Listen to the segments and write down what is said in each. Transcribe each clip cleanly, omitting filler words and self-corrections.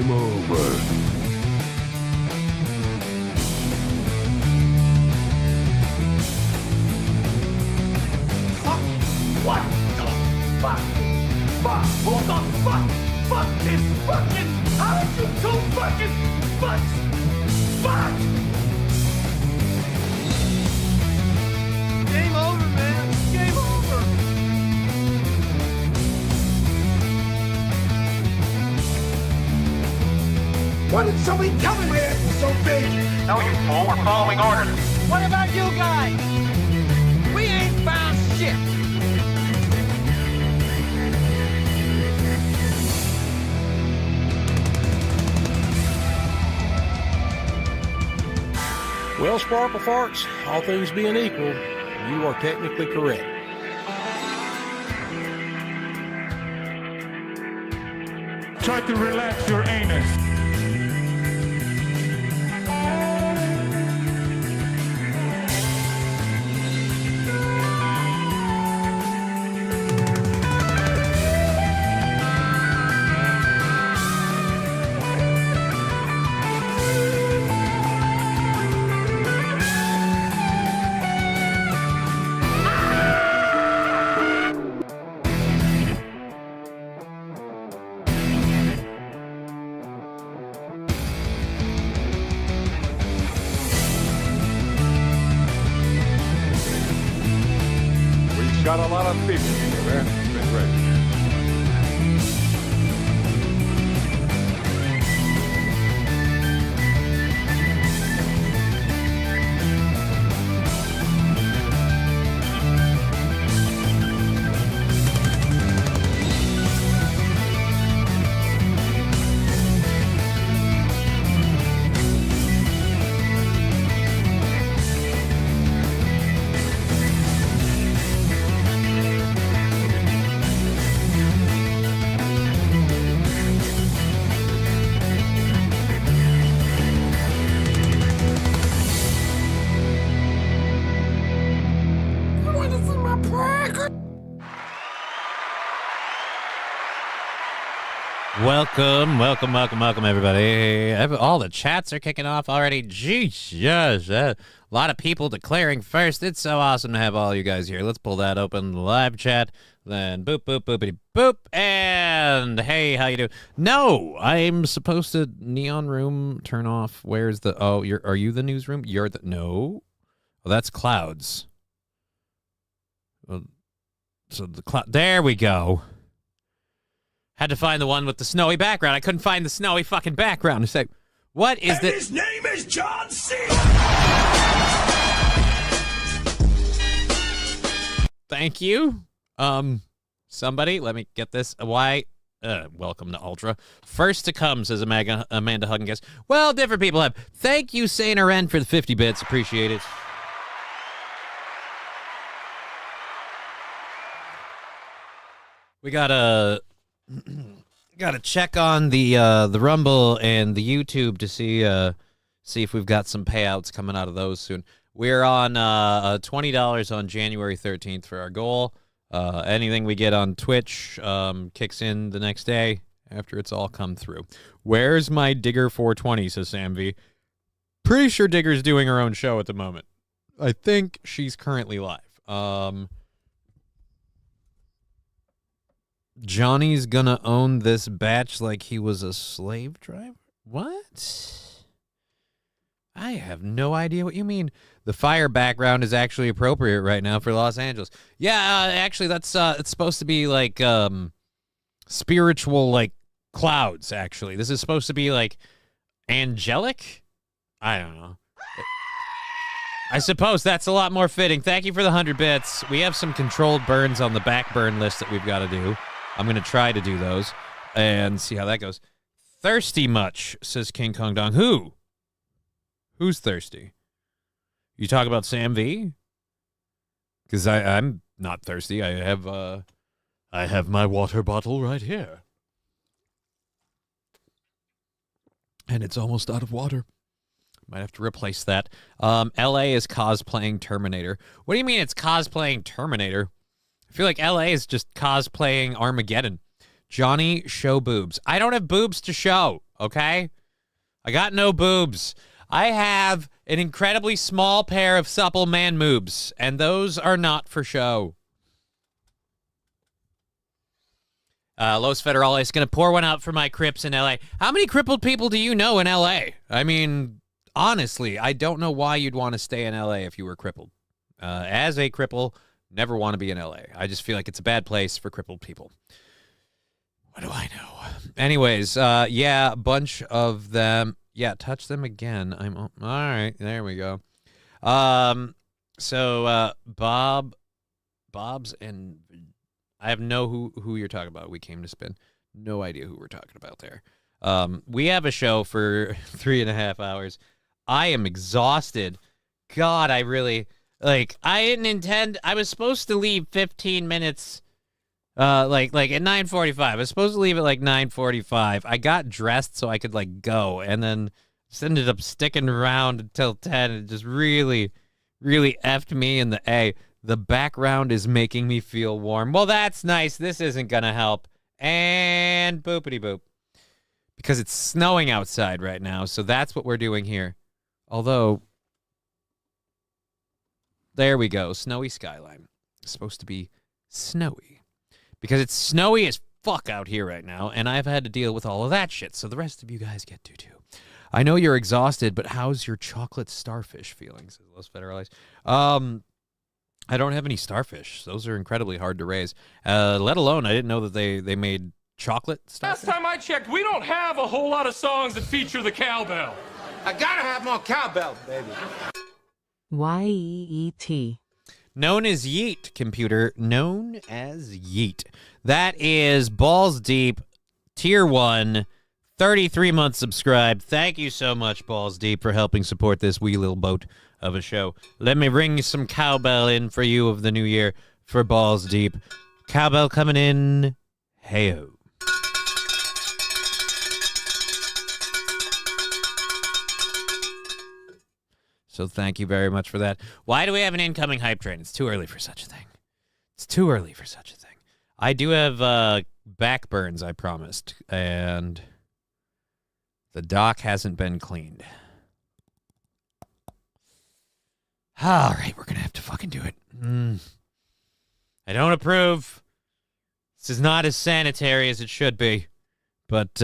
Game over. What the fuck? Fuck! Who the fuck? Fuck this fucking... How did you so fucking... Fuck! Fuck! Game over, man. Game over. Why did somebody tell me my ass was so big? No, you fool. We're following orders. What about you guys? We ain't found shit. Well, Sparkle Farts, all things being equal, you are technically correct. Try to relax your anus. Got a lot of people here, man. Been ready. Welcome, everybody. All the chats are kicking off already. Jeez, yes, a lot of people declaring first. It's so awesome to have all you guys here. Let's pull that open, live chat, then boop, boop, boopity, boop, and hey, how you doing? No, I'm supposed to neon room turn off. Where's the? Oh, are you the newsroom? You're the no. Oh, that's clouds. Well, so the cloud. There we go. Had to find the one with the snowy background. I couldn't find the snowy fucking background. It's like, what is this? His name is John C. Thank you. Somebody, let me get this. Why? Welcome to Ultra. First to come, says Amanda Huggins. Well, different people have. Thank you, Saint Ren, for the 50 bits. Appreciate it. We got a... Got to check on the Rumble and the YouTube to see if we've got some payouts coming out of those soon. We're on $20 on January 13th for our goal. Anything we get on Twitch kicks in the next day after it's all come through. Where's my Digger 420, says Sam V. Pretty sure Digger's doing her own show at the moment. I think she's currently live. Johnny's gonna own this batch like he was a slave driver? What? I have no idea what you mean. The fire background is actually appropriate right now for Los Angeles. Yeah, actually, that's it's supposed to be like spiritual, like clouds. Actually, this is supposed to be like angelic. I don't know. I suppose that's a lot more fitting. Thank you for the 100 bits. We have some controlled burns on the back burn list that we've got to do. I'm going to try to do those and see how that goes. Thirsty much, says King Kong Dong. Who? Who's thirsty? You talk about Sam V? Because I'm not thirsty. I have my water bottle right here. And it's almost out of water. Might have to replace that. LA is cosplaying Terminator. What do you mean it's cosplaying Terminator? I feel like LA is just cosplaying Armageddon. Johnny, show boobs. I don't have boobs to show. okay? I got no boobs. I have an incredibly small pair of supple man moobs, and those are not for show. Los Federales going to pour one out for my Crips in L.A. How many crippled people do you know in L.A.? I mean, honestly, I don't know why you'd want to stay in L.A. if you were crippled. As a cripple, never want to be in L.A. I just feel like it's a bad place for crippled people. What do I know? Anyways, yeah, a bunch of them. Yeah, touch them again. All right, there we go. So Bob's and I have no who you're talking about. We came to spin. No idea who we're talking about there. We have a show for 3.5 hours. I am exhausted. God, I really I didn't intend. I was supposed to leave 15 minutes. Like at 9:45. I was supposed to leave at 9:45. I got dressed so I could go, and then just ended up sticking around until 10. It just really, really effed me in the A. The background is making me feel warm. Well, that's nice. This isn't gonna help. And boopity boop. Because it's snowing outside right now, so that's what we're doing here. Although, there we go. Snowy skyline. It's supposed to be snowy. Because it's snowy as fuck out here right now, and I've had to deal with all of that shit, so the rest of you guys get to too. I know you're exhausted, but how's your chocolate starfish feelings? Los Federales. I don't have any starfish. Those are incredibly hard to raise. Let alone, I didn't know that they made chocolate starfish. Last time I checked, we don't have a whole lot of songs that feature the cowbell. I gotta have more cowbell, baby. Y-E-E-T. Known as Yeet, computer. Known as Yeet. That is Balls Deep, Tier 1, 33-month subscribed. Thank you so much, Balls Deep, for helping support this wee little boat of a show. Let me ring some cowbell in for you of the new year for Balls Deep. Cowbell coming in. Hey-o. So thank you very much for that. Why do we have an incoming hype train? It's too early for such a thing. It's too early for such a thing. I do have back burns, I promised, and the dock hasn't been cleaned. All right, we're going to have to fucking do it. I don't approve. This is not as sanitary as it should be. But,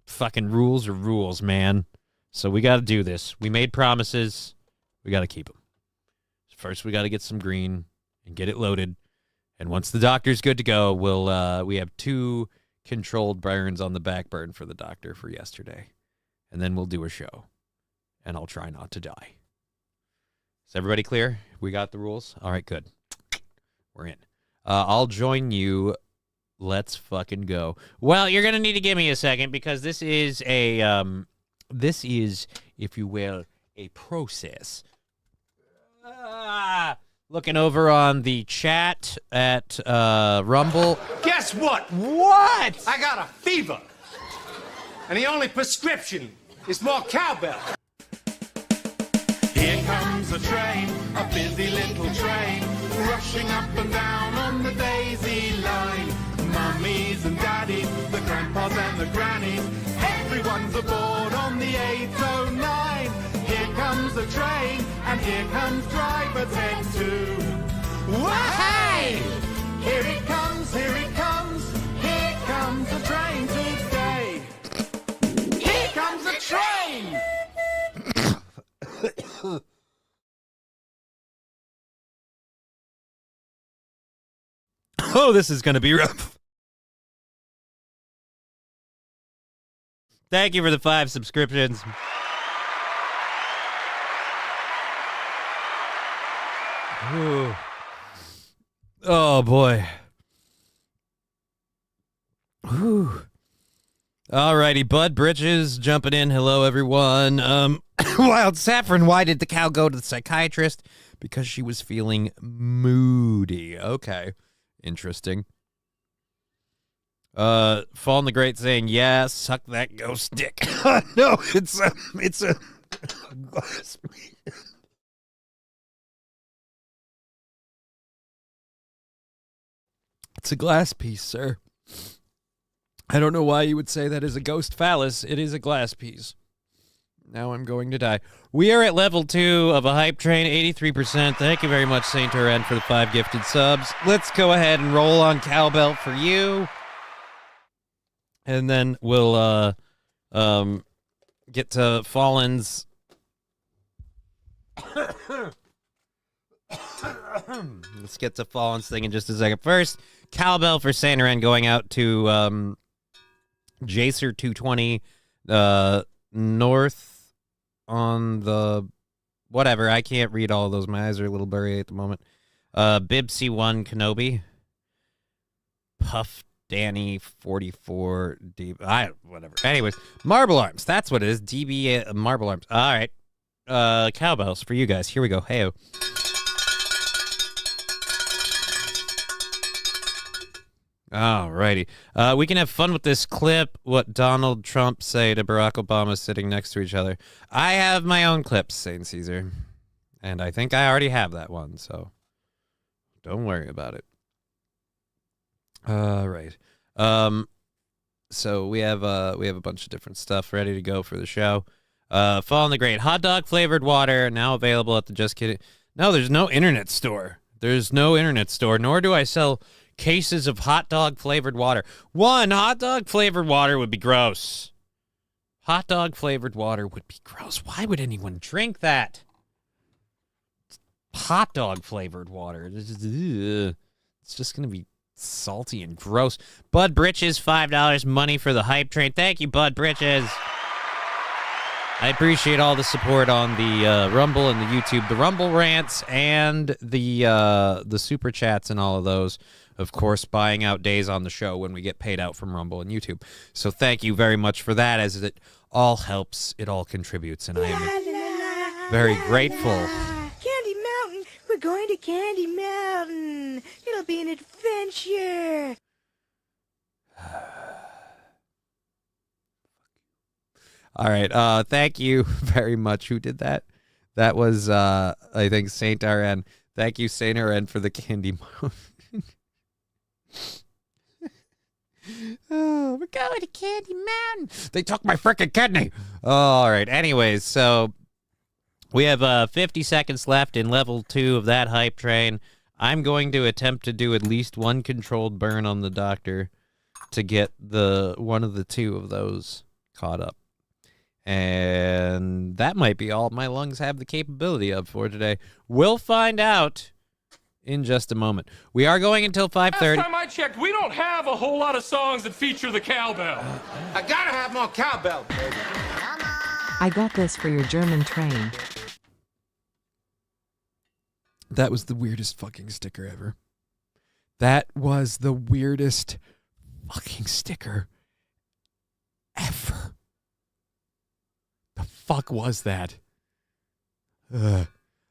fucking rules are rules, man. So we got to do this. We made promises. We got to keep them. First, we got to get some green and get it loaded. And once the doctor's good to go, we have 2 controlled burns on the back burn for the doctor for yesterday. And then we'll do a show. And I'll try not to die. Is everybody clear? We got the rules? All right, good. We're in. I'll join you. Let's fucking go. Well, you're going to need to give me a second because this is this is, if you will, a process. Looking over on the chat at Rumble. Guess what? What? I got a fever. And the only prescription is more cowbell. Here comes a train, a busy little train, rushing up and down on the daisy line. Mummies and daddies, the grandpas and the grannies, everyone's aboard on the 809. Here comes the train, and here comes driver 10-2. Wahey! Here it comes, here it comes, here comes the train today. Here comes the train! Oh, this is going to be rough. Thank you for the 5 subscriptions. Ooh. Oh, boy. Ooh. Alrighty, Bud Britches jumping in. Hello, everyone. Wild Saffron, why did the cow go to the psychiatrist? Because she was feeling moody. Okay. Interesting. Fallen the Great saying, yeah, suck that ghost dick. No, it's a glass piece. It's a glass piece, sir. I don't know why you would say that is a ghost phallus. It is a glass piece. Now I'm going to die. We are at level 2 of a hype train, 83%. Thank you very much, Saint Ren, for the 5 gifted subs. Let's go ahead and roll on cowbell for you. And then we'll get to Fallen's. Let's get to Fallen's thing in just a second. First, cowbell for Saint Ren going out to Jacer 220 north on the whatever. I can't read all of those. My eyes are a little blurry at the moment. Bibsy 1 Kenobi. Puff Danny 44 D. Whatever. Anyways, Marble Arms. That's what it is. DB Marble Arms. All right. Cowbells for you guys. Here we go. Hey. Alrighty. We can have fun with this clip. What Donald Trump say to Barack Obama sitting next to each other. I have my own clips, Saint Caesar. And I think I already have that one, so don't worry about it. Right. So we have a bunch of different stuff ready to go for the show. Fall in the Great. Hot dog flavored water now available at the Just Kidding. No, there's no internet store. There's no internet store, nor do I sell cases of hot dog flavored water. Hot dog flavored water would be gross. Hot dog flavored water would be gross. Why would anyone drink that? Hot dog flavored water. It's just going to be salty and gross. Bud Britches, $5 money for the hype train. Thank you, Bud Britches. I appreciate all the support on the Rumble and the YouTube, the Rumble rants and the super chats and all of those. Of course, buying out days on the show when we get paid out from Rumble and YouTube. So thank you very much for that, as it all helps, it all contributes, and I am very grateful. Candy Mountain, we're going to Candy Mountain. It'll be an adventure. All right, thank you very much. Who did that? That was, I think, Saint RN. Thank you, Saint RN, for the Candy Mountain. Oh, we're going to Candy Mountain. They took my frickin' kidney. All right. Anyways, so we have 50 seconds left in level 2 of that hype train. I'm going to attempt to do at least one controlled burn on the doctor to get one of the 2 of those caught up. And that might be all my lungs have the capability of for today. We'll find out in just a moment. We are going until 5:30. Last time I checked, we don't have a whole lot of songs that feature the cowbell. I gotta have more cowbell, baby. I got this for your German train. That was the weirdest fucking sticker ever. That was the weirdest fucking sticker ever. The fuck was that? Ugh.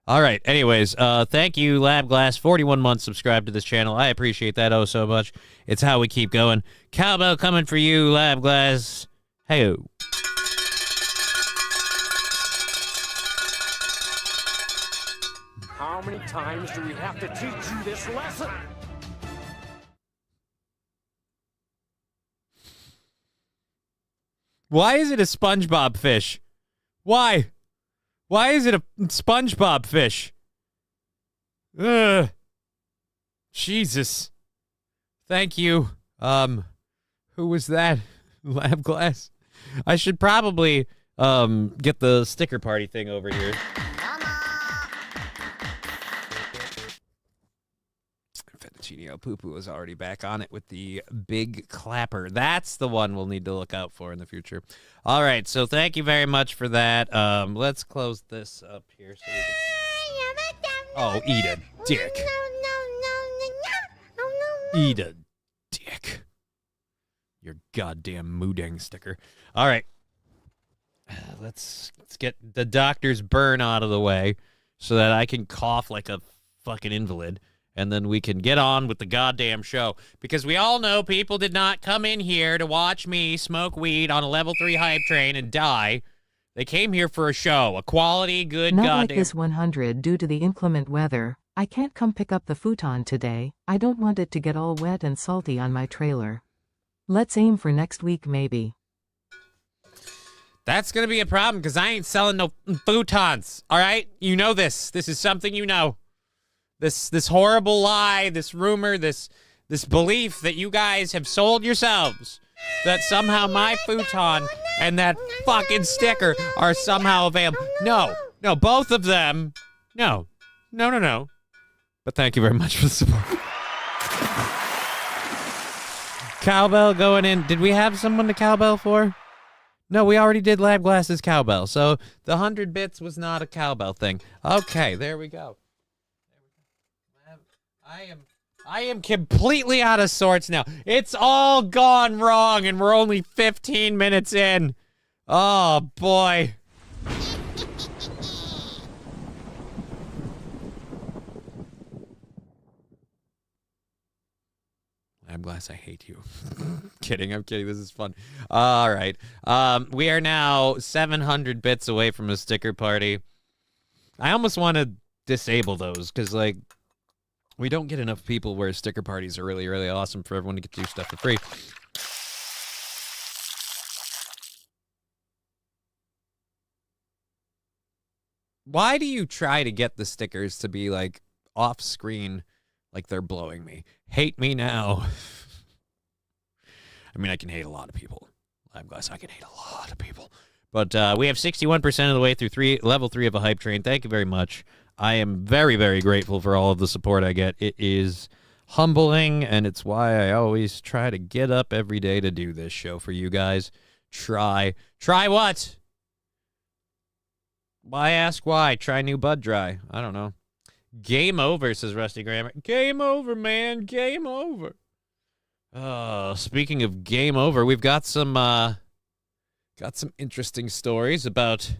All right. Anyways, thank you, LabGlass. 41 months subscribed to this channel. I appreciate that oh so much. It's how we keep going. Cowbell coming for you, LabGlass. Hey-o. How many times do we have to teach you this lesson? Why is it a SpongeBob fish? Why? Why is it a SpongeBob fish? Ugh. Jesus. Thank you. Who was that? LabGlass? I should probably get the sticker party thing over here. Fettuccine Poo Poo is already back on it with the big clapper. That's the one we'll need to look out for in the future. All right, so thank you very much for that. Let's close this up here. So we can... Oh, eat a dick. Eat a dick. Your goddamn Moodang sticker. All right. Let's get the doctor's burn out of the way so that I can cough like a fucking invalid. And then we can get on with the goddamn show. Because we all know people did not come in here to watch me smoke weed on a level 3 hype train and die. They came here for a show. A quality, good Not goddamn... like this 100 due to the inclement weather. I can't come pick up the futon today. I don't want it to get all wet and salty on my trailer. Let's aim for next week, maybe. That's going to be a problem because I ain't selling no futons. All right? You know this. This is something you know. This horrible lie, this rumor, this belief that you guys have sold yourselves, that somehow my futon and that fucking sticker are somehow available. No, both of them. No. But thank you very much for the support. Cowbell going in. Did we have someone to cowbell for? No, we already did Lab Glass's cowbell. So the 100 bits was not a cowbell thing. Okay, there we go. I am completely out of sorts now. It's all gone wrong, and we're only 15 minutes in. Oh, boy. Lab Glass, I hate you. I'm kidding. This is fun. All right. We are now 700 bits away from a sticker party. I almost want to disable those, because, like, we don't get enough people where sticker parties are really, really awesome for everyone to get to do stuff for free. Why do you try to get the stickers to be, like, off screen, like they're blowing me? Hate me now. I mean, I can hate a lot of people. Lab Glass, I can hate a lot of people. But we have 61% of the way through level 3 of a hype train. Thank you very much. I am very, very grateful for all of the support I get. It is humbling, and it's why I always try to get up every day to do this show for you guys. Try what? Why ask why? Try new Bud Dry. I don't know. Game over, says Rusty Grammar. Game over, man. Game over. Speaking of game over, we've got some interesting stories about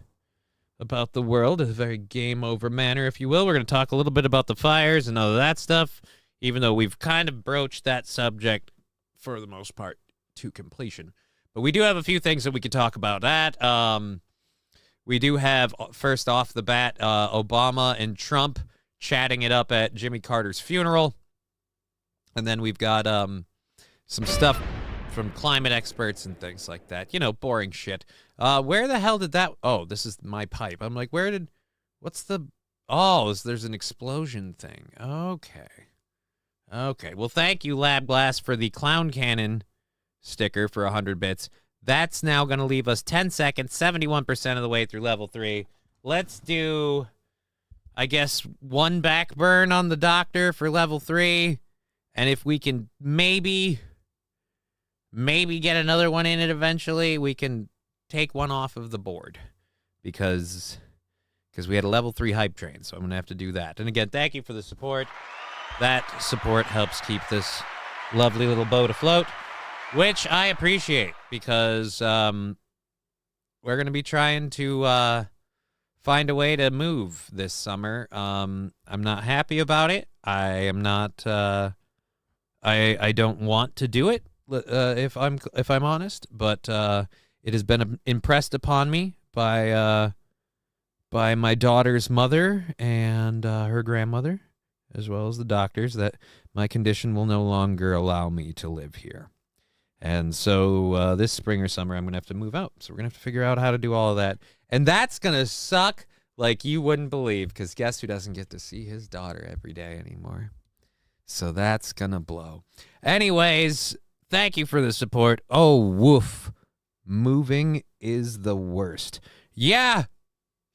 the world, a very game over manner, if you will. We're going to talk a little bit about the fires and all of that stuff, even though we've kind of broached that subject for the most part to completion. But we do have a few things that we could talk about. We do have, first off the bat, Obama and Trump chatting it up at Jimmy Carter's funeral. And then we've got some stuff from climate experts and things like that. You know, boring shit. Where the hell did that... Oh, this is my pipe. I'm like, what's the... Oh, there's an explosion thing. Okay. Well, thank you, Lab Glass, for the Clown Cannon sticker for 100 bits. That's now going to leave us 10 seconds, 71% of the way through level 3. Let's do, I guess, one back burn on the doctor for level 3. And if we can maybe get another one in it eventually, we can take one off of the board. Because we had a level 3 hype train, so I'm going to have to do that. And again, thank you for the support. That support helps keep this lovely little boat afloat, which I appreciate, because we're going to be trying to find a way to move this summer. I'm not happy about it. I am not... I don't want to do it, if I'm honest, but it has been impressed upon me by my daughter's mother and her grandmother, as well as the doctors, that my condition will no longer allow me to live here. And so this spring or summer, I'm going to have to move out. So we're going to have to figure out how to do all of that. And that's going to suck like you wouldn't believe, because guess who doesn't get to see his daughter every day anymore? So that's going to blow. Anyways, thank you for the support. Oh, woof. Moving is the worst. Yeah,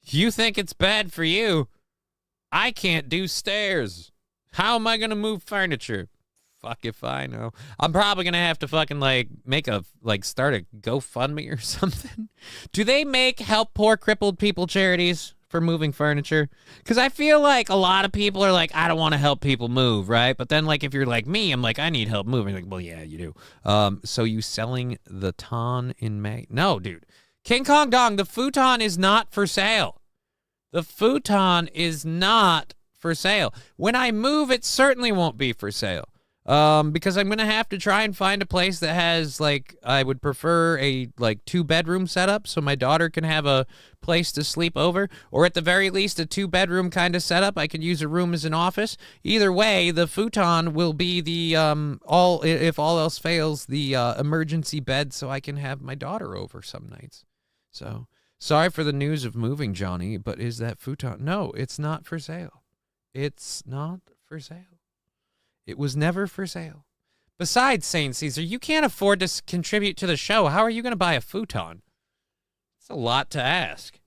you think it's bad for you. I can't do stairs. How am I going to move furniture? Fuck if I know. I'm probably going to have to fucking, start a GoFundMe or something. Do they help poor crippled people charities for moving furniture? Because I feel like a lot of people are like, I don't want to help people move, right? But then, if you're like me, I'm like, I need help moving. Like, well, yeah, you do. So you selling the ton in May? No, dude. King Kong Dong, the futon is not for sale. The futon is not for sale. When I move, it certainly won't be for sale. Because I'm going to have to try and find a place that has, like, I would prefer a, like, 2-bedroom setup so my daughter can have a place to sleep over, or at the very least a 2-bedroom kind of setup. I could use a room as an office. Either way, the futon will be the, if all else fails, the emergency bed so I can have my daughter over some nights. So, sorry for the news of moving, Johnny, but is that futon? No, it's not for sale. It's not for sale. It was never for sale. Besides, St. Caesar, you can't afford to contribute to the show. How are you going to buy a futon? It's a lot to ask.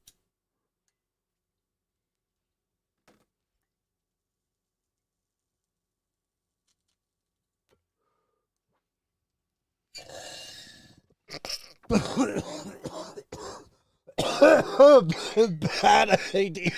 Bad idea.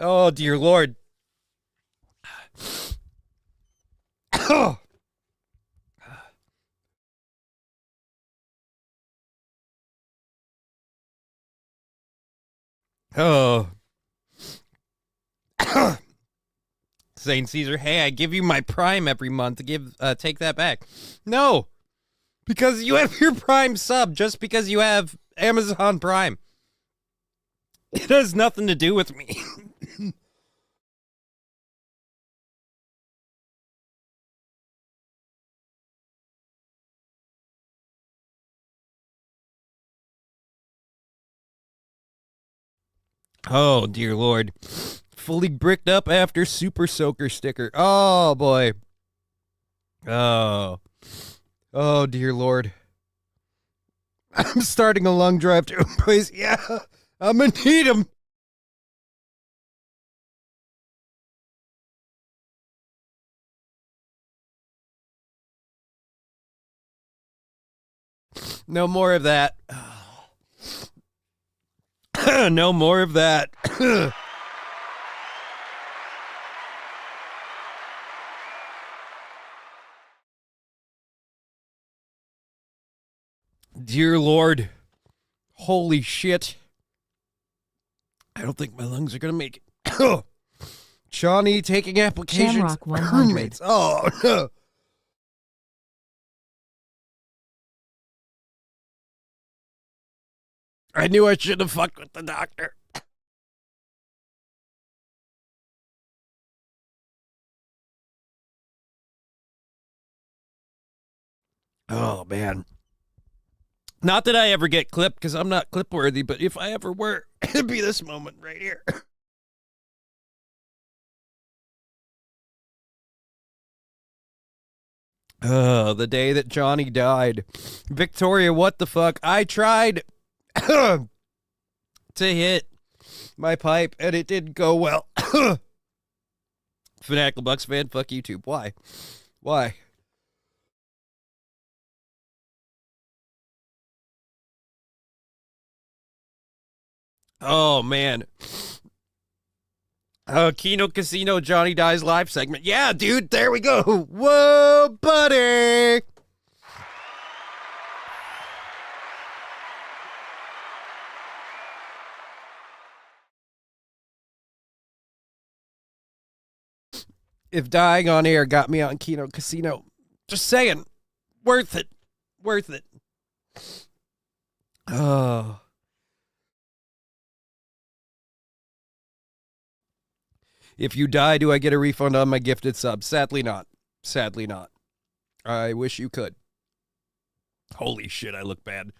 Oh, dear Lord. Oh. St. Caesar, hey, I give you my Prime every month. Take that back. No. Because you have your Prime sub just because you have Amazon Prime. It has nothing to do with me. Oh, dear Lord. Fully bricked up after Super Soaker sticker. Oh, boy. Oh. Oh, dear Lord. I'm starting a long drive to a place. Yeah, I'm going to need him. No more of that. No more of that. Dear Lord. Holy shit. I don't think my lungs are going to make it. Johnny taking applications. Shamrock 100. Oh, no. I knew I should have fucked with the doctor. Oh, man. Not that I ever get clipped, because I'm not clip worthy, but if I ever were, it'd be this moment right here. Oh, the day that Johnny died. Victoria, what the fuck? I tried to hit my pipe, and it didn't go well. Fanatical Bucks fan, fuck YouTube. Why? Why? Oh, man. Keno Casino Johnny Dies live segment. Yeah, dude, there we go. Whoa, buddy. If dying on air got me on Keno Casino, just saying, worth it. Worth it. Oh. If you die, do I get a refund on my gifted sub? Sadly not. Sadly not. I wish you could. Holy shit, I look bad.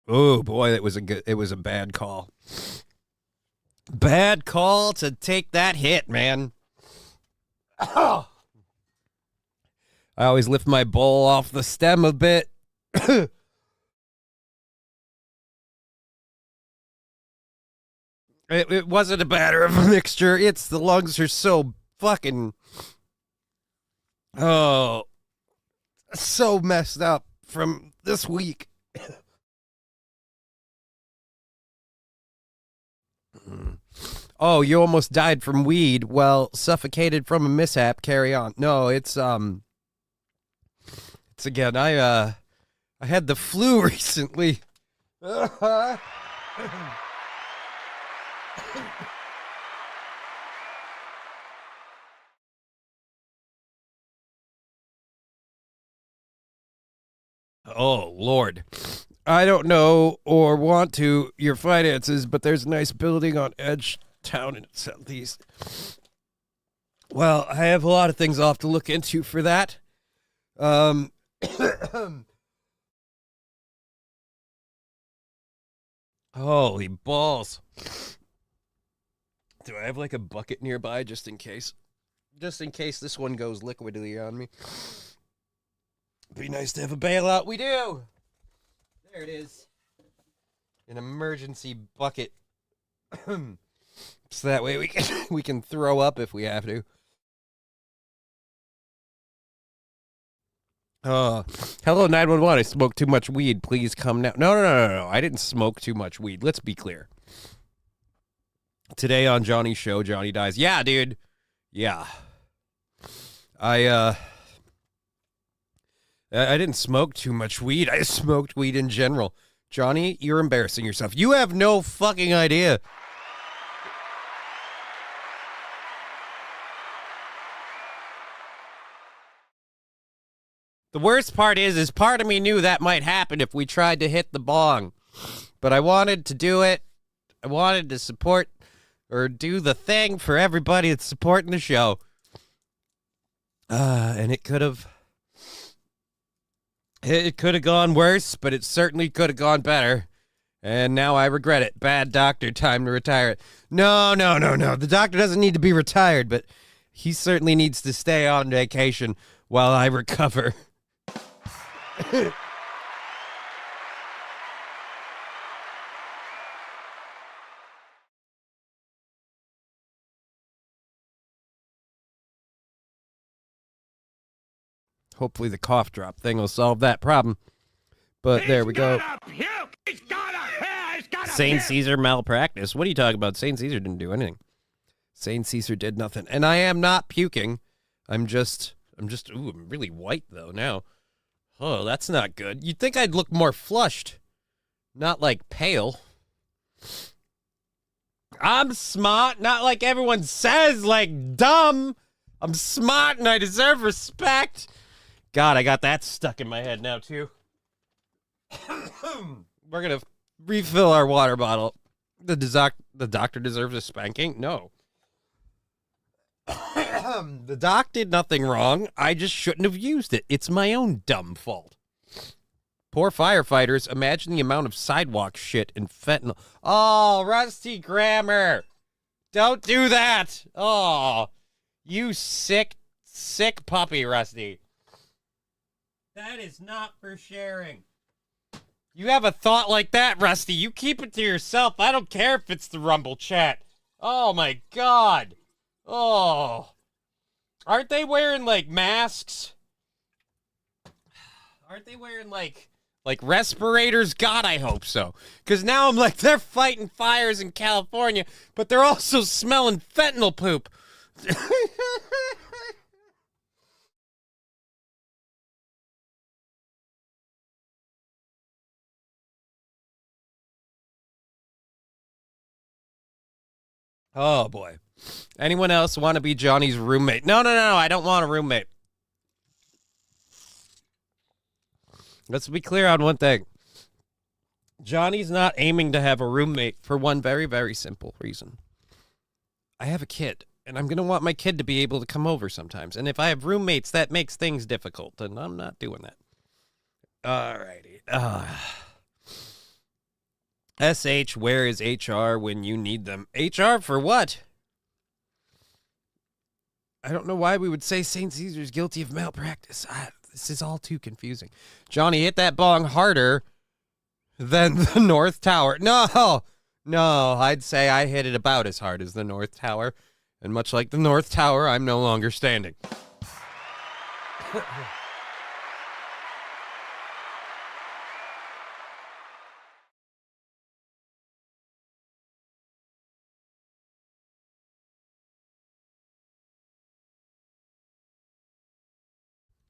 Oh boy, it was a bad call. Bad call to take that hit, man. Oh. I always lift my bowl off the stem a bit. It wasn't a matter of a mixture. It's the lungs are so fucking... Oh, so messed up from this week. Oh, you almost died from weed. Well, suffocated from a mishap. Carry on. No, it's again. I had the flu recently. Oh, Lord. I don't know or want to your finances, but there's a nice building on Edge Town in Southeast. Well, I have a lot of things I'll have to look into for that. Holy balls. Do I have like a bucket nearby just in case? Just in case this one goes liquidly on me. Be nice to have a bailout. We do. There it is. An emergency bucket. So that way we can throw up if we have to. Hello 911. I smoked too much weed. Please come now. No. I didn't smoke too much weed. Let's be clear. Today on Johnny's show, Johnny dies. Yeah, dude. Yeah. I didn't smoke too much weed. I smoked weed in general. Johnny, you're embarrassing yourself. You have no fucking idea. The worst part is part of me knew that might happen if we tried to hit the bong. But I wanted to do it. I wanted to support or do the thing for everybody that's supporting the show. And it could have gone worse, but it certainly could have gone better. And now I regret it. Bad doctor, time to retire it. No. The doctor doesn't need to be retired, but he certainly needs to stay on vacation while I recover. Hopefully the cough drop thing will solve that problem. But there we go. Saint Caesar malpractice. What are you talking about? Saint Caesar didn't do anything. Saint Caesar did nothing. And I am not puking. I'm really white though now. Oh, that's not good. You'd think I'd look more flushed. Not like pale. I'm smart, not like everyone says, like dumb. I'm smart and I deserve respect. God, I got that stuck in my head now, too. We're going to refill our water bottle. The doctor deserves a spanking? No. The doc did nothing wrong. I just shouldn't have used it. It's my own dumb fault. Poor firefighters. Imagine the amount of sidewalk shit and fentanyl. Oh, Rusty Grammar. Don't do that. Oh, you sick puppy, Rusty. That is not for sharing. You have a thought like that, Rusty. You keep it to yourself. I don't care if it's the Rumble chat. Oh, my God. Oh. Aren't they wearing, like, masks? Aren't they wearing, like respirators? God, I hope so. Because now I'm like, they're fighting fires in California, but they're also smelling fentanyl poop. Oh, boy. Anyone else want to be Johnny's roommate? No. I don't want a roommate. Let's be clear on one thing. Johnny's not aiming to have a roommate for one very, very simple reason. I have a kid, and I'm going to want my kid to be able to come over sometimes. And if I have roommates, that makes things difficult, and I'm not doing that. All righty. SH, where is HR when you need them? HR for what? I don't know why we would say St. Caesar's guilty of malpractice. This is all too confusing. Johnny, hit that bong harder than the North Tower. No, I'd say I hit it about as hard as the North Tower. And much like the North Tower, I'm no longer standing.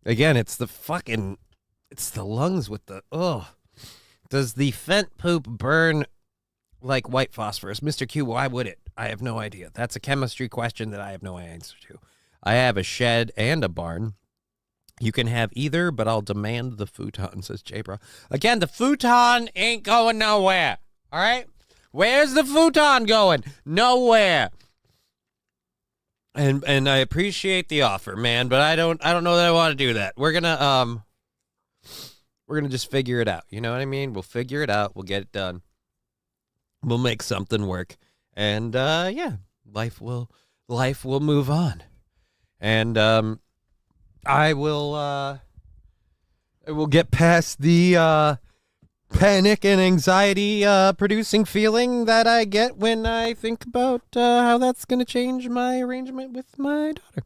Again, it's the lungs with the, Does the fent poop burn like white phosphorus? Mr. Q, why would it? I have no idea. That's a chemistry question that I have no answer to. I have a shed and a barn. You can have either, but I'll demand the futon, says J-Bro. Again, the futon ain't going nowhere, all right? Where's the futon going? Nowhere. And I appreciate the offer, man, but I don't know that I want to do that. We're gonna just figure it out. You know what I mean? We'll figure it out. We'll get it done. We'll make something work, and yeah, life will move on, and I will get past the panic and anxiety producing feeling that I get when I think about how that's going to change my arrangement with my daughter.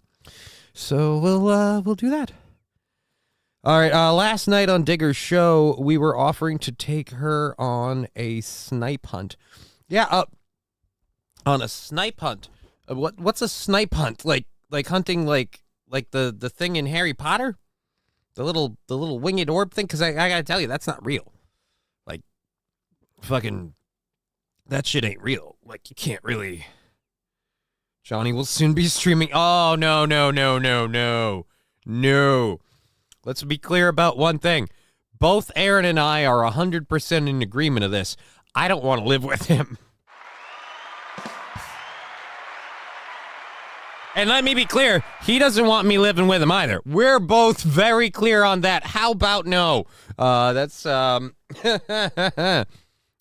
So we'll do that. All right, last night on Digger's show, we were offering to take her on a snipe hunt. Yeah, on a snipe hunt. What's a snipe hunt? Like hunting like the thing in Harry Potter? The little winged orb thing? Because I got to tell you, that's not real. Fucking, that shit ain't real. Like, you can't really. Johnny will soon be streaming. Oh, no. Let's be clear about one thing. Both Aaron and I are 100% in agreement of this. I don't want to live with him. And let me be clear, he doesn't want me living with him either. We're both very clear on that. How about no? That's,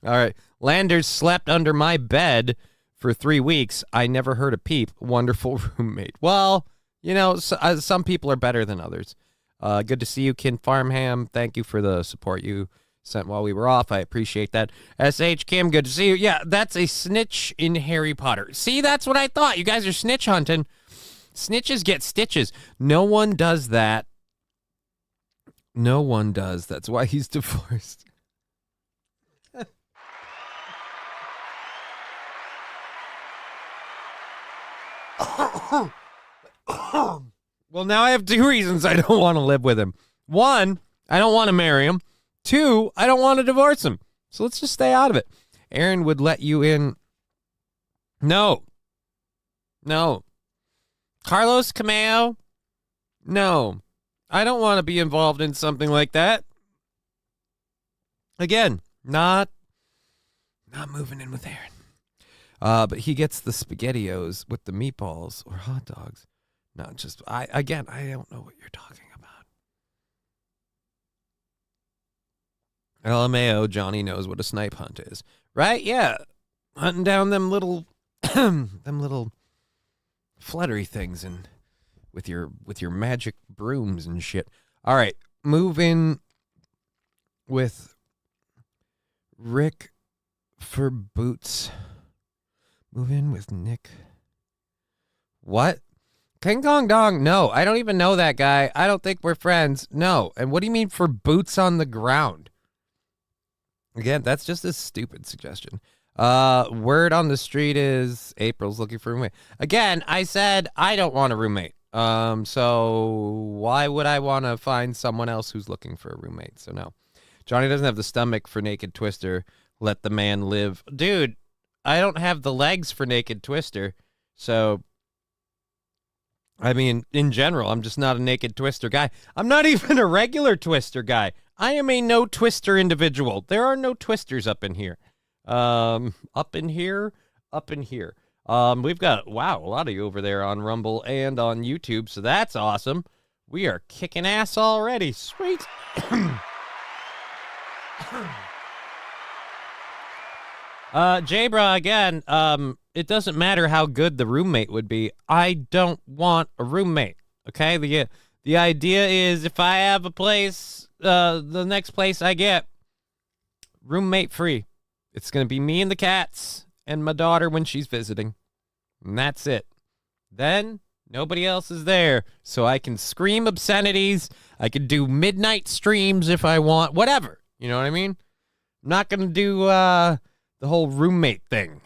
All right. Landers slept under my bed for 3 weeks. I never heard a peep. Wonderful roommate. Well, you know, some people are better than others. Good to see you, Kin Farmham. Thank you for the support you sent while we were off. I appreciate that. S.H. Kim, good to see you. Yeah, that's a snitch in Harry Potter. See, that's what I thought. You guys are snitch hunting. Snitches get stitches. No one does that. No one does. That's why he's divorced. Well, now I have 2 reasons I don't want to live with him. 1, I don't want to marry him. 2, I don't want to divorce him. So let's just stay out of it. Aaron would let you in. No. Carlos Cameo? No. I don't want to be involved in something like that. Again, not moving in with Aaron. But he gets the SpaghettiOs with the meatballs or hot dogs. Not just, I don't know what you're talking about. LMAO, Johnny knows what a snipe hunt is. Right? Yeah. Hunting down them little, fluttery things and with your magic brooms and shit. All right. Move in with Rick for boots. Move in with Nick. What? King Kong Dong? No, I don't even know that guy. I don't think we're friends. No. And what do you mean for boots on the ground? Again, that's just a stupid suggestion. Word on the street is April's looking for a roommate. Again, I said I don't want a roommate. So why would I want to find someone else who's looking for a roommate? So no. Johnny doesn't have the stomach for Naked Twister. Let the man live. Dude, I don't have the legs for Naked Twister. So, I mean, in general, I'm just not a Naked Twister guy. I'm not even a regular Twister guy. I am a no Twister individual. There are no Twisters up in here. Up in here. We've got, wow, a lot of you over there on Rumble and on YouTube, so that's awesome. We are kicking ass already. Sweet. J-Bra, again, it doesn't matter how good the roommate would be. I don't want a roommate. Okay, the idea is if I have a place, the next place I get, roommate free. It's gonna be me and the cats and my daughter when she's visiting, and that's it. Then nobody else is there, so I can scream obscenities. I can do midnight streams if I want, whatever. You know what I mean? I'm not gonna do the whole roommate thing.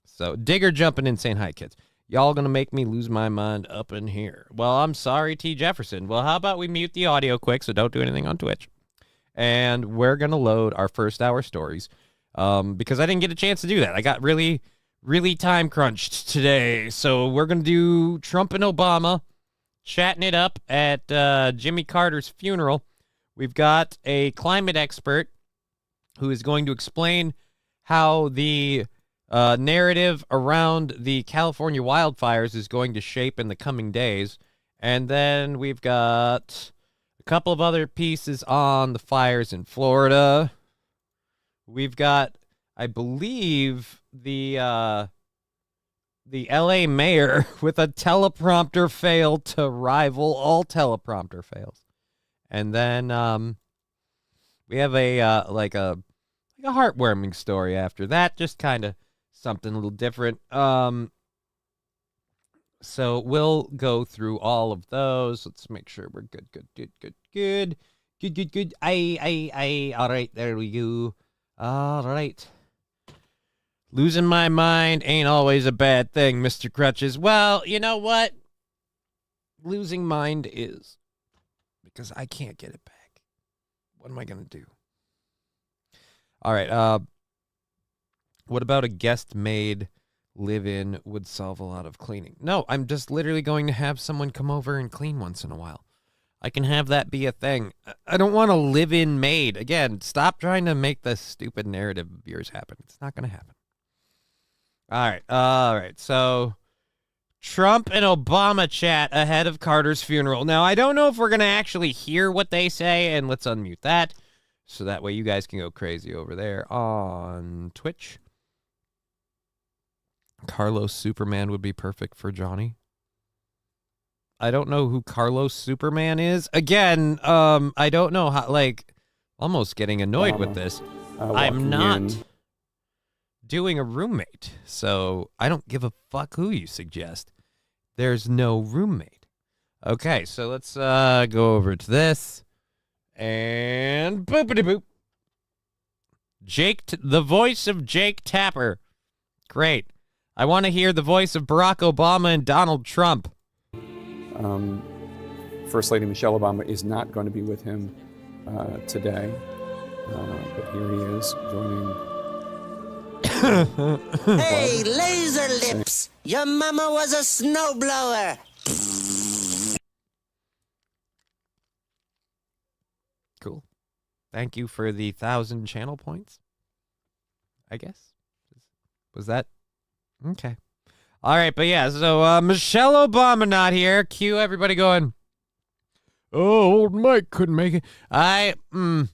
So Digger jumping in saying hi, kids. Y'all gonna make me lose my mind up in here. Well, I'm sorry, T. Jefferson. Well, how about we mute the audio quick so don't do anything on Twitch. And we're gonna load our first hour stories. Because I didn't get a chance to do that. I got really, really time crunched today. So we're gonna do Trump and Obama chatting it up at Jimmy Carter's funeral. We've got a climate expert who is going to explain how the narrative around the California wildfires is going to shape in the coming days. And then we've got a couple of other pieces on the fires in Florida. We've got, I believe, the LA mayor with a teleprompter fail to rival all teleprompter fails. And then we have a like a heartwarming story after that, just kind of something a little different. So we'll go through all of those. Let's make sure we're good. All right, there we go. All right. Losing my mind ain't always a bad thing, Mr. Crutches. Well, you know what? Losing mind is, because I can't get it back. What am I going to do? All right. What about a guest maid live-in would solve a lot of cleaning? No, I'm just literally going to have someone come over and clean once in a while. I can have that be a thing. I don't want a live-in maid. Again, stop trying to make this stupid narrative of yours happen. It's not going to happen. All right. So Trump and Obama chat ahead of Carter's funeral. Now, I don't know if we're going to actually hear what they say, and let's unmute that so that way you guys can go crazy over there on Twitch. Carlos Superman would be perfect for Johnny. I don't know who Carlos Superman is. Again, I don't know how, like, almost getting annoyed with this. I'm not doing a roommate, so I don't give a fuck who you suggest. There's no roommate. Okay, so let's go over to this. And boopity-boop. The voice of Jake Tapper. Great. I want to hear the voice of Barack Obama and Donald Trump. First Lady Michelle Obama is not going to be with him today, but here he is joining. Hey, laser lips! Your mama was a snowblower. Cool. Thank you for the 1,000 channel points, I guess. Was that? Okay. All right, but yeah, so Michelle Obama not here. Cue everybody going, oh, old Mike couldn't make it. Do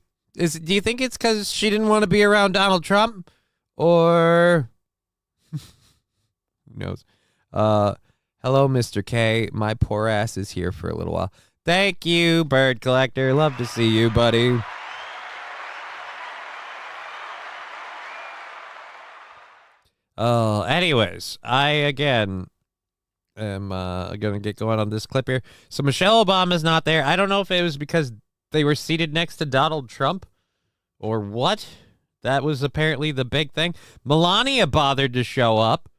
you think it's because she didn't want to be around Donald Trump? Or who knows? Hello, Mr. K. My poor ass is here for a little while. Thank you, Bird Collector. Love to see you, buddy. Anyways, I, again, am going to get going on this clip here. So Michelle Obama's not there. I don't know if it was because they were seated next to Donald Trump or what. That was apparently the big thing. Melania bothered to show up.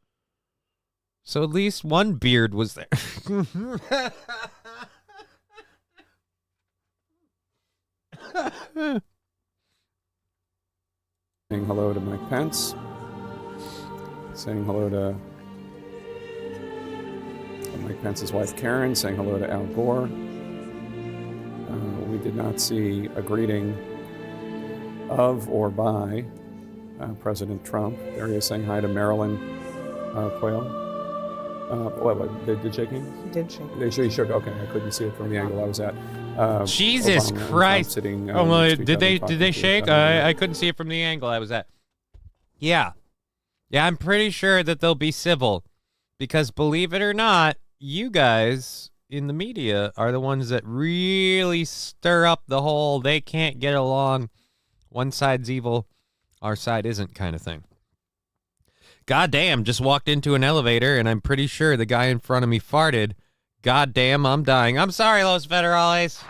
So at least one beard was there. Saying hello to Mike Pence. Saying hello to Mike Pence's wife, Karen. Saying hello to Al Gore. We did not see a greeting of or by President Trump. There he is saying hi to Marilyn Quayle. Did shake hands? He did shake. He shook. Okay, I couldn't see it from the angle I was at. Jesus Obama Christ! Sitting, Did they shake? I couldn't see it from the angle I was at. Yeah, Yeah, I'm pretty sure that they'll be civil because, believe it or not, you guys in the media are the ones that really stir up the whole they can't get along, one side's evil, our side isn't kind of thing. Goddamn, just walked into an elevator and I'm pretty sure the guy in front of me farted. Goddamn, I'm dying. I'm sorry, Los Federales.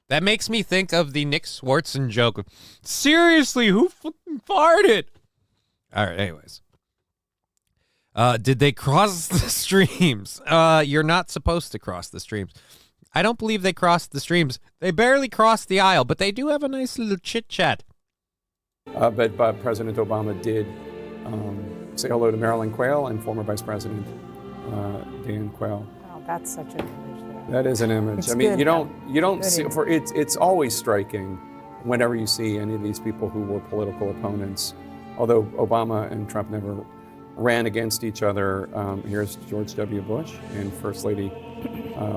That makes me think of the Nick Swartzen joke. Seriously, who fucking farted? All right, anyways. Did they cross the streams? You're not supposed to cross the streams. I don't believe they crossed the streams. They barely crossed the aisle, but they do have a nice little chit-chat. But President Obama did say hello to Marilyn Quayle and former Vice President Dan Quayle. Oh, that's such an image there. That is an image. It's I mean, good, you don't good see image. for it's always striking whenever you see any of these people who were political opponents. Although Obama and Trump never ran against each other. Here's George W. Bush and First Lady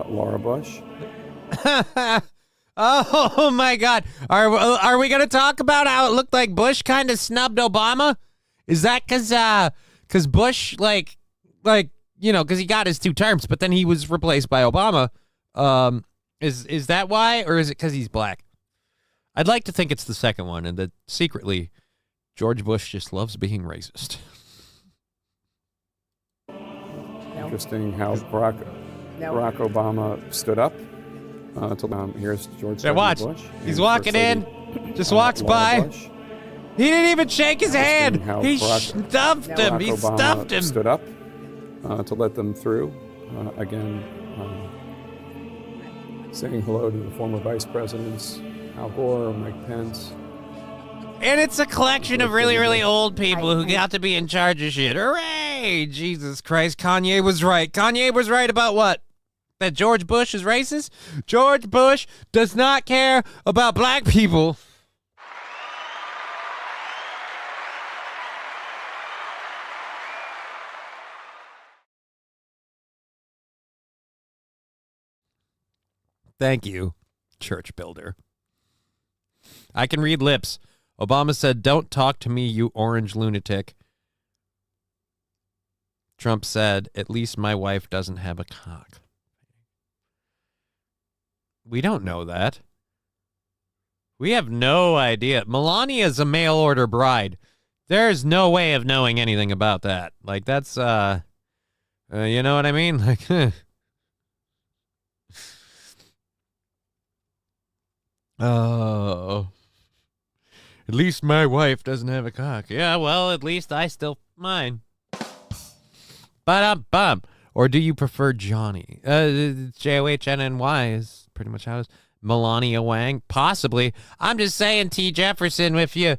Laura Bush. Oh my God! Are we gonna talk about how it looked like Bush kind of snubbed Obama? Is that because Bush like because he got his 2 terms, but then he was replaced by Obama? Is that why, or is it because he's black? I'd like to think it's the second one, and that secretly George Bush just loves being racist. Interesting how Barack Obama stood up. Here's George Yeah, W. watch. Bush. He's and walking First in, Lady, just walks Laura by. Bush. He didn't even shake his hand. How He Barack- stuffed him. Barack He Obama stuffed him. Stood up to let them through. Again, saying hello to the former vice presidents, Al Gore, Mike Pence. And it's a collection of really, really old people who got to be in charge of shit. Hooray! Jesus Christ, Kanye was right. Kanye was right about what? That George Bush is racist? George Bush does not care about black people. Thank you, church builder. I can read lips. Obama said, "Don't talk to me, you orange lunatic." Trump said, "At least my wife doesn't have a cock." We don't know that. We have no idea. Melania's a mail order bride. There's no way of knowing anything about that. Like, that's, you know what I mean? Like, oh. At least my wife doesn't have a cock. Yeah, well, at least I still mine. Ba-dum-bum. Or do you prefer Johnny? Johnnny is pretty much how it is. Melania Wang? Possibly. I'm just saying, T. Jefferson, if you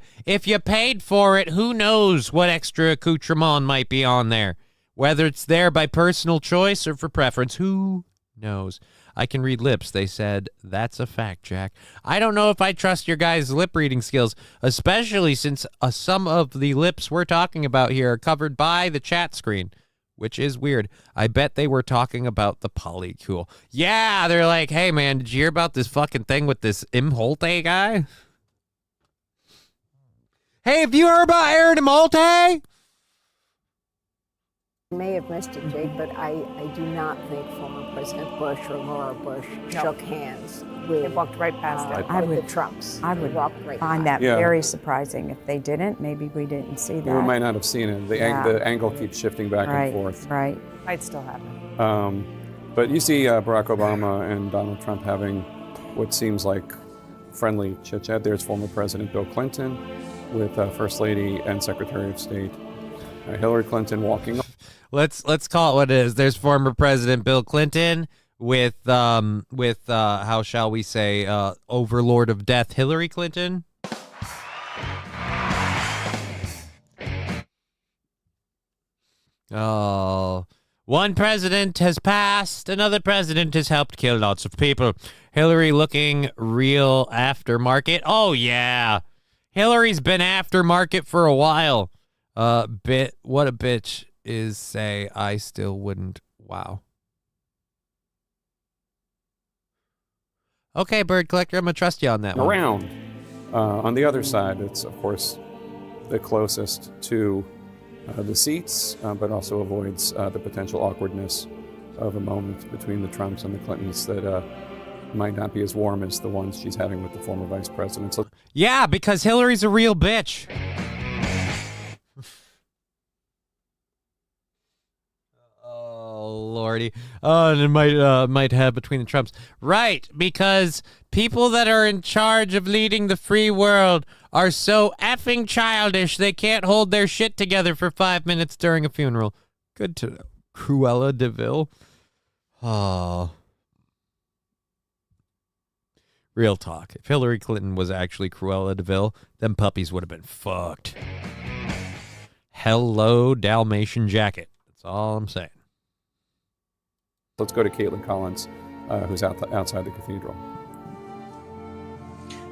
paid for it, who knows what extra accoutrement might be on there? Whether it's there by personal choice or for preference, who knows? I can read lips, they said. That's a fact, Jack. I don't know if I trust your guys' lip reading skills, especially since some of the lips we're talking about here are covered by the chat screen, which is weird. I bet they were talking about the polycule. Yeah, they're like, hey, man, did you hear about this fucking thing with this Imholte guy? Hey, have you heard about Aaron Imholte? You may have missed it, Jake, but I do not think former President Bush or Laura Bush shook hands with. They walked right past it. I would the Trumps. I would walked right find by. that very surprising. If they didn't, maybe we didn't see that. We might not have seen it. The angle keeps shifting back and forth. Right. Might still happen. But you see Barack Obama and Donald Trump having what seems like friendly chit-chat. There's former President Bill Clinton with First Lady and Secretary of State Hillary Clinton walking. Let's call it what it is. There's former President Bill Clinton with how shall we say Overlord of Death Hillary Clinton. Oh, one president has passed, another president has helped kill lots of people. Hillary looking real aftermarket. Oh yeah, Hillary's been aftermarket for a while. What a bitch is say I still wouldn't. Wow. Okay, bird collector, I'm gonna trust you on that one. Around. On the other side, it's, of course, the closest to the seats, but also avoids the potential awkwardness of a moment between the Trumps and the Clintons that might not be as warm as the ones she's having with the former vice president. So, yeah, because Hillary's a real bitch. Oh, Lordy. Oh, and it might have between the Trumps. Right, because people that are in charge of leading the free world are so effing childish they can't hold their shit together for 5 minutes during a funeral. Good to know. Cruella de Vil. Oh. Real talk. If Hillary Clinton was actually Cruella de Vil, them puppies would have been fucked. Hello, Dalmatian jacket. That's all I'm saying. let's go to Caitlin Collins, who's outside the cathedral.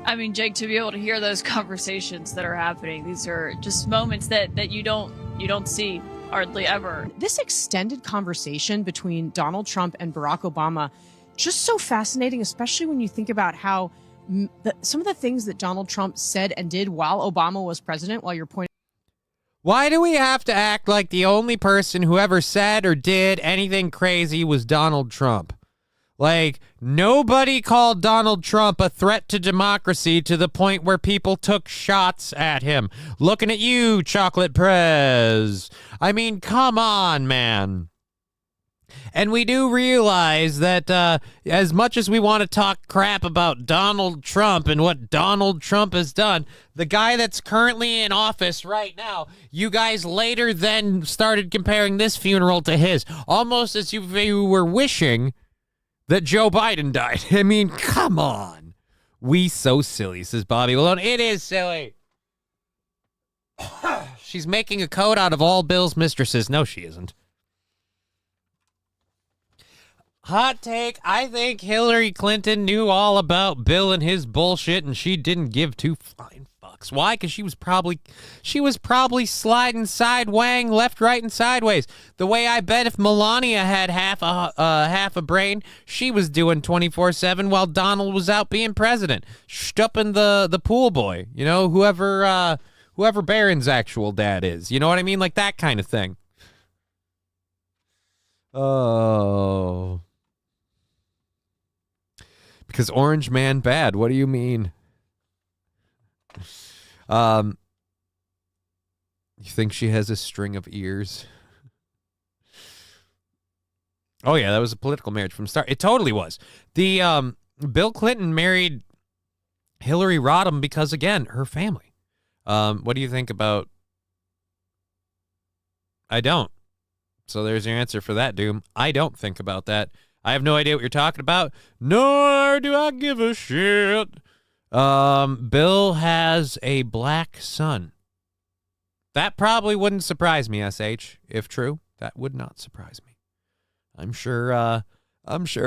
I mean, Jake, to be able to hear those conversations that are happening, these are just moments that you don't see hardly ever. This extended conversation between Donald Trump and Barack Obama, just so fascinating, especially when you think about how some of the things that Donald Trump said and did while Obama was president, while you're pointing. Why do we have to act like the only person who ever said or did anything crazy was Donald Trump? Like, nobody called Donald Trump a threat to democracy to the point where people took shots at him. Looking at you, Chocolate Prez. I mean, come on, man. And we do realize that as much as we want to talk crap about Donald Trump and what Donald Trump has done, the guy that's currently in office right now, you guys later then started comparing this funeral to his, almost as if you were wishing that Joe Biden died. I mean, come on. We so silly, says Bobby Malone. It is silly. She's making a coat out of all Bill's mistresses. No, she isn't. Hot take, I think Hillary Clinton knew all about Bill and his bullshit, and she didn't give two flying fucks. Why? Because she was probably sliding sidewang left, right, and sideways. The way I bet if Melania had half a brain, she was doing 24/7 while Donald was out being president, stupping the pool boy. You know, whoever Barron's actual dad is. You know what I mean? Like that kind of thing. Oh. Because Orange Man bad. What do you mean? You think she has a string of ears? Oh yeah, that was a political marriage from the start. It totally was. The Bill Clinton married Hillary Rodham because, again, her family. What do you think about? I don't. So there's your answer for that, Doom. I don't think about that. I have no idea what you're talking about. Nor do I give a shit. Bill has a black son. That probably wouldn't surprise me, SH. If true, that would not surprise me. I'm sure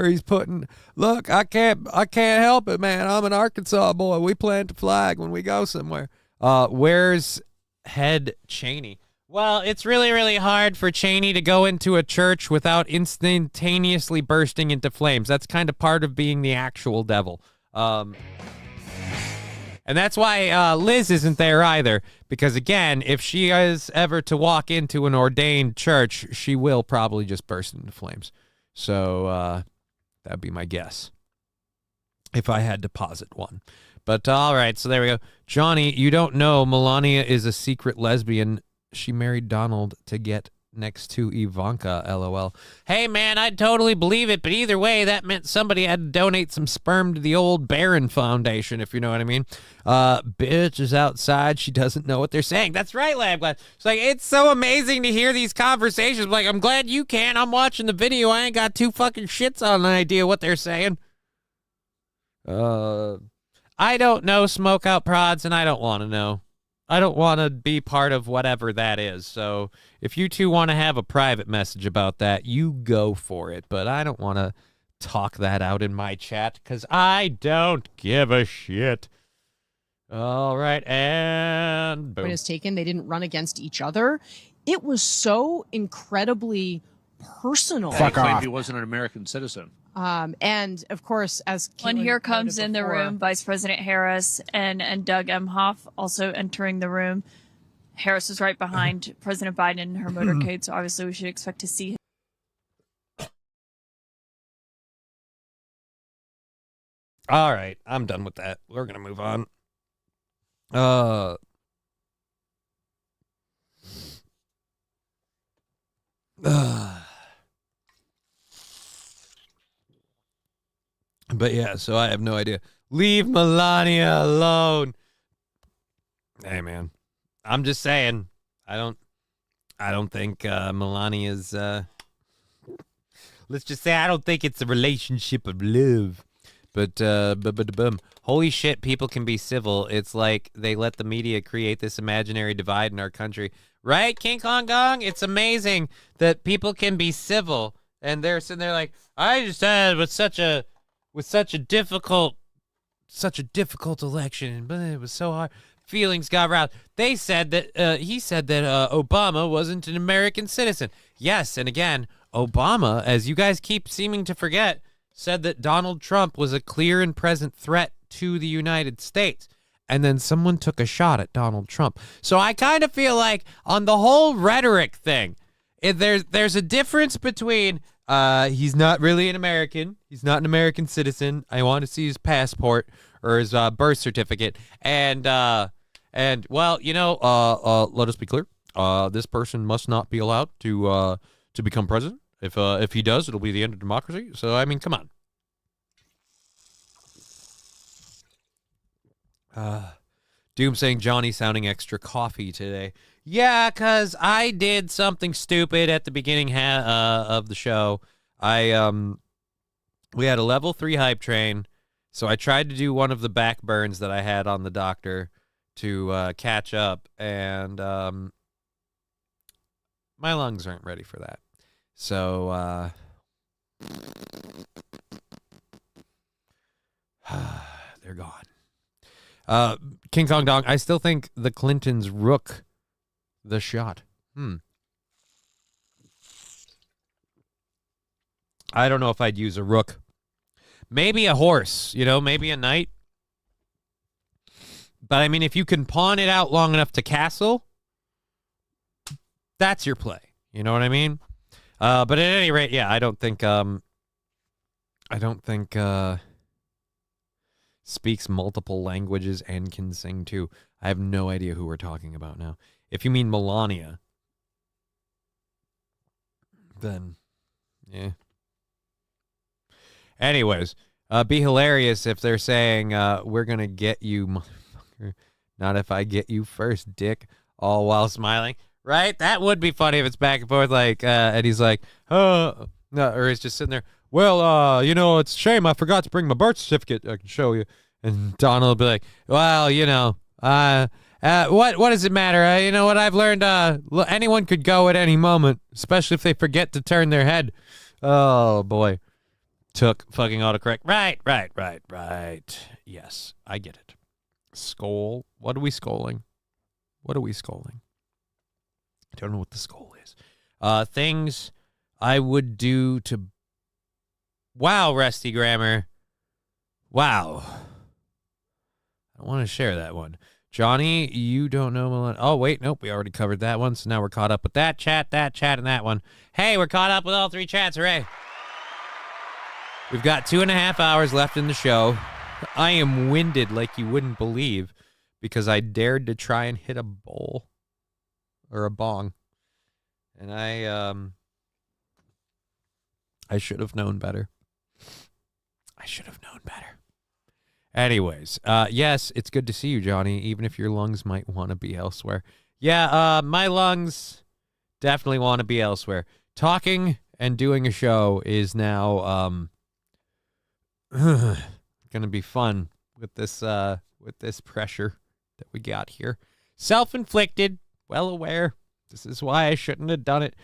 he's putting, look, I can't help it, man. I'm an Arkansas boy. We plant the flag when we go somewhere. Where's Head Cheney? Well, it's really, really hard for Cheney to go into a church without instantaneously bursting into flames. That's kind of part of being the actual devil. And that's why Liz isn't there either. Because, again, if she is ever to walk into an ordained church, she will probably just burst into flames. So that'd be my guess, if I had to posit one. But, all right, so there we go. Johnny, you don't know Melania is a secret lesbian. She married Donald to get next to Ivanka, LOL. Hey, man, I'd totally believe it, but either way, that meant somebody had to donate some sperm to the old Barron Foundation, if you know what I mean. Bitch is outside. She doesn't know what they're saying. That's right, Labglad. It's like, it's so amazing to hear these conversations. Like, I'm glad you can. I'm watching the video. I ain't got two fucking shits on an idea what they're saying. I don't know Smoke Out Prods, and I don't want to know. I don't want to be part of whatever that is. So if you two want to have a private message about that, you go for it. But I don't want to talk that out in my chat because I don't give a shit. All right, and boom. Point is taken. They didn't run against each other. It was so incredibly personal. He claimed he wasn't an American citizen. And of course, as When Caitlin here comes noted in the before- room, Vice President Harris and Doug Emhoff also entering the room. Harris was right behind President Biden in her motorcade, so obviously we should expect to see him. All right, I'm done with that. We're gonna move on. But yeah, so I have no idea. Leave Melania alone. Hey man, I'm just saying. I don't think Melania's. Let's just say I don't think it's a relationship of love. But holy shit, people can be civil. It's like they let the media create this imaginary divide in our country. Right, King Kong Gong? It's amazing that people can be civil. And they're sitting there like, I just had with such a difficult election, but it was so hard. Feelings got aroused. They said that he said that Obama wasn't an American citizen. Yes, and again, Obama, as you guys keep seeming to forget, said that Donald Trump was a clear and present threat to the United States. And then someone took a shot at Donald Trump. So I kind of feel like on the whole rhetoric thing, there's a difference between he's not really an American. He's not an American citizen. I want to see his passport or his birth certificate. And well, you know, let us be clear. This person must not be allowed to become president. If he does, it'll be the end of democracy. So, I mean, come on. Doom saying Johnny sounding extra coffee today. Yeah, because I did something stupid at the beginning of the show. We had a level 3 hype train, so I tried to do one of the back burns that I had on the doctor to catch up, and my lungs aren't ready for that. So, they're gone. King Kong Dong, I still think the Clintons rook the shot. I don't know if I'd use a rook. Maybe a horse, you know, maybe a knight. But, I mean, if you can pawn it out long enough to castle, that's your play. You know what I mean? But at any rate, yeah, I don't think speaks multiple languages and can sing too. I have no idea who we're talking about now. If you mean Melania, then yeah. Anyways, be hilarious if they're saying we're gonna get you, motherfucker. Not if I get you first, dick. All while smiling. Right? That would be funny if it's back and forth, like, and he's like, no, or he's just sitting there. Well, you know, it's a shame I forgot to bring my birth certificate. I can show you. And Donald will be like, well, you know, what does it matter? You know what I've learned? Anyone could go at any moment, especially if they forget to turn their head. Oh, boy. Took fucking autocorrect. Right. Yes, I get it. Skoll. What are we scolling? I don't know what the skull is. Things I would do to... Wow, Rusty Grammar. Wow. I want to share that one. Johnny, you don't know Milan. Oh, wait, nope, we already covered that one, so now we're caught up with that chat, and that one. Hey, we're caught up with all 3 chats, hooray. We've got 2.5 hours left in the show. I am winded like you wouldn't believe because I dared to try and hit a bowl. Or a bong. And I should have known better. Anyways, yes, it's good to see you, Johnny, even if your lungs might want to be elsewhere. Yeah, my lungs definitely want to be elsewhere. Talking and doing a show is now going to be fun with this pressure that we got here. Self-inflicted. Well aware. This is why I shouldn't have done it.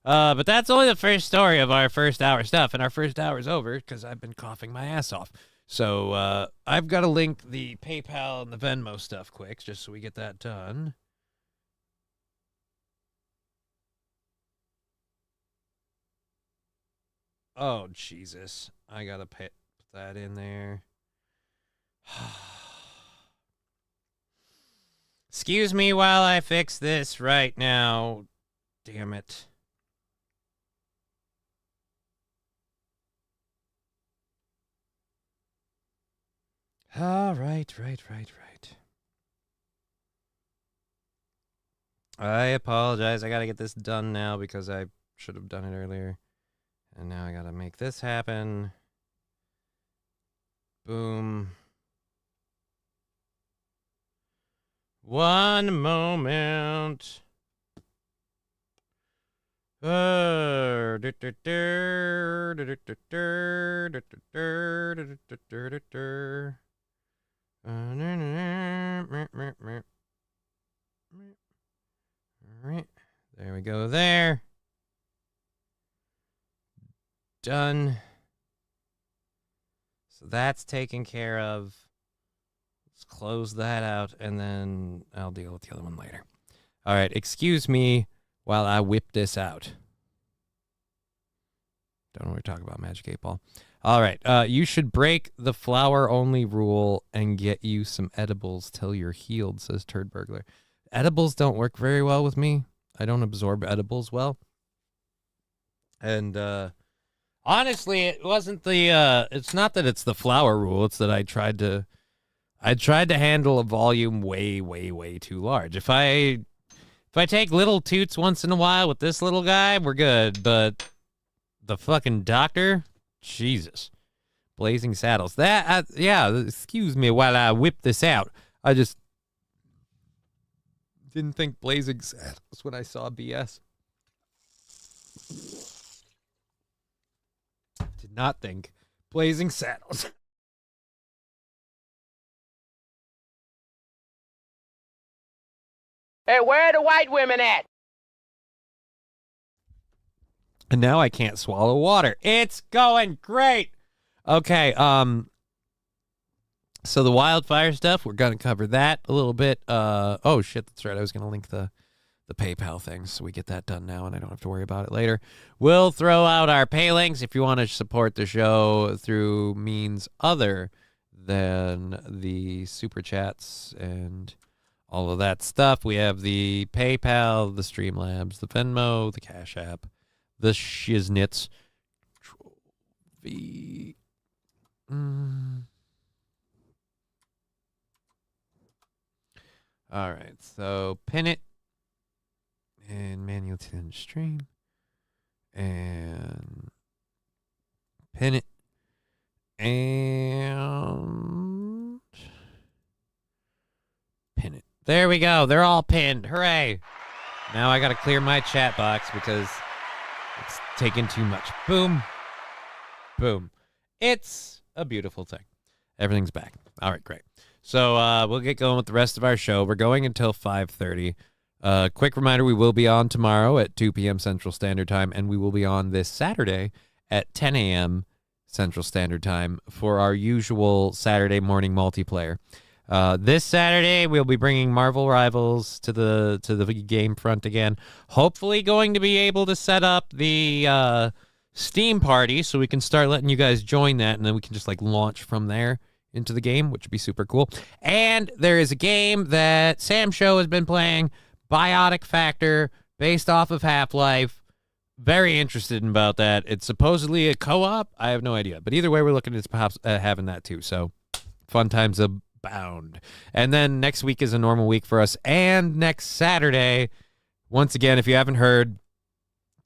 But that's only the first story of our first hour stuff, and our first hour's over because I've been coughing my ass off. So I've got to link the PayPal and the Venmo stuff quick, just so we get that done. Oh, Jesus. I gotta put that in there. Excuse me while I fix this right now. Damn it. All right. I apologize. I gotta get this done now because I should have done it earlier. And now I gotta make this happen. Boom. One moment. There we go there. Done. So that's taken care of. Let's close that out, and then I'll deal with the other one later. All right, excuse me while I whip this out. Don't know what we're talking about, Magic 8 Ball. All right, you should break the flour-only rule and get you some edibles till you're healed, says Turd Burglar. Edibles don't work very well with me. I don't absorb edibles well. And honestly, it wasn't the it's not that it's the flour rule, it's that I tried to handle a volume way too large. If I take little toots once in a while with this little guy, we're good, but the fucking doctor, Jesus. Blazing Saddles. Yeah, excuse me while I whip this out. I just didn't think Blazing Saddles when I saw BS. Did not think Blazing Saddles. Hey, where are the white women at? And now I can't swallow water. It's going great. Okay, so the wildfire stuff, we're going to cover that a little bit. Oh, shit, that's right. I was going to link the PayPal thing, so we get that done now, and I don't have to worry about it later. We'll throw out our pay links if you want to support the show through means other than the Super Chats and all of that stuff. We have the PayPal, the Streamlabs, the Venmo, the Cash App, the Shiznits. Control V. All right, so pin it and manual to stream and pin it and pin it. There we go. They're all pinned. Hooray. Now I got to clear my chat box because it's taking too much. Boom. Boom. It's a beautiful thing. Everything's back. All right, great. So we'll get going with the rest of our show. We're going until 5:30. Quick reminder, we will be on tomorrow at 2 p.m. Central Standard Time, and we will be on this Saturday at 10 a.m. Central Standard Time for our usual Saturday morning multiplayer. This Saturday, we'll be bringing Marvel Rivals to the game front again. Hopefully going to be able to set up the Steam party so we can start letting you guys join that, and then we can just like launch from there into the game, which would be super cool. And there is a game that Sam Show has been playing, Biotic Factor, based off of Half-Life. Very interested about that. It's supposedly a co-op. I have no idea. But either way, we're looking at perhaps having that too. So fun times abound. And then next week is a normal week for us. And next Saturday, once again, if you haven't heard,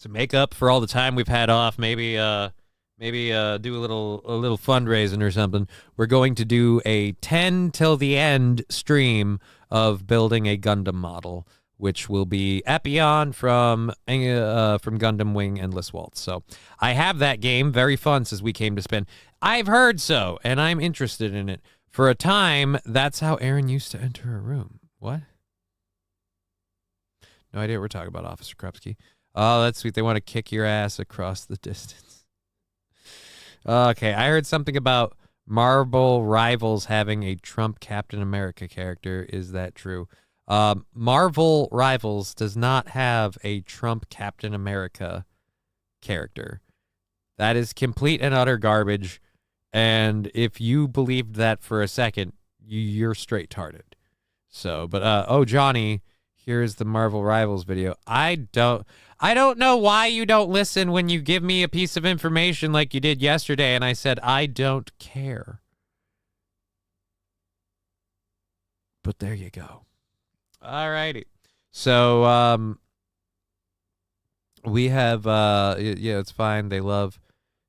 to make up for all the time we've had off, maybe do a little fundraising or something. We're going to do a 10 till the end stream of building a Gundam model, which will be Epion from Gundam Wing Endless Waltz. So I have that game. Very fun since we came to spin. I've heard so, and I'm interested in it. For a time, that's how Aaron used to enter a room. What? No idea what we're talking about, Officer Krupski. Oh, that's sweet. They want to kick your ass across the distance. Okay, I heard something about Marvel Rivals having a Trump Captain America character. Is that true? Marvel Rivals does not have a Trump Captain America character. That is complete and utter garbage. And if you believed that for a second, you're straight-tarded. So, but, oh, Johnny, here's the Marvel Rivals video. I don't know why you don't listen when you give me a piece of information like you did yesterday, and I said, I don't care. But there you go. All righty. So, we have, yeah, it's fine. They love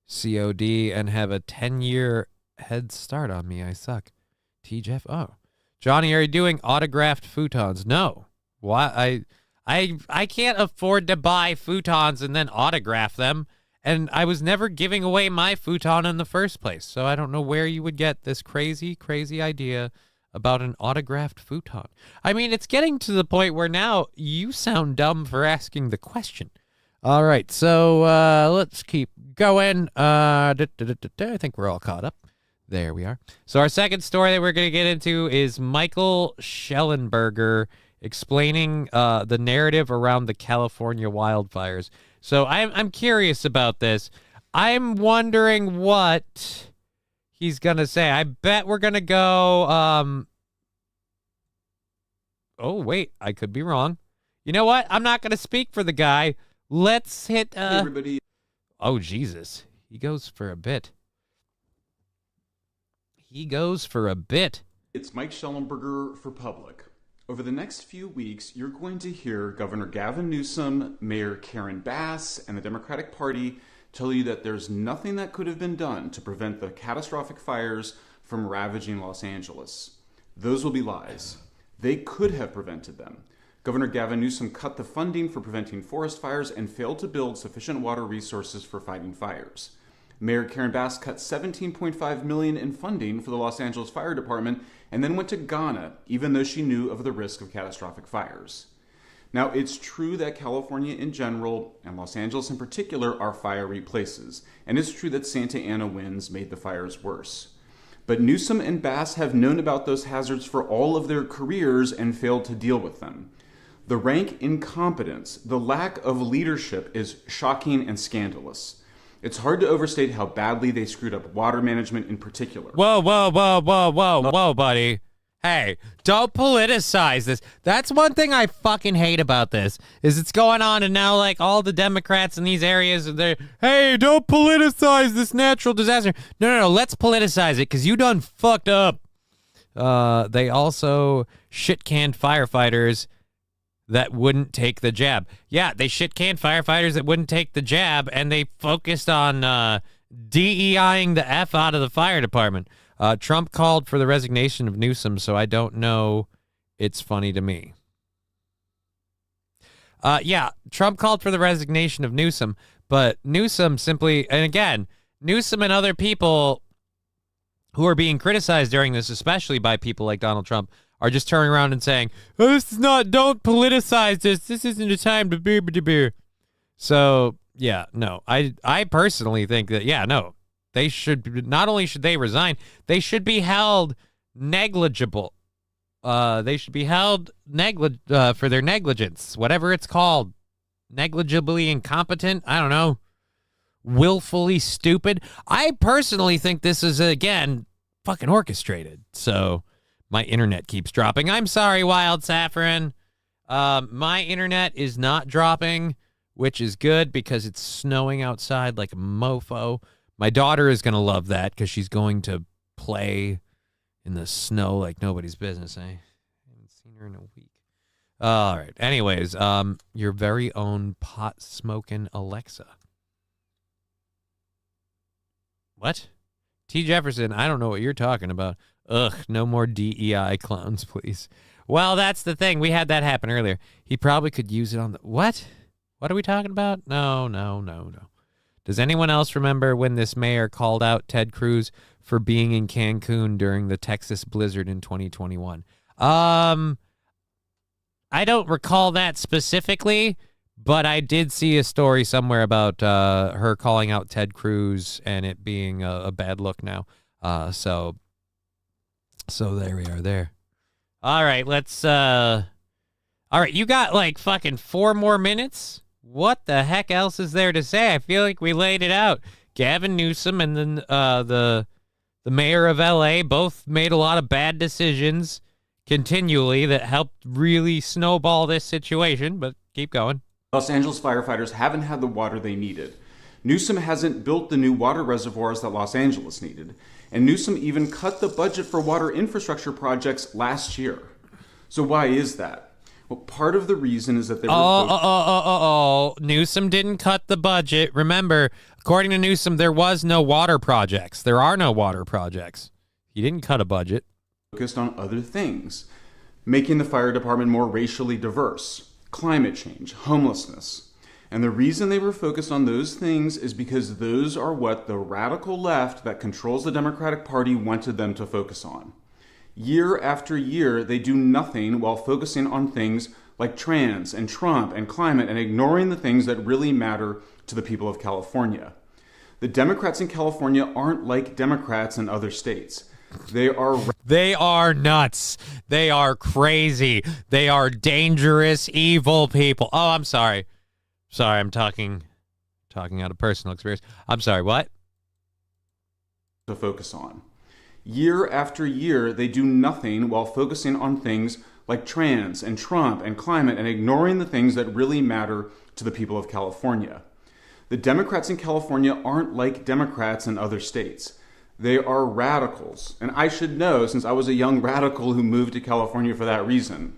COD and have a 10-year head start on me. I suck. T-Jeff. Oh. Johnny, are you doing autographed futons? No. Why? I can't afford to buy futons and then autograph them. And I was never giving away my futon in the first place. So I don't know where you would get this crazy, crazy idea about an autographed futon. I mean, it's getting to the point where now you sound dumb for asking the question. All right, so let's keep going. I think we're all caught up. There we are. So our second story that we're going to get into is Michael Schellenberger explaining the narrative around the California wildfires. So I'm curious about this. I'm wondering what he's going to say. I bet we're going to go... Oh, wait, I could be wrong. You know what? I'm not going to speak for the guy. Let's hit... Hey, everybody. Oh, Jesus. He goes for a bit. He goes for a bit. It's Mike Schellenberger for Public. Over the next few weeks, you're going to hear Governor Gavin Newsom, Mayor Karen Bass, and the Democratic Party tell you that there's nothing that could have been done to prevent the catastrophic fires from ravaging Los Angeles. Those will be lies. They could have prevented them. Governor Gavin Newsom cut the funding for preventing forest fires and failed to build sufficient water resources for fighting fires. Mayor Karen Bass cut $17.5 million in funding for the Los Angeles Fire Department and then went to Ghana, even though she knew of the risk of catastrophic fires. Now, it's true that California in general, and Los Angeles in particular, are fiery places, and it's true that Santa Ana winds made the fires worse. But Newsom and Bass have known about those hazards for all of their careers and failed to deal with them. The rank incompetence, the lack of leadership is shocking and scandalous. It's hard to overstate how badly they screwed up water management in particular. Whoa, buddy. Hey, don't politicize this. That's one thing I fucking hate about this, is it's going on and now, like, all the Democrats in these areas, they're, hey, don't politicize this natural disaster. No, let's politicize it, because you done fucked up. They also shit-canned firefighters that wouldn't take the jab. Yeah, they shit-canned firefighters that wouldn't take the jab, and they focused on DEIing the F out of the fire department. Trump called for the resignation of Newsom, so I don't know. It's funny to me. Yeah, Trump called for the resignation of Newsom, but Newsom simply, and again, Newsom and other people who are being criticized during this, especially by people like Donald Trump, are just turning around and saying, oh, this is not, don't politicize this. This isn't a time to beer. So, yeah, no. I personally think that, yeah, no. They should, not only should they resign, they should be held negligible. They should be held for their negligence, whatever it's called. Negligibly incompetent? I don't know. Willfully stupid? I personally think this is, again, fucking orchestrated. So... my internet keeps dropping. I'm sorry, Wild Saffron. My internet is not dropping, which is good because it's snowing outside like a mofo. My daughter is going to love that because she's going to play in the snow like nobody's business. I haven't seen her in a week. All right. Anyways, your very own pot-smoking Alexa. What? T. Jefferson, I don't know what you're talking about. Ugh, no more DEI clowns, please. Well, that's the thing. We had that happen earlier. He probably could use it on the... What? What are we talking about? No. Does anyone else remember when this mayor called out Ted Cruz for being in Cancun during the Texas blizzard in 2021? I don't recall that specifically, but I did see a story somewhere about her calling out Ted Cruz and it being a bad look now. So there we are there. All right, let's, all right, you got like fucking 4 more minutes? What the heck else is there to say? I feel like we laid it out. Gavin Newsom and then the mayor of L.A. both made a lot of bad decisions continually that helped really snowball this situation, but keep going. Los Angeles firefighters haven't had the water they needed. Newsom hasn't built the new water reservoirs that Los Angeles needed. And Newsom even cut the budget for water infrastructure projects last year. So why is that? Well, part of the reason is that they were... Newsom didn't cut the budget. Remember, according to Newsom, there was no water projects. There are no water projects. He didn't cut a budget. Focused on other things. Making the fire department more racially diverse. Climate change. Homelessness. And the reason they were focused on those things is because those are what the radical left that controls the Democratic Party wanted them to focus on. Year after year, they do nothing while focusing on things like trans and Trump and climate and ignoring the things that really matter to the people of California. The Democrats in California aren't like Democrats in other states. They are nuts. They are crazy. They are dangerous, evil people. Oh, I'm sorry. Sorry, I'm talking out of personal experience. I'm sorry, what? To focus on. Year after year, they do nothing while focusing on things like trans and Trump and climate and ignoring the things that really matter to the people of California. The Democrats in California aren't like Democrats in other states. They are radicals. And I should know, since I was a young radical who moved to California for that reason.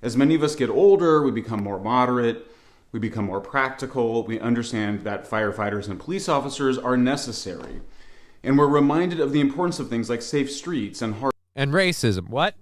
As many of us get older, we become more moderate. We become more practical. We understand that firefighters and police officers are necessary. And we're reminded of the importance of things like safe streets and racism. What?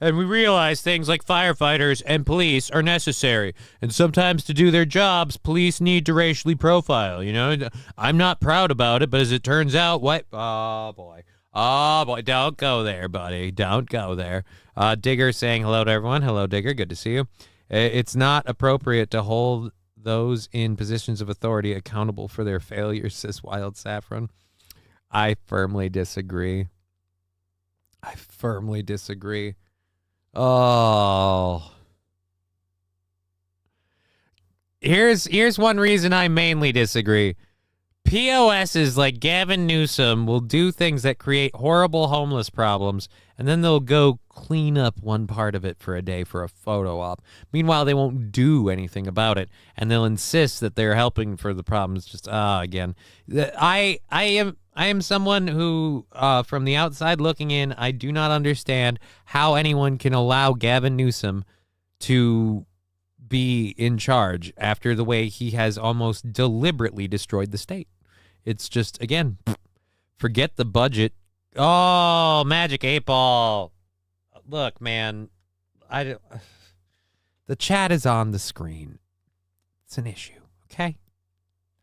And we realize things like firefighters and police are necessary. And sometimes to do their jobs, police need to racially profile. You know, I'm not proud about it, but as it turns out, what? Oh, boy. Oh, boy, don't go there, buddy. Don't go there. Digger saying hello to everyone. Hello, Digger. Good to see you. It's not appropriate to hold those in positions of authority accountable for their failures, says Wild Saffron. I firmly disagree. Oh. Here's one reason I mainly disagree. POSs like Gavin Newsom will do things that create horrible homeless problems, and then they'll go clean up one part of it for a day for a photo op. Meanwhile, they won't do anything about it, and they'll insist that they're helping for the problems. Just again, I am someone who, from the outside looking in, I do not understand how anyone can allow Gavin Newsom to be in charge after the way he has almost deliberately destroyed the state. It's just, again, forget the budget. Oh, Magic 8-Ball. Look, man, the chat is on the screen. It's an issue, okay?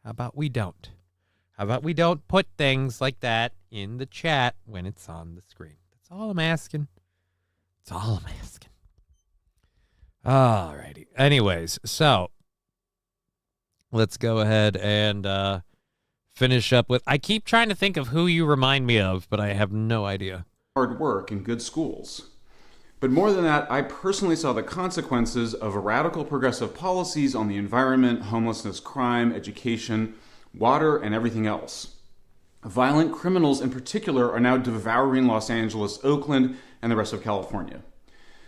How about we don't? How about we don't put things like that in the chat when it's on the screen? That's all I'm asking. Alrighty. Anyways, so let's go ahead and finish up with... I keep trying to think of who you remind me of, but I have no idea. Hard work and good schools. But more than that, I personally saw the consequences of radical progressive policies on the environment, homelessness, crime, education, water, and everything else. Violent criminals in particular are now devouring Los Angeles, Oakland, and the rest of California.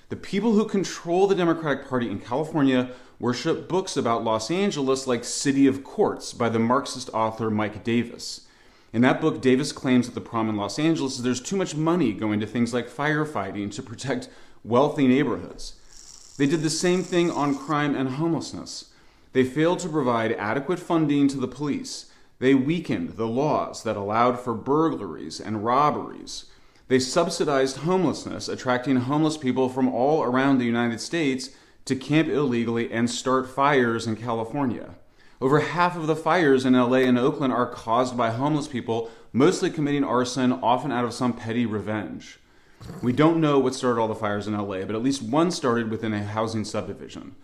The people who control the Democratic Party in California worship books about Los Angeles like City of Courts by the Marxist author Mike Davis. In that book, Davis claims that the problem in Los Angeles is there's too much money going to things like firefighting to protect wealthy neighborhoods. They did the same thing on crime and homelessness. They failed to provide adequate funding to the police. They weakened the laws that allowed for burglaries and robberies. They subsidized homelessness, attracting homeless people from all around the United States to camp illegally and start fires in California. Over half of the fires in LA and Oakland are caused by homeless people, mostly committing arson, often out of some petty revenge. We don't know what started all the fires in LA, but at least one started within a housing subdivision.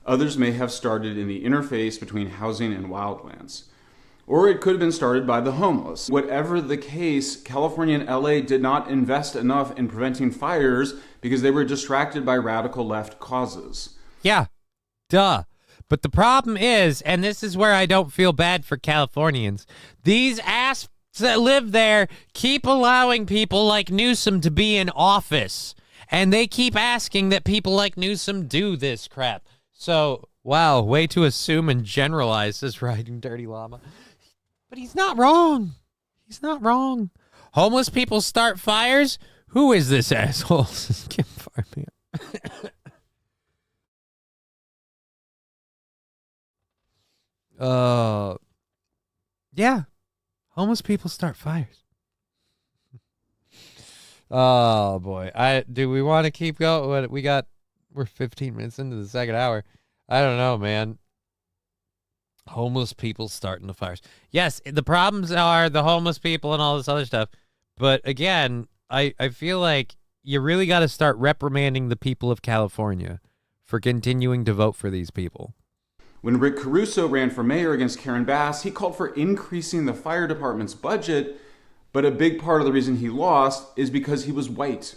Others may have started in the interface between housing and wildlands. Or it could have been started by the homeless. Whatever the case, California and LA did not invest enough in preventing fires because they were distracted by radical left causes. Yeah, duh. But the problem is, and this is where I don't feel bad for Californians, these asses that live there keep allowing people like Newsom to be in office. And they keep asking that people like Newsom do this crap. So, wow, way to assume and generalize this Riding Dirty Llama. But he's not wrong. He's not wrong. Homeless people start fires? Who is this asshole? Kim Farmer. Yeah. Homeless people start fires. Oh boy. Do we want to keep going? We're 15 minutes into the second hour. I don't know, man. Homeless people starting the fires. Yes, the problems are the homeless people and all this other stuff. But again, I feel like you really got to start reprimanding the people of California for continuing to vote for these people. When Rick Caruso ran for mayor against Karen Bass, he called for increasing the fire department's budget, but a big part of the reason he lost is because he was white.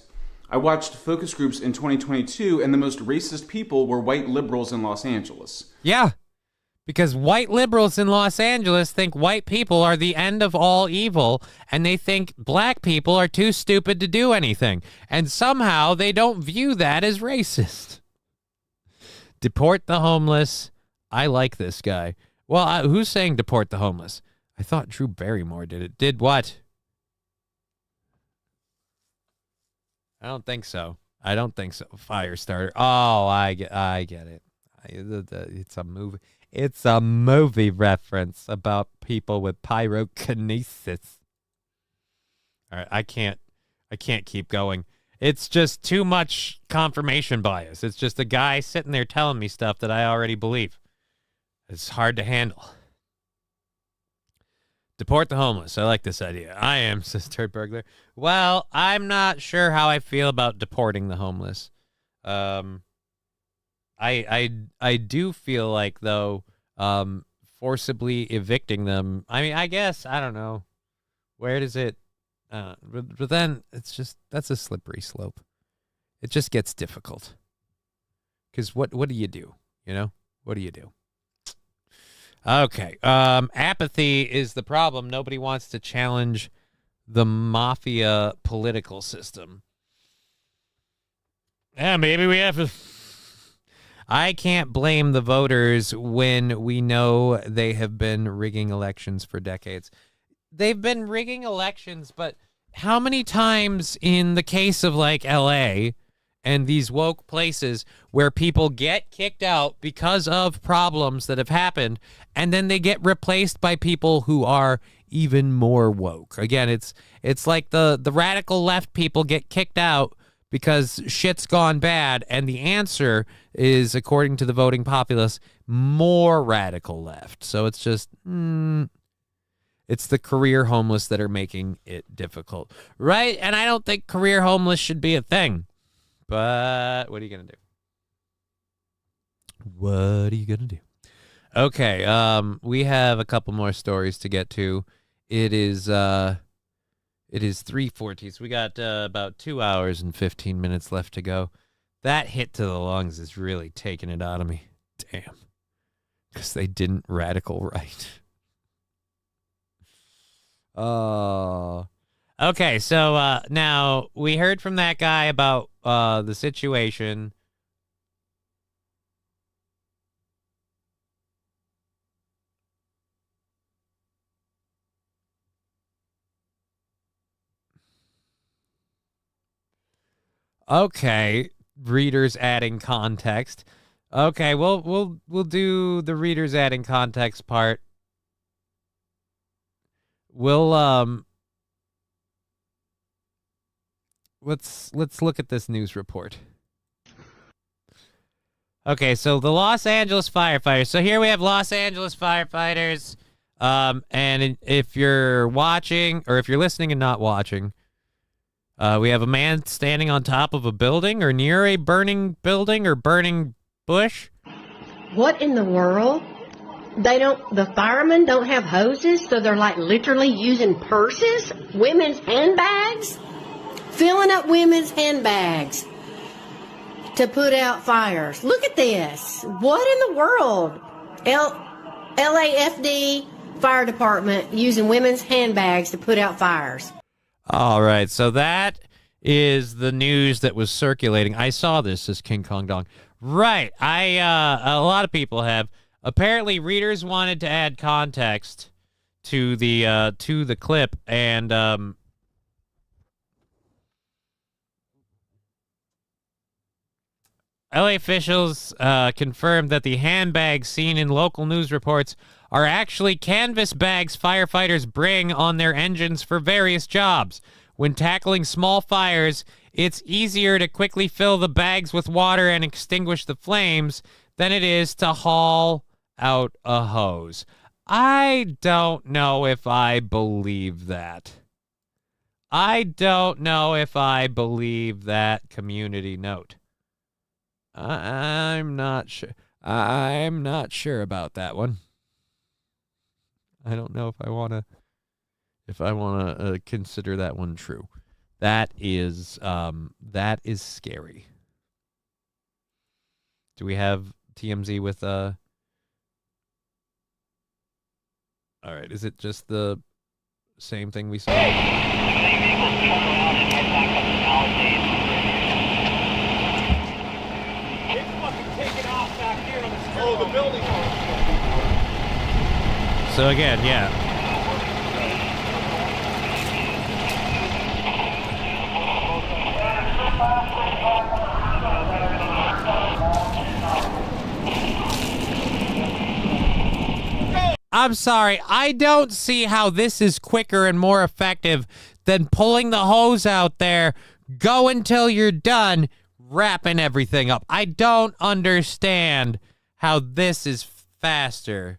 I watched focus groups in 2022, and the most racist people were white liberals in Los Angeles. Yeah, because white liberals in Los Angeles think white people are the end of all evil, and they think black people are too stupid to do anything. And somehow they don't view that as racist. Deport the homeless. I like this guy. Well, who's saying deport the homeless? I thought Drew Barrymore did it. Did what? I don't think so. I don't think so. Firestarter. Oh, I get it. It's a movie. It's a movie reference about people with pyrokinesis. All right, I can't keep going. It's just too much confirmation bias. It's just a guy sitting there telling me stuff that I already believe. It's hard to handle. Deport the homeless. I like this idea. I am, says Turd Burglar. Well, I'm not sure how I feel about deporting the homeless. I do feel like, though, forcibly evicting them. I mean, I guess, I don't know. Where does it... but then it's just, that's a slippery slope. It just gets difficult. Because what do you do? You know? What do you do? Okay. Apathy is the problem. Nobody wants to challenge the mafia political system. Yeah, maybe we have to... I can't blame the voters when we know they have been rigging elections for decades. They've been rigging elections, but how many times in the case of like LA and these woke places where people get kicked out because of problems that have happened, and then they get replaced by people who are even more woke? Again, it's like the radical left people get kicked out because shit's gone bad, and the answer is, according to the voting populace, more radical left. So it's just, it's the career homeless that are making it difficult, right? And I don't think career homeless should be a thing, but what are you going to do? What are you going to do? Okay, we have a couple more stories to get to. It is 3:14, so we got about 2 hours and 15 minutes left to go. That hit to the lungs is really taking it out of me. Damn. Because they didn't radical right. Oh. Okay, so now we heard from that guy about the situation. Okay, readers adding context. Okay, we'll do the readers adding context part. We'll let's look at this news report. Okay, so the Los Angeles firefighters. So here we have Los Angeles firefighters. And if you're watching, or if you're listening and not watching, we have a man standing on top of a building or near a burning building or burning bush. What in the world? The firemen don't have hoses, so they're like literally using purses, women's handbags, filling up women's handbags. to put out fires. Look at this. What in the world? LAFD fire department using women's handbags to put out fires. All right, so that is the news that was circulating. I saw this as King Kong Dong. Right, a lot of people have. Apparently, readers wanted to add context to the clip, and LA officials confirmed that the handbags seen in local news reports are actually canvas bags firefighters bring on their engines for various jobs. When tackling small fires, it's easier to quickly fill the bags with water and extinguish the flames than it is to haul out a hose. I don't know if I believe that. I don't know if I believe that community note. I'm not sure. I'm not sure about that one. I don't know if I want to consider that one true. That is scary. Do we have TMZ with all right, is it just the same thing we saw? Oh, the building. So again, yeah. I'm sorry, I don't see how this is quicker and more effective than pulling the hose out there, go until you're done, wrapping everything up. I don't understand how this is faster.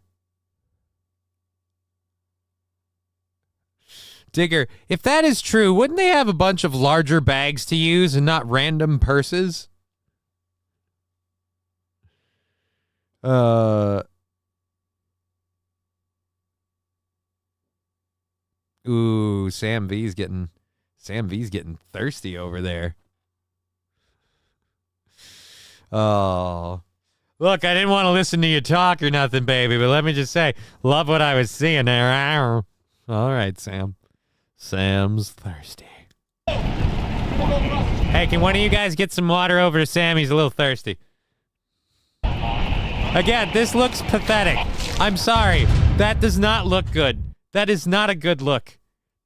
Digger, if that is true, wouldn't they have a bunch of larger bags to use and not random purses? Ooh, Sam V's getting thirsty over there. Oh. Look, I didn't want to listen to you talk or nothing, baby, but let me just say, love what I was seeing there. All right, Sam. Sam's thirsty. Hey, can one of you guys get some water over to Sam? He's a little thirsty. Again, this looks pathetic. I'm sorry. That does not look good. That is not a good look.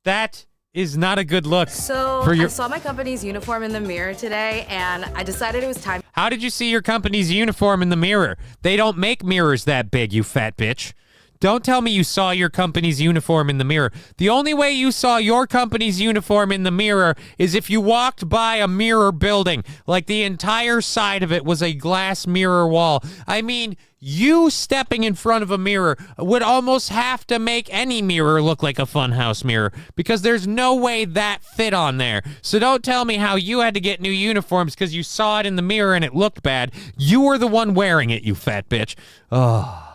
That is not a good look. So for your... I saw my company's uniform in the mirror today, and I decided it was time. How did you see your company's uniform in the mirror? They don't make mirrors that big, you fat bitch. Don't tell me you saw your company's uniform in the mirror. The only way you saw your company's uniform in the mirror is if you walked by a mirror building, like the entire side of it was a glass mirror wall. I mean, you stepping in front of a mirror would almost have to make any mirror look like a funhouse mirror because there's no way that fit on there. So don't tell me how you had to get new uniforms because you saw it in the mirror and it looked bad. You were the one wearing it, you fat bitch. Oh.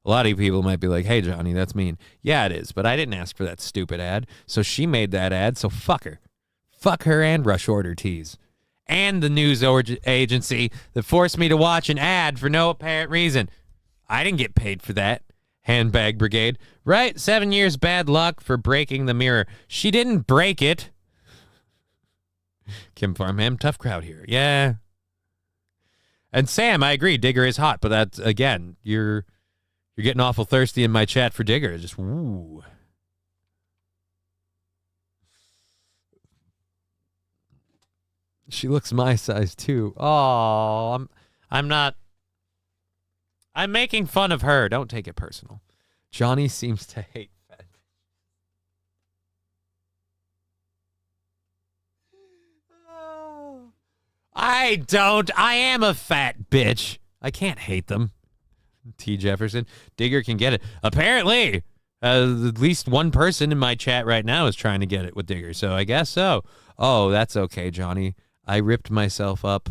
A lot of you people might be like, hey, Johnny, that's mean. Yeah, it is, but I didn't ask for that stupid ad. So she made that ad, so fuck her. Fuck her and Rush Order Tees. And the news agency that forced me to watch an ad for no apparent reason. I didn't get paid for that. Handbag Brigade. Right, 7 years bad luck for breaking the mirror. She didn't break it. Kim Farmham, tough crowd here. Yeah. And Sam, I agree, Digger is hot, but that's, again, you're getting awful thirsty in my chat for Digger. Just, woo. She looks my size, too. Oh, I'm not. I'm making fun of her. Don't take it personal. Johnny seems to hate fat. I don't. I am a fat bitch. I can't hate them. T. Jefferson. Digger can get it. Apparently, at least one person in my chat right now is trying to get it with Digger, so I guess so. Oh, that's okay, Johnny. I ripped myself up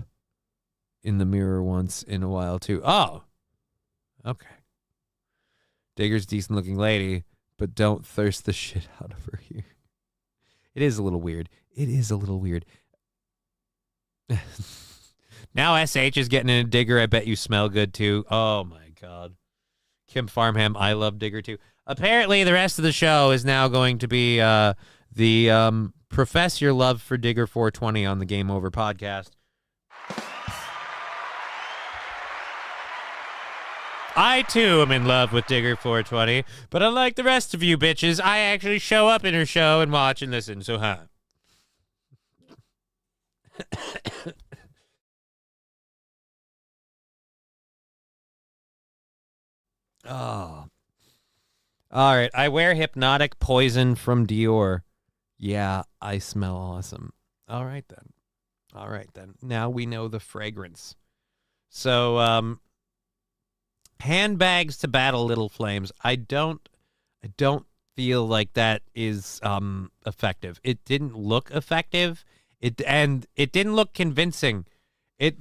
in the mirror once in a while, too. Oh, okay. Digger's decent-looking lady, but don't thirst the shit out of her here. It is a little weird. It is a little weird. Now SH is getting in a Digger. I bet you smell good too. Oh my God. Kim Farmham, I love Digger too. Apparently, the rest of the show is now going to be the Profess Your Love for Digger 420 on the Game Over podcast. I, too, am in love with Digger 420, but unlike the rest of you bitches, I actually show up in her show and watch and listen, so huh. Oh. All right. I wear Hypnotic Poison from Dior. Yeah, I smell awesome. All right, then. All right, then. Now we know the fragrance. So, handbags to battle little flames. I don't feel like that is effective. It didn't look effective. It didn't look convincing. It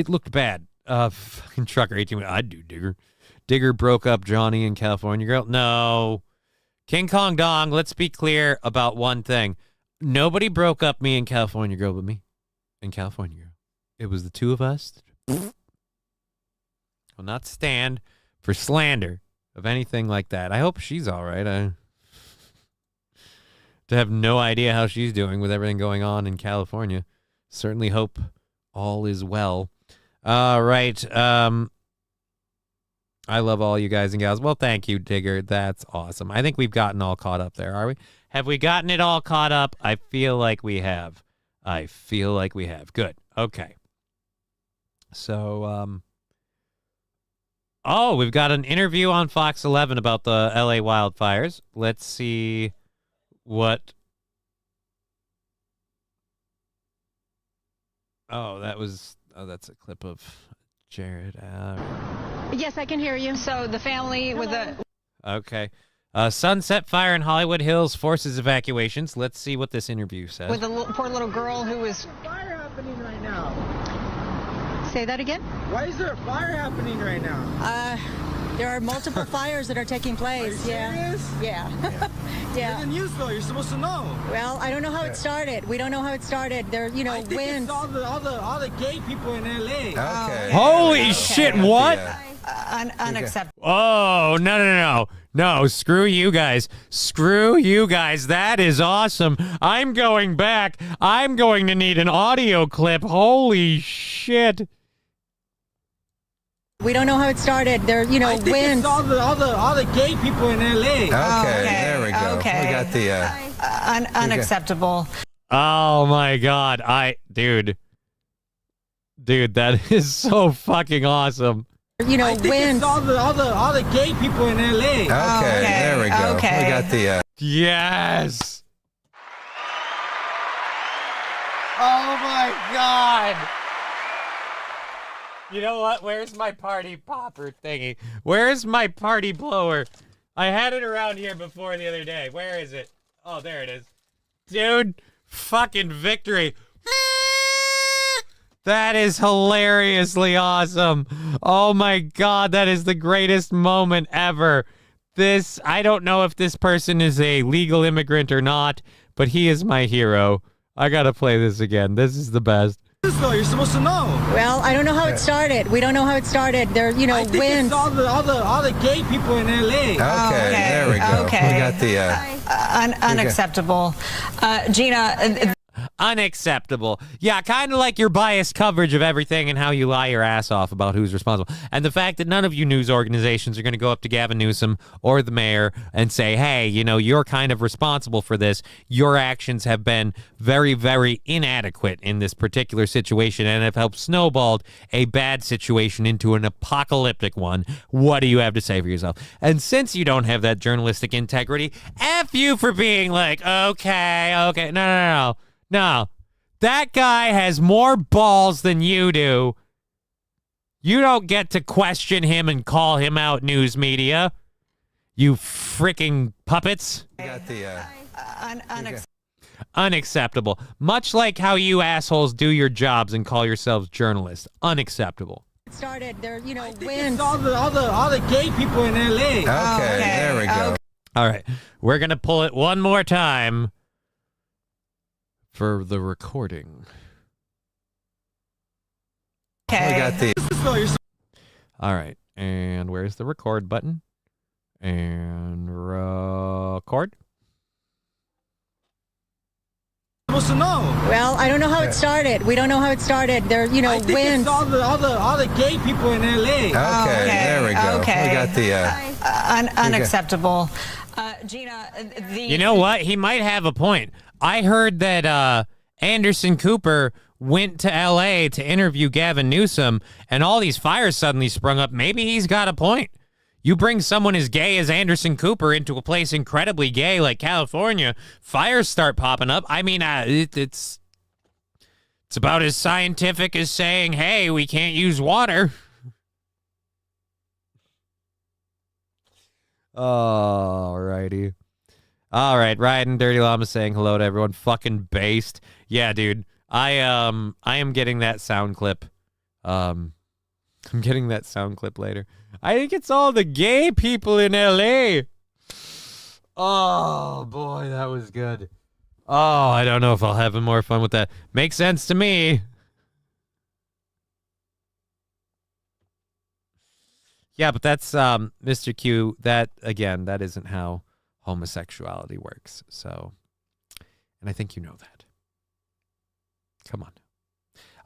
looked bad. Fucking Trucker 18. I'd do Digger. Digger broke up Johnny and California Girl. No. King Kong Dong, let's be clear about one thing. Nobody broke up me and California Girl but me and California Girl. It was the two of us. Will not stand for slander of anything like that. I hope she's all right. I have no idea how she's doing with everything going on in California. Certainly hope all is well. All right. I love all you guys and gals. Well, thank you, Digger. That's awesome. I think we've gotten all caught up there, are we? Have we gotten it all caught up? I feel like we have. Good. Okay. So, we've got an interview on Fox 11 about the LA wildfires. Let's see what... that's a clip of Jared. Yes, I can hear you. So the family with the... Okay. Sunset Fire in Hollywood Hills forces evacuations. Let's see what this interview says. With the poor little girl who was... Fire happening right now. Say that again? Why is there a fire happening right now? There are multiple fires that are taking place. Are you serious? Yeah. Yeah. It's the news, though. You're supposed to know. Well, I don't know how it started. We don't know how it started. There, I think winds. it's all the gay people in LA. Okay. Holy shit, what? Unacceptable. Oh, no. Screw you guys. That is awesome. I'm going back. I'm going to need an audio clip. Holy shit. We don't know how it started. There, I think winds. It's all the gay people in LA. Okay, there we go. Okay. We got the unacceptable. Oh my God. Dude, that is so fucking awesome. I think winds. It's all the gay people in LA. Okay, there we go. Okay. We got the Yes. Oh my God. You know what? Where's my party popper thingy? Where's my party blower? I had it around here before the other day. Where is it? Oh, there it is. Dude, fucking victory. That is hilariously awesome. Oh my God, that is the greatest moment ever. I don't know if this person is a legal immigrant or not, but he is my hero. I gotta play this again. This is the best. Though you're supposed to know. Well, I don't know how it started. We don't know how it started. There, I think winds. It's all the gay people in LA. Okay, there we go. Okay. We got the unacceptable. Gina. Unacceptable. Yeah, kind of like your biased coverage of everything and how you lie your ass off about who's responsible. And the fact that none of you news organizations are going to go up to Gavin Newsom or the mayor and say, hey, you're kind of responsible for this. Your actions have been very, very inadequate in this particular situation and have helped snowballed a bad situation into an apocalyptic one. What do you have to say for yourself? And since you don't have that journalistic integrity, F you for being like, okay. No, that guy has more balls than you do. You don't get to question him and call him out, news media. You freaking puppets. We got the Unacceptable. Much like how you assholes do your jobs and call yourselves journalists. Unacceptable. Started there, winds. It's all the gay people in LA. Okay, there we go. All right, we're gonna pull it one more time. For the recording. We got the. All right. And where's the record button? And record. Supposed to know. Well, I don't know how it started. We don't know how it started. There, you know, I think winds. it's all the gay people in LA. Okay, there we go. Okay. We got the. Unacceptable. Gina, You know what? He might have a point. I heard that Anderson Cooper went to L.A. to interview Gavin Newsom, and all these fires suddenly sprung up. Maybe he's got a point. You bring someone as gay as Anderson Cooper into a place incredibly gay like California, fires start popping up. I mean, it's about as scientific as saying, hey, we can't use water. Alrighty. All right, Ryan Dirty Llama saying hello to everyone. Fucking based. Yeah, dude. I am getting that sound clip. I'm getting that sound clip later. I think it's all the gay people in LA. Oh boy, that was good. Oh, I don't know if I'll have more fun with that. Makes sense to me. Yeah, but that's Mr. Q. That again, that isn't how homosexuality works. So, and I think you know that. Come on.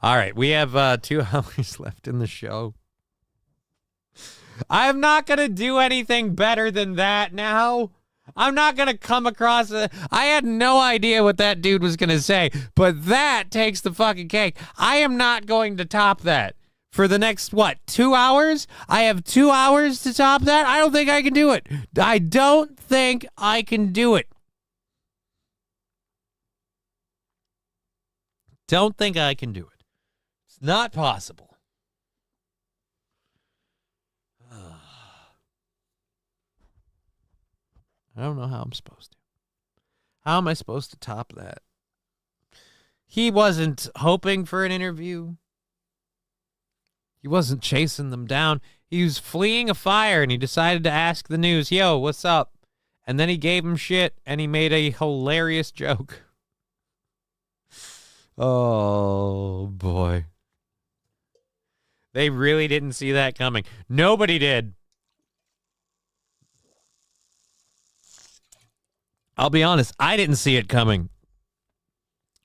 All right, we have 2 hours left in the show. I'm not going to do anything better than that now. I'm not going to come across I had no idea what that dude was going to say, but that takes the fucking cake. I am not going to top that for the next, 2 hours? I have 2 hours to top that? I don't think I can do it. I don't think I can do it. Don't think I can do it. It's not possible. I don't know how I'm supposed to. How am I supposed to top that? He wasn't hoping for an interview. He wasn't chasing them down. He was fleeing a fire, and he decided to ask the news, yo, what's up? And then he gave him shit, and he made a hilarious joke. Oh, boy. They really didn't see that coming. Nobody did. I'll be honest, I didn't see it coming.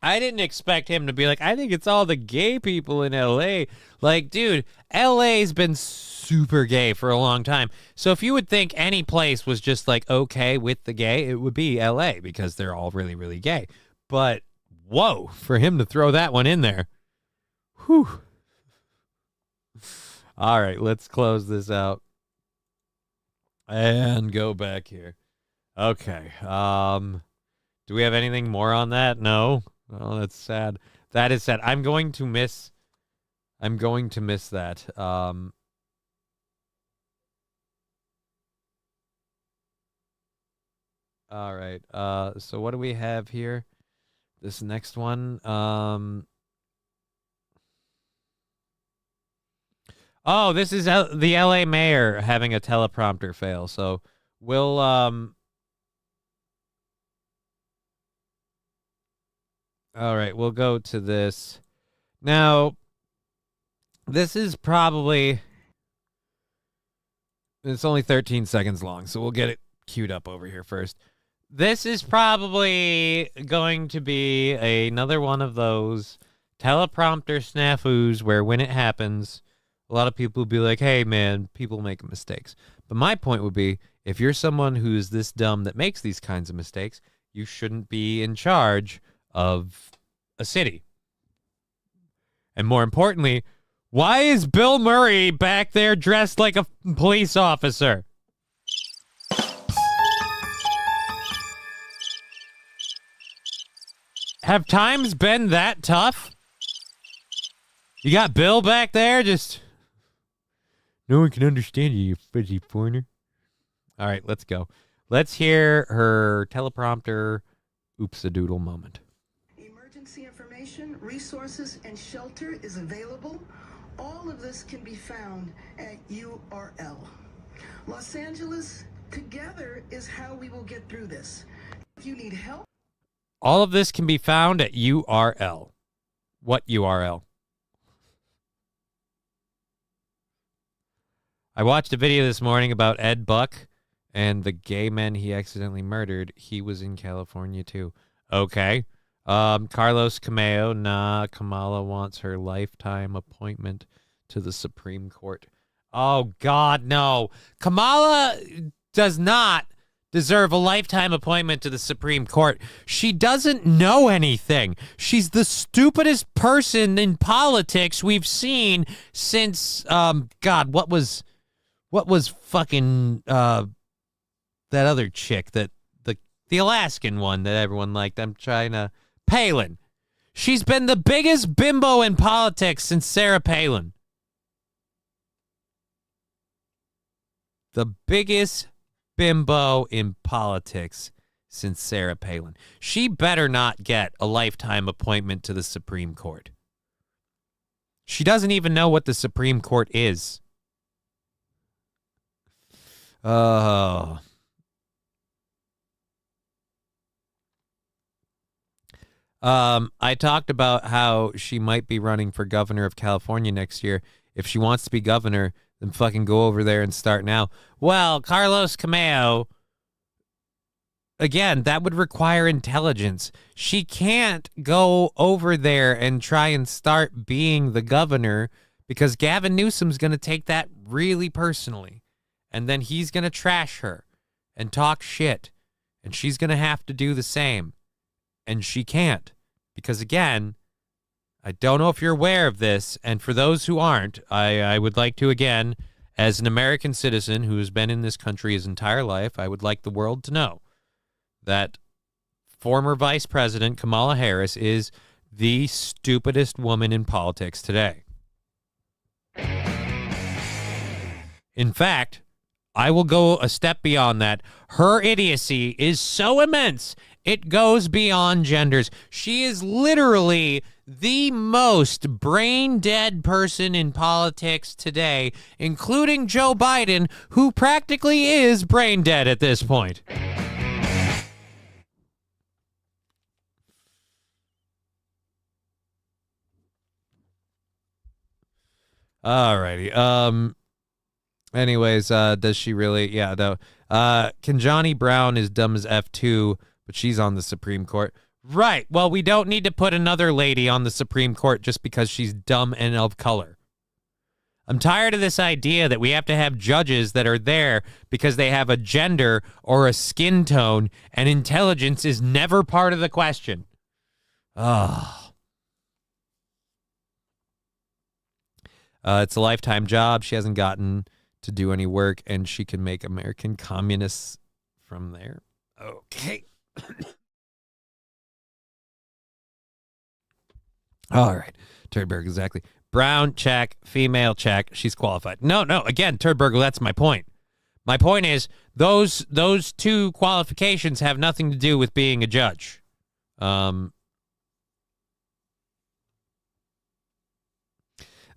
I didn't expect him to be like, I think it's all the gay people in L.A. Like, dude, L.A.'s been super gay for a long time. So if you would think any place was just like okay with the gay, it would be L.A. because they're all really, really gay. But, whoa, for him to throw that one in there. Whew. All right, let's close this out. And go back here. Okay. Do we have anything more on that? No. Oh, that's sad. That is sad. I'm going to miss that. All right. So what do we have here? This next one. Oh, this is the LA mayor having a teleprompter fail. So we'll all right, we'll go to this. Now, this is probably... It's only 13 seconds long, so we'll get it queued up over here first. This is probably going to be another one of those teleprompter snafus where when it happens, a lot of people will be like, hey, man, people make mistakes. But my point would be, if you're someone who's this dumb that makes these kinds of mistakes, you shouldn't be in charge of a city. And more importantly, why is Bill Murray back there dressed like a police officer? Have times been that tough? You got Bill back there just... No one can understand you, you fuzzy foreigner. All right, let's go. Let's hear her teleprompter oops-a-doodle moment. Emergency information, resources, and shelter is available. All of this can be found at URL. Los Angeles, together is how we will get through this. If you need help... All of this can be found at URL. What URL? I watched a video this morning about Ed Buck and the gay men he accidentally murdered. He was in California too. Okay. Carlos Cameo, nah, Kamala wants her lifetime appointment to the Supreme Court. Oh, God, no. Kamala does not deserve a lifetime appointment to the Supreme Court. She doesn't know anything. She's the stupidest person in politics we've seen since, God, what was fucking, that other chick that, the Alaskan one that everyone liked. I'm trying to, Palin. She's been the biggest bimbo in politics since Sarah Palin. The biggest bimbo in politics since Sarah Palin. She better not get a lifetime appointment to the Supreme Court. She doesn't even know what the Supreme Court is. Oh. I talked about how she might be running for governor of California next year. If she wants to be governor, then fucking go over there and start now. Well, Carlos Cameo, again, that would require intelligence. She can't go over there and try and start being the governor because Gavin Newsom's going to take that really personally. And then he's going to trash her and talk shit. And she's going to have to do the same. And she can't. Because, again, I don't know if you're aware of this. And for those who aren't, I would like to, again, as an American citizen who has been in this country his entire life, I would like the world to know that former Vice President Kamala Harris is the stupidest woman in politics today. In fact, I will go a step beyond that. Her idiocy is so immense, it goes beyond genders. She is literally the most brain-dead person in politics today, including Joe Biden, who practically is brain-dead at this point. Alrighty. Anyways, does she really? Yeah, no. Can Johnny Brown is dumb as F2, but she's on the Supreme Court. Right. Well, we don't need to put another lady on the Supreme Court just because she's dumb and of color. I'm tired of this idea that we have to have judges that are there because they have a gender or a skin tone, and intelligence is never part of the question. Oh. It's a lifetime job. She hasn't gotten to do any work, and she can make American communists from there. Okay. All right. Turdberg, exactly. Brown, check. Female, check. She's qualified. No. Again, Turdberg, that's my point. My point is those two qualifications have nothing to do with being a judge.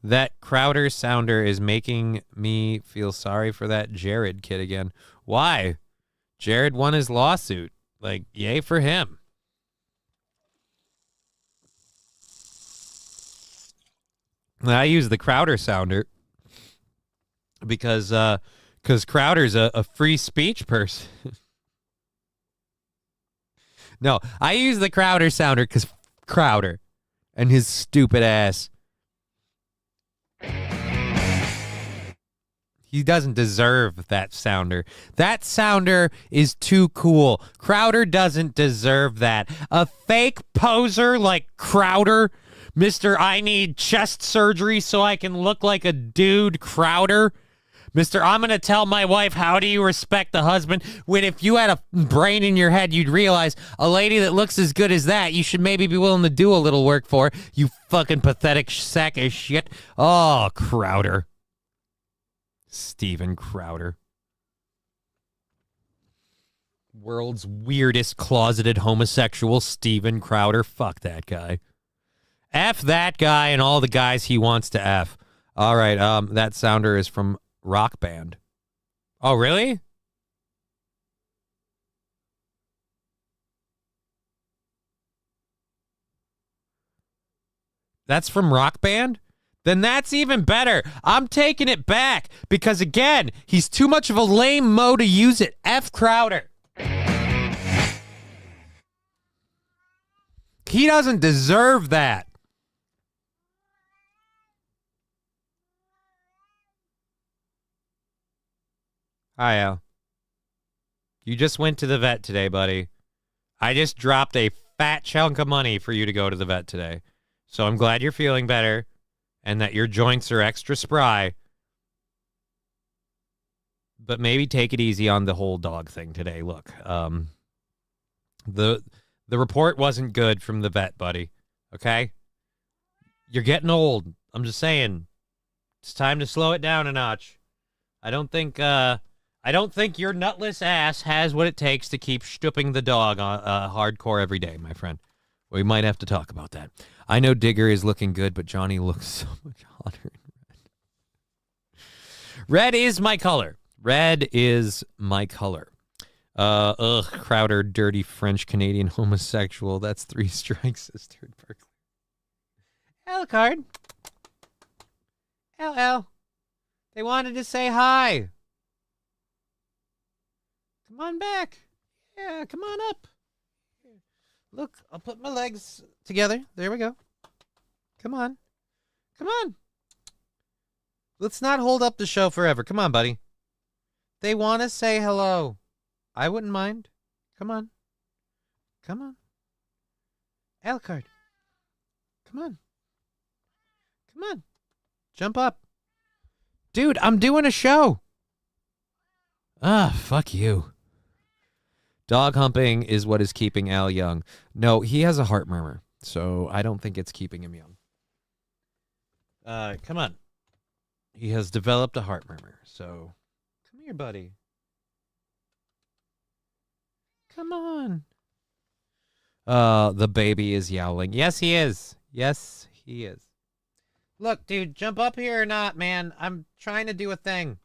That Crowder sounder is making me feel sorry for that Jared kid again. Why? Jared won his lawsuit. Like, yay for him. I use the Crowder sounder because Crowder's a free speech person. No, I use the Crowder sounder because Crowder and his stupid ass. He doesn't deserve that sounder. That sounder is too cool. Crowder doesn't deserve that. A fake poser like Crowder, Mr. I need chest surgery so I can look like a dude Crowder. Mr. I'm going to tell my wife, how do you respect the husband? When if you had a brain in your head, you'd realize a lady that looks as good as that, you should maybe be willing to do a little work for. You fucking pathetic sack of shit. Oh, Crowder. Steven Crowder. World's weirdest closeted homosexual, Steven Crowder. Fuck that guy. F that guy and all the guys he wants to F. All right, that sounder is from Rock Band. Oh, really? That's from Rock Band? then that's even better. I'm taking it back because, again, he's too much of a lame mo to use it. F. Crowder. He doesn't deserve that. Hi, Al. You just went to the vet today, buddy. I just dropped a fat chunk of money for you to go to the vet today. So I'm glad you're feeling better and that your joints are extra spry. But maybe take it easy on the whole dog thing today. Look, the report wasn't good from the vet, buddy. Okay? You're getting old. I'm just saying. It's time to slow it down a notch. I don't think your nutless ass has what it takes to keep stooping the dog on hardcore every day, my friend. We might have to talk about that. I know Digger is looking good, but Johnny looks so much hotter in red. Red is my color. Red is my color. Crowder, dirty French Canadian homosexual. That's 3 strikes, sister. Berkeley. Alucard. LL. They wanted to say hi. Come on back. Yeah, come on up. Look, I'll put my legs together. There we go. Come on. Come on. Let's not hold up the show forever. Come on, buddy. They want to say hello. I wouldn't mind. Come on. Come on. Alucard. Come on. Come on. Jump up. Dude, I'm doing a show. Fuck you. Dog humping is what is keeping Al young. No, he has a heart murmur, so I don't think it's keeping him young. Come on. He has developed a heart murmur, so come here, buddy. Come on. The baby is yowling. Yes, he is. Yes, he is. Look, dude, jump up here or not, man. I'm trying to do a thing.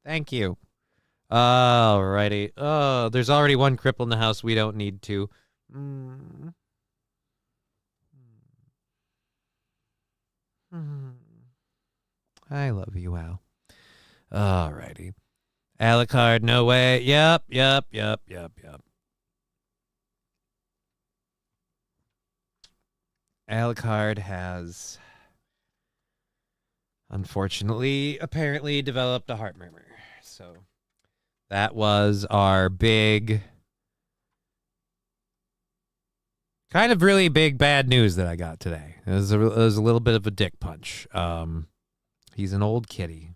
Thank you. Alrighty. Oh, there's already one cripple in the house. We don't need two. I love you, Al. Alrighty. Alucard, no way. Yep. Alucard has, unfortunately, apparently developed a heart murmur. So that was our big, kind of really big bad news that I got today. It was a little bit of a dick punch. He's an old kitty,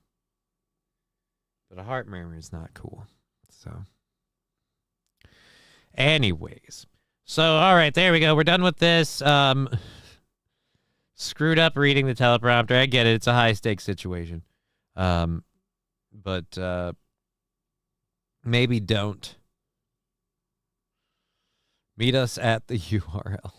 but a heart murmur is not cool. So, anyways, all right, there we go. We're done with this. Screwed up reading the teleprompter. I get it. It's a high stakes situation. But maybe don't. Meet us at the URL.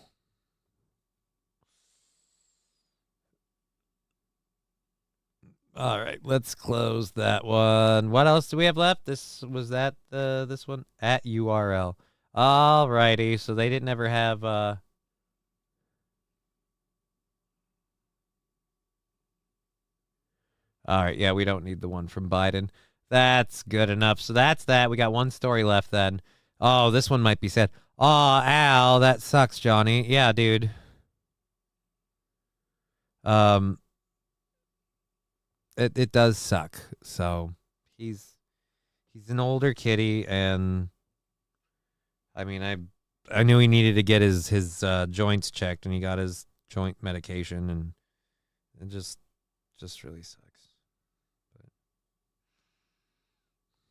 All right, let's close that one. What else do we have left? This one at URL. All righty, so they didn't ever have all right, yeah, we don't need the one from Biden. That's good enough. So that's that. We got one story left then. Oh, this one might be sad. Oh, Al, that sucks, Johnny. Yeah, dude. It does suck. So he's an older kitty, and I mean, I knew he needed to get his joints checked, and he got his joint medication, and it just really sucks. But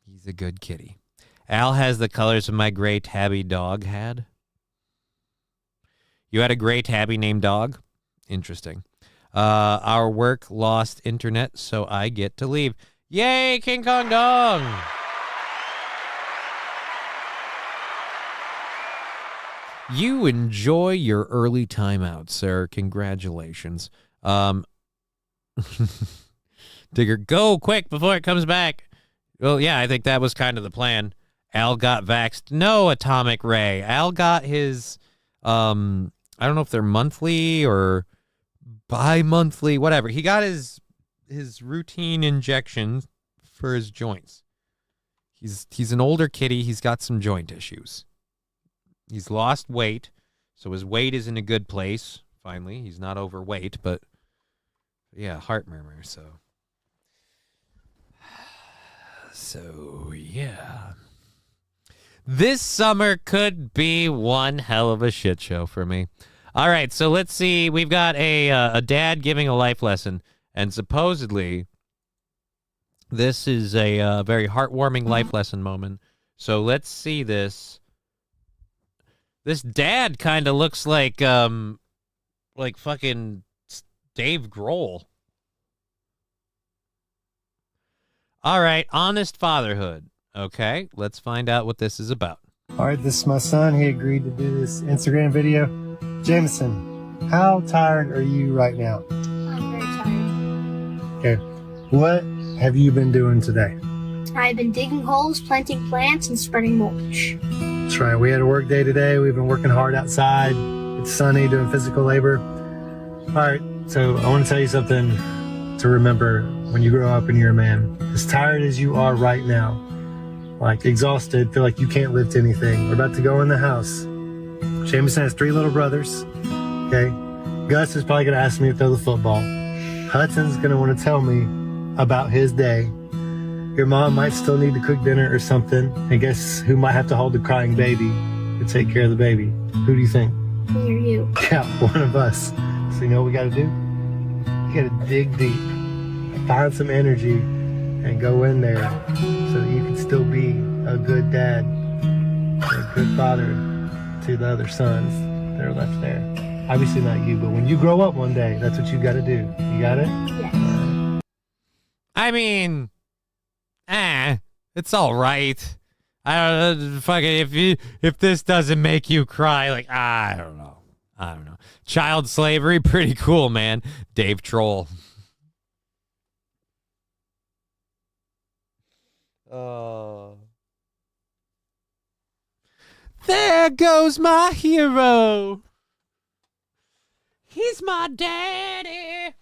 he's a good kitty. Al has the colors of my gray tabby dog had. You had a gray tabby named Dog? Interesting. Our work lost internet, so I get to leave. Yay, King Kong Dong! You enjoy your early timeout, sir. Congratulations. Digger, go quick before it comes back. Well, yeah, I think that was kind of the plan. Al got vaxxed. No, Atomic Ray. Al got his, I don't know if they're monthly or bi-monthly, whatever. He got his routine injection for his joints. He's an older kitty. He's got some joint issues. He's lost weight, so his weight is in a good place. Finally, he's not overweight, but yeah, heart murmur. So yeah, this summer could be one hell of a shit show for me. All right, so let's see. We've got a dad giving a life lesson, and supposedly this is a very heartwarming life lesson moment. So let's see this. This dad kind of looks like fucking Dave Grohl. All right, honest fatherhood. Okay, let's find out what this is about. All right, this is my son. He agreed to do this Instagram video. Jameson, how tired are you right now? I'm very tired. Okay, what have you been doing today? I've been digging holes, planting plants, and spreading mulch. That's right. We had a work day today. We've been working hard outside. It's sunny, doing physical labor. All right, so I want to tell you something to remember when you grow up and you're a man. As tired as you are right now, like exhausted, feel like you can't lift anything. We're about to go in the house. Jameson has 3 little brothers. Okay. Gus is probably going to ask me to throw the football. Hudson's going to want to tell me about his day. Your mom might still need to cook dinner or something. And guess who might have to hold the crying baby to take care of the baby? Who do you think? Me or you? Yeah, one of us. So you know what we got to do? You got to dig deep, find some energy, and go in there so that you can still be a good dad, a good father to the other sons that are left there. Obviously not you, but when you grow up one day, that's what you got to do. You got it? Yes. I mean, it's all right. I don't know. Fucking if this doesn't make you cry, like I don't know. Child slavery, pretty cool, man. Dave Troll. There goes my hero. He's my daddy.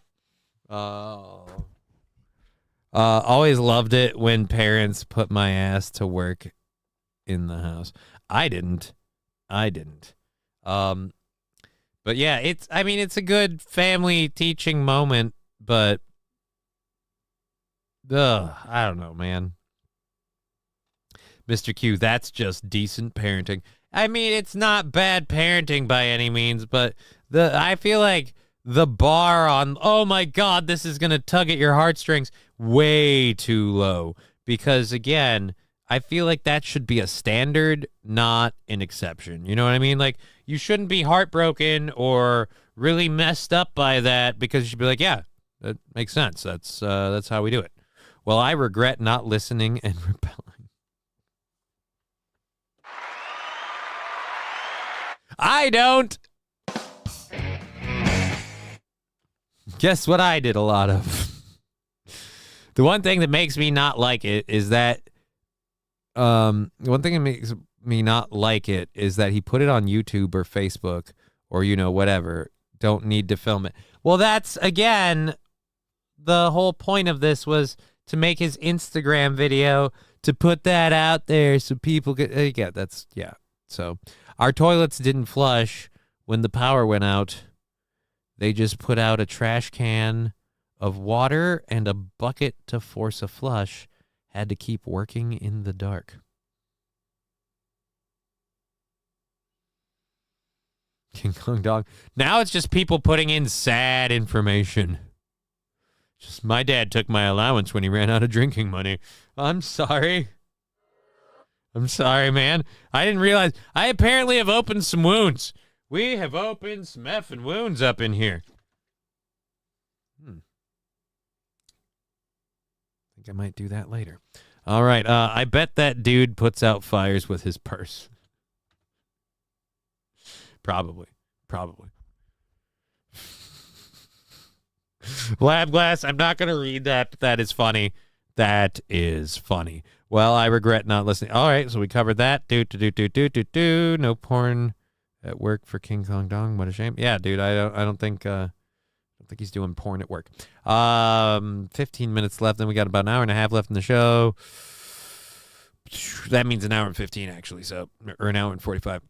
Always loved it when parents put my ass to work in the house. I didn't. But yeah, it's a good family teaching moment, but I don't know, man. Mr. Q, that's just decent parenting. I mean, it's not bad parenting by any means, but I feel like the bar on, oh my God, this is going to tug at your heartstrings, way too low. Because again, I feel like that should be a standard, not an exception. You know what I mean? Like, you shouldn't be heartbroken or really messed up by that because you should be like, yeah, that makes sense. That's how we do it. Well, I regret not listening and rebelling. I don't. Guess what I did a lot of? The one thing that makes me not like it is that one thing that makes me not like it is that he put it on YouTube or Facebook or whatever. Don't need to film it. Well, that's again the whole point of this was to make his Instagram video to put that out there so people could So our toilets didn't flush when the power went out. They just put out a trash can of water and a bucket to force a flush. Had to keep working in the dark. King Kong Dog. Now it's just people putting in sad information. Just my dad took my allowance when he ran out of drinking money. I'm sorry. I'm sorry, man. I didn't realize. I apparently have opened some wounds. We have opened some effing wounds up in here. I think I might do that later. All right. I bet that dude puts out fires with his purse. Probably. Lab Glass, I'm not going to read that. That is funny. Well, I regret not listening. All right, so we covered that. No porn at work for King Kong Dong. What a shame. Yeah, dude, I don't think think he's doing porn at work. 15 minutes left. Then we got about an hour and a half left in the show. That means an hour and 15, actually. So, or an hour and 45.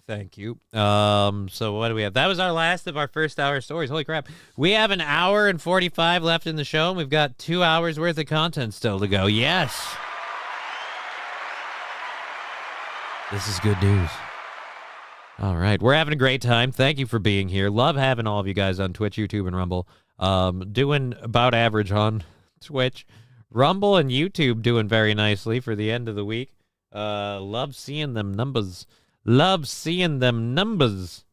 Thank you. So what do we have? That was our last of our first hour stories. Holy crap. We have an hour and 45 left in the show, and we've got 2 hours worth of content still to go. Yes. This is good news. All right. We're having a great time. Thank you for being here. Love having all of you guys on Twitch, YouTube, and Rumble. Doing about average on Twitch. Rumble and YouTube doing very nicely for the end of the week. Love seeing them numbers. Love seeing them numbers.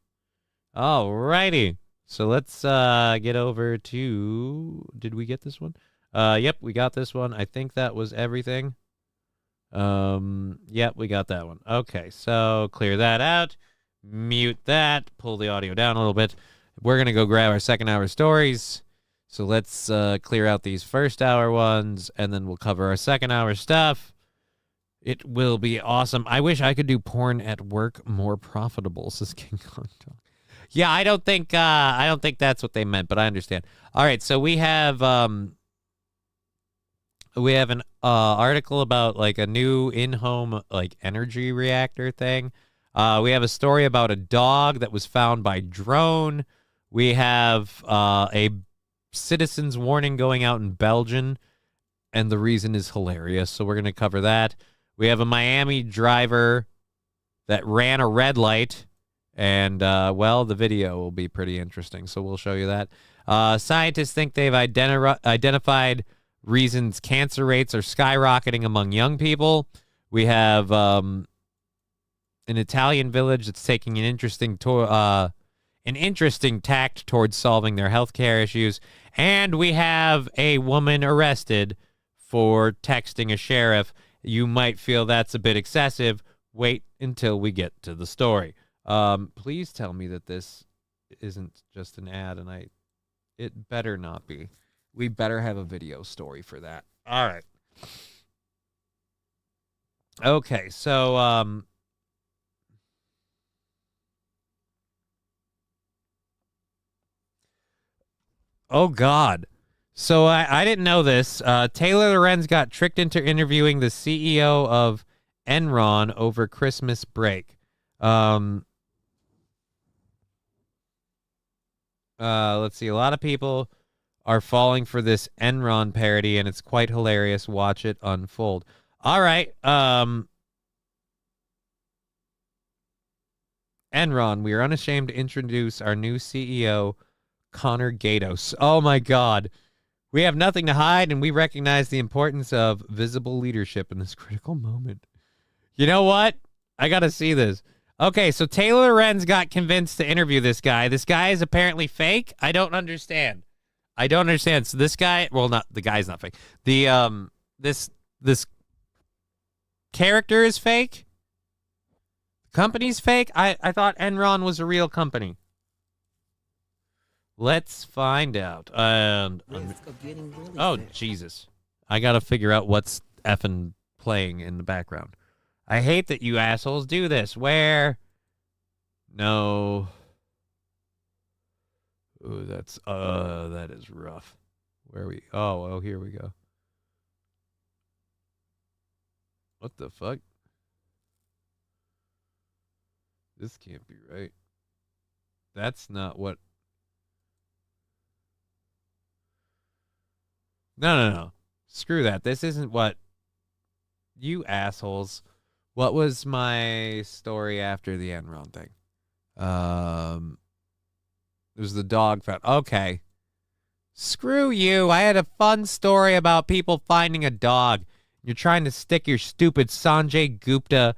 All righty. So let's get over to... Did we get this one? Yep, we got this one. I think that was everything. Yep, we got that one. Okay, so clear that out. Mute that. Pull the audio down a little bit. We're going to go grab our second hour stories. So let's clear out these first hour ones, and then we'll cover our second hour stuff. It will be awesome. I wish I could do porn at work more profitable, says King Kong Talk. Yeah, I don't think that's what they meant, but I understand. All right, so we have an article about like a new in-home like energy reactor thing. We have a story about a dog that was found by drone. We have a citizen's warning going out in Belgium, and the reason is hilarious. So we're going to cover that. We have a Miami driver that ran a red light, and, well, the video will be pretty interesting, so we'll show you that. Scientists think they've identified reasons cancer rates are skyrocketing among young people. We have an Italian village that's taking an interesting tact towards solving their healthcare issues, and we have a woman arrested for texting a sheriff. You might feel that's a bit excessive. Wait until we get to the story. Please tell me that this isn't just an ad, and it better not be. We better have a video story for that. All right. Okay, so oh God. So I didn't know this. Taylor Lorenz got tricked into interviewing the CEO of Enron over Christmas break. Let's see. A lot of people are falling for this Enron parody, and it's quite hilarious. Watch it unfold. All right. Enron, we are unashamed to introduce our new CEO, Connor Gatos. Oh, my God. We have nothing to hide, and we recognize the importance of visible leadership in this critical moment. You know what? I got to see this. Okay, so Taylor Lorenz got convinced to interview this guy. This guy is apparently fake? I don't understand. So this guy, well, not the guy's not fake. The this character is fake? The company's fake? I thought Enron was a real company. Let's find out. Oh, Jesus. I got to figure out what's effing playing in the background. I hate that you assholes do this. Where? No. Ooh, that is rough. Where are we? Oh, here we go. What the fuck? This can't be right. That's not what... No. Screw that. This isn't what... You assholes. What was my story after the Enron thing? It was the dog found. Okay. Screw you. I had a fun story about people finding a dog. You're trying to stick your stupid Sanjay Gupta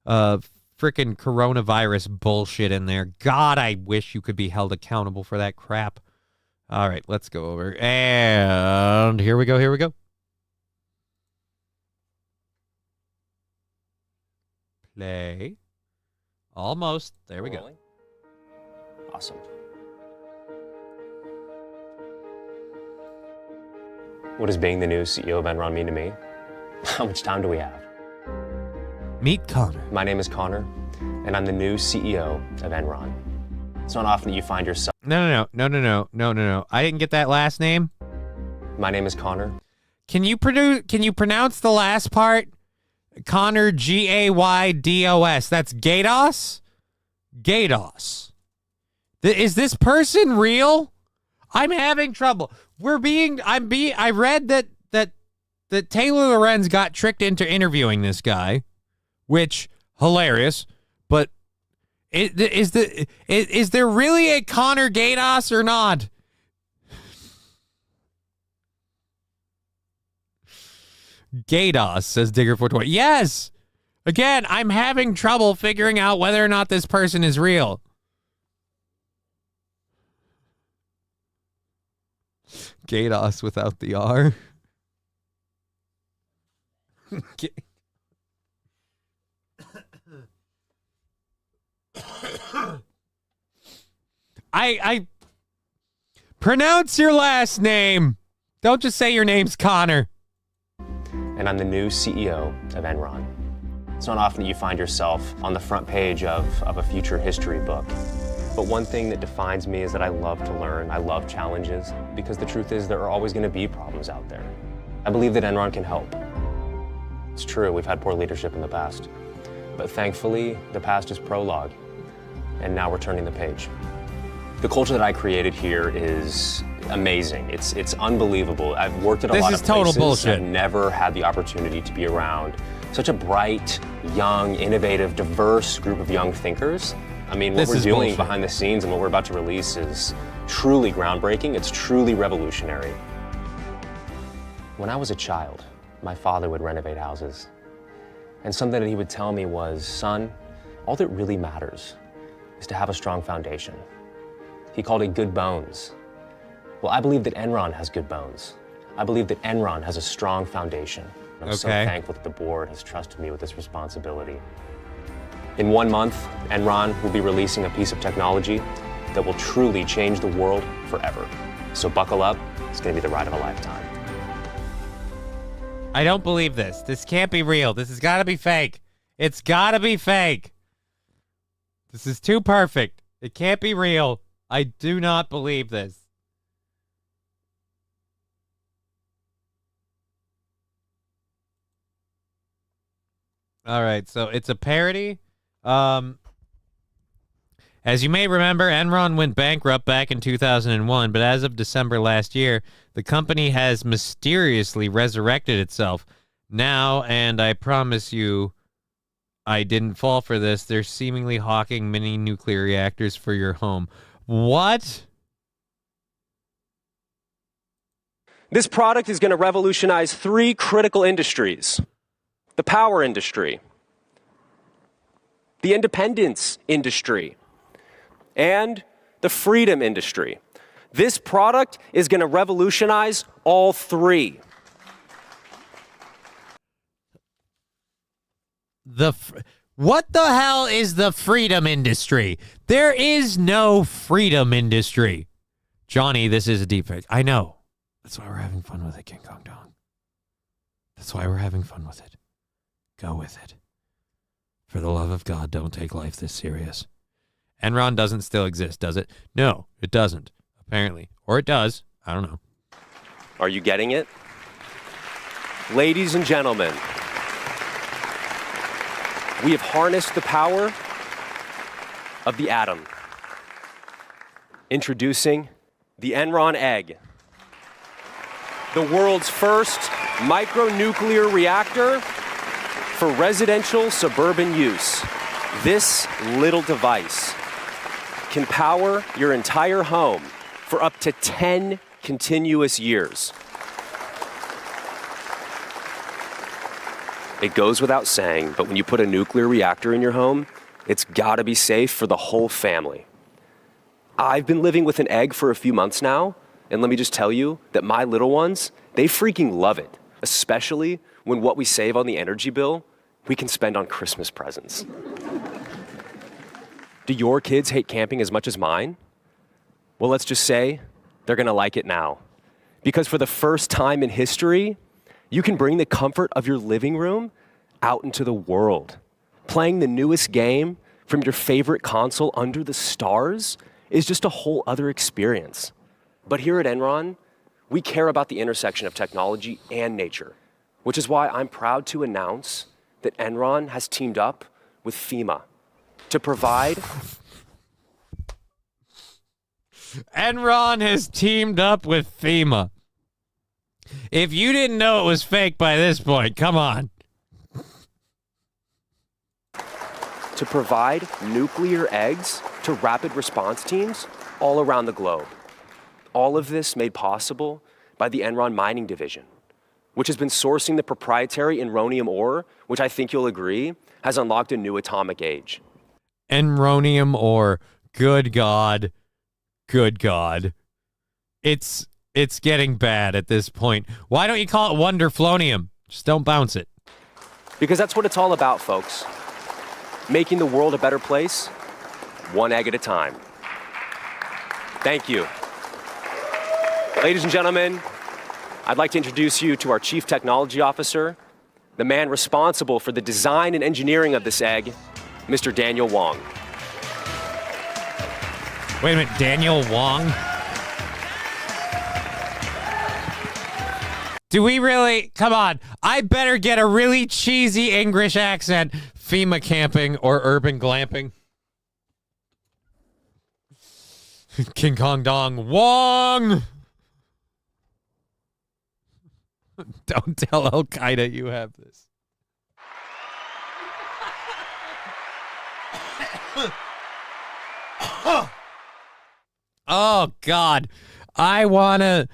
frickin' coronavirus bullshit in there. God, I wish you could be held accountable for that crap. All right, let's go over. And here we go. Play. Almost. There we go. Awesome. What does being the new CEO of Enron mean to me? How much time do we have? Meet Connor. My name is Connor, and I'm the new CEO of Enron. It's not often that you find yourself. No. I didn't get that last name. My name is Connor. Can you pronounce the last part? Connor, Gaydos. That's Gaydos? Gaydos. Is this person real? I'm having trouble. I read that Taylor Lorenz got tricked into interviewing this guy, which hilarious, but is there really a Connor Gaydos or not? Gaydos, says Digger420. Yes! Again, I'm having trouble figuring out whether or not this person is real. Gaydos without the R. I pronounce your last name. Don't just say your name's Connor. And I'm the new CEO of Enron. It's not often that you find yourself on the front page of a future history book. But one thing that defines me is that I love to learn. I love challenges, because the truth is there are always going to be problems out there. I believe that Enron can help. It's true, we've had poor leadership in the past. But thankfully, the past is prologue, and now we're turning the page. The culture that I created here is amazing. It's unbelievable. I've worked at a lot of places. This is total bullshit. I've never had the opportunity to be around such a bright, young, innovative, diverse group of young thinkers. I mean, what we're doing behind the scenes and what we're about to release is truly groundbreaking. It's truly revolutionary. When I was a child, my father would renovate houses. And something that he would tell me was, son, all that really matters is to have a strong foundation. He called it good bones. Well, I believe that Enron has good bones. I believe that Enron has a strong foundation. I'm so thankful that the board has trusted me with this responsibility. In 1 month, Enron will be releasing a piece of technology that will truly change the world forever. So buckle up, it's gonna be the ride of a lifetime. I don't believe this. This can't be real. This has gotta be fake. It's gotta be fake. This is too perfect. It can't be real. I do not believe this. All right, so it's a parody. As you may remember, Enron went bankrupt back in 2001, but as of December last year, the company has mysteriously resurrected itself. Now, and I promise you, I didn't fall for this, they're seemingly hawking mini nuclear reactors for your home. What? This product is going to revolutionize 3 critical industries. The power industry, the independence industry, and the freedom industry. This product is going to revolutionize all 3. What the hell is the freedom industry? There is no freedom industry. Johnny, this is a deepfake. I know. That's why we're having fun with it, King Kong Dong. That's why we're having fun with it. Go with it. For the love of God, don't take life this serious. Enron doesn't still exist, does it? No, it doesn't, apparently. Or it does. I don't know. Are you getting it? Ladies and gentlemen, we have harnessed the power of the atom. Introducing the Enron egg, the world's first micronuclear reactor for residential suburban use. This little device can power your entire home for up to 10 continuous years. It goes without saying, but when you put a nuclear reactor in your home, it's gotta be safe for the whole family. I've been living with an egg for a few months now, and let me just tell you that my little ones, they freaking love it, especially when what we save on the energy bill, we can spend on Christmas presents. Do your kids hate camping as much as mine? Well, let's just say they're gonna like it now. Because for the first time in history, you can bring the comfort of your living room out into the world. Playing the newest game from your favorite console under the stars is just a whole other experience. But here at Enron, we care about the intersection of technology and nature, which is why I'm proud to announce that Enron has teamed up with FEMA to provide... Enron has teamed up with FEMA. If you didn't know it was fake by this point, come on. To provide nuclear eggs to rapid response teams all around the globe. All of this made possible by the Enron Mining Division, which has been sourcing the proprietary enronium ore, which I think you'll agree has unlocked a new atomic age. Enronium ore. Good God. Good God. It's getting bad at this point. Why don't you call it wonderflonium? Just don't bounce it. Because that's what it's all about, folks. Making the world a better place, one egg at a time. Thank you. Ladies and gentlemen, I'd like to introduce you to our Chief Technology Officer, the man responsible for the design and engineering of this egg, Mr. Daniel Wong. Wait a minute, Daniel Wong? Do we really? Come on. I better get a really cheesy English accent. FEMA camping or urban glamping. King Kong Dong Wong! Don't tell Al Qaeda you have this. Oh God. I wanna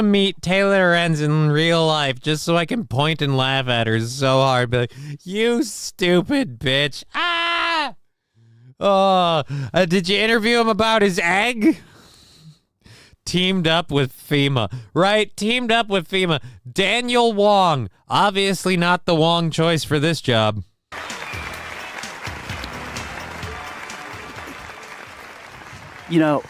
meet Taylor Enz in real life just so I can point and laugh at her so hard. Be like, you stupid bitch. Ah! Oh, did you interview him about his egg? Teamed up with FEMA. Right, teamed up with FEMA. Daniel Wong. Obviously not the Wong choice for this job. You know,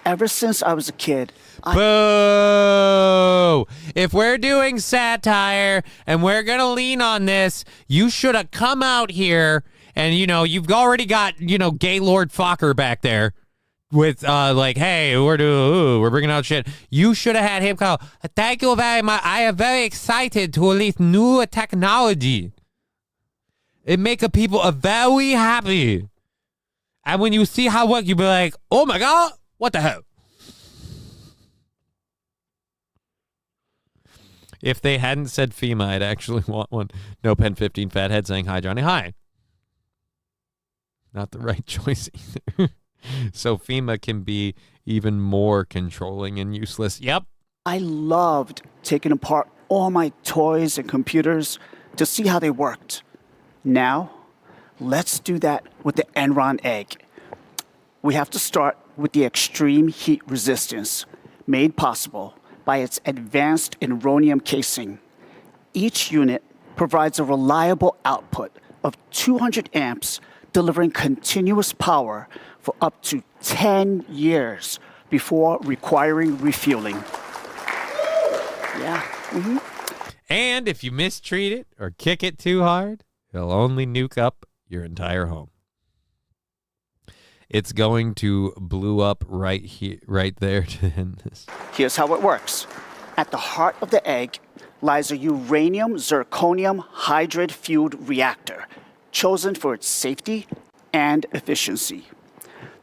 ever since I was a kid, Boo! If we're doing satire and we're gonna lean on this, you should have come out here and, you know, you've already got, you know, Gaylord Fokker back there with, like, hey, we're bringing out shit. You should have had him call, thank you very much. I am very excited to release new technology. It make people very happy. And when you see how it works, you'll be like, oh my God, what the hell? If they hadn't said FEMA, I'd actually want one. No Pen 15 Fathead saying, hi, Johnny, hi. Not the right choice either. So FEMA can be even more controlling and useless. Yep. I loved taking apart all my toys and computers to see how they worked. Now, let's do that with the Enron egg. We have to start with the extreme heat resistance made possible by its advanced enronium casing. Each unit provides a reliable output of 200 amps, delivering continuous power for up to 10 years before requiring refueling. Yeah. Mm-hmm. And if you mistreat it or kick it too hard, it'll only nuke up your entire home. It's going to blow up right here, right there to end this. Here's how it works. At the heart of the egg lies a uranium zirconium hydride-fueled reactor, chosen for its safety and efficiency.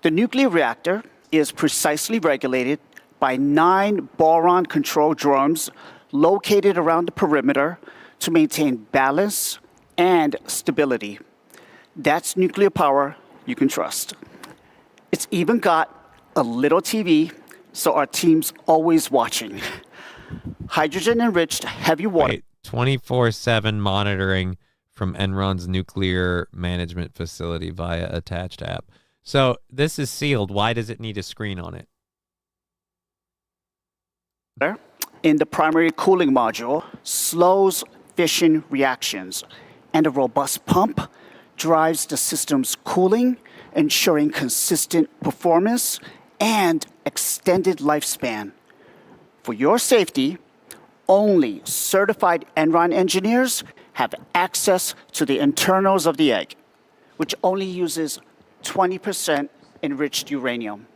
The nuclear reactor is precisely regulated by 9 boron control drums located around the perimeter to maintain balance and stability. That's nuclear power you can trust. It's even got a little TV, so our team's always watching. Hydrogen-enriched heavy water. 24/7 monitoring from Enron's nuclear management facility via attached app. So this is sealed. Why does it need a screen on it? In the primary cooling module, slows fission reactions, and a robust pump drives the system's cooling, ensuring consistent performance and extended lifespan. For your safety, only certified Enron engineers have access to the internals of the egg, which only uses 20% enriched uranium.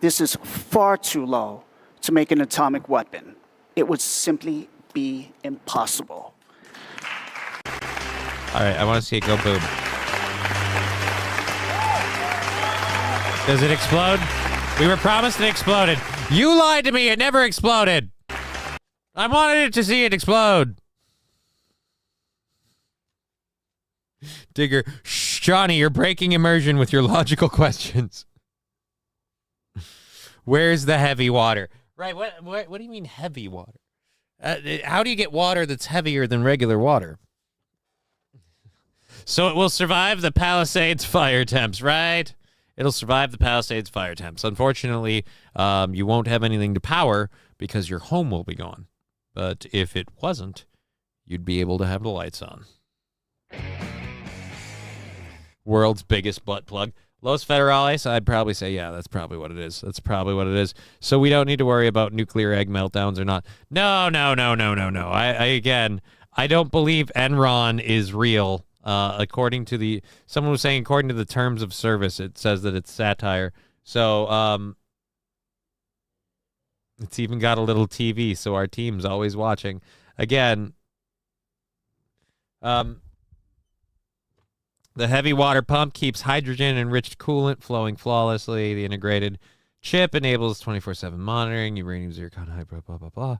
This is far too low to make an atomic weapon. It would simply be impossible. All right, I want to see it go boom. Does it explode? We were promised it exploded. You lied to me. It never exploded. I wanted it to see it explode. Digger, shh, Johnny, you're breaking immersion with your logical questions. Where's the heavy water? Right, what do you mean heavy water? How do you get water that's heavier than regular water? So it will survive the Palisades fire temps, right? It'll survive the Palisades fire temps. Unfortunately, you won't have anything to power because your home will be gone. But if it wasn't, you'd be able to have the lights on. World's biggest butt plug. Los Federales, I'd probably say, yeah, that's probably what it is. That's probably what it is. So we don't need to worry about nuclear egg meltdowns or not. No. I don't believe Enron is real. According to someone was saying, according to the terms of service, it says that it's satire. So, it's even got a little TV, so our team's always watching. Again, the heavy water pump keeps hydrogen-enriched coolant flowing flawlessly. The integrated chip enables 24/7 monitoring, uranium zircon hydro, blah, blah, blah.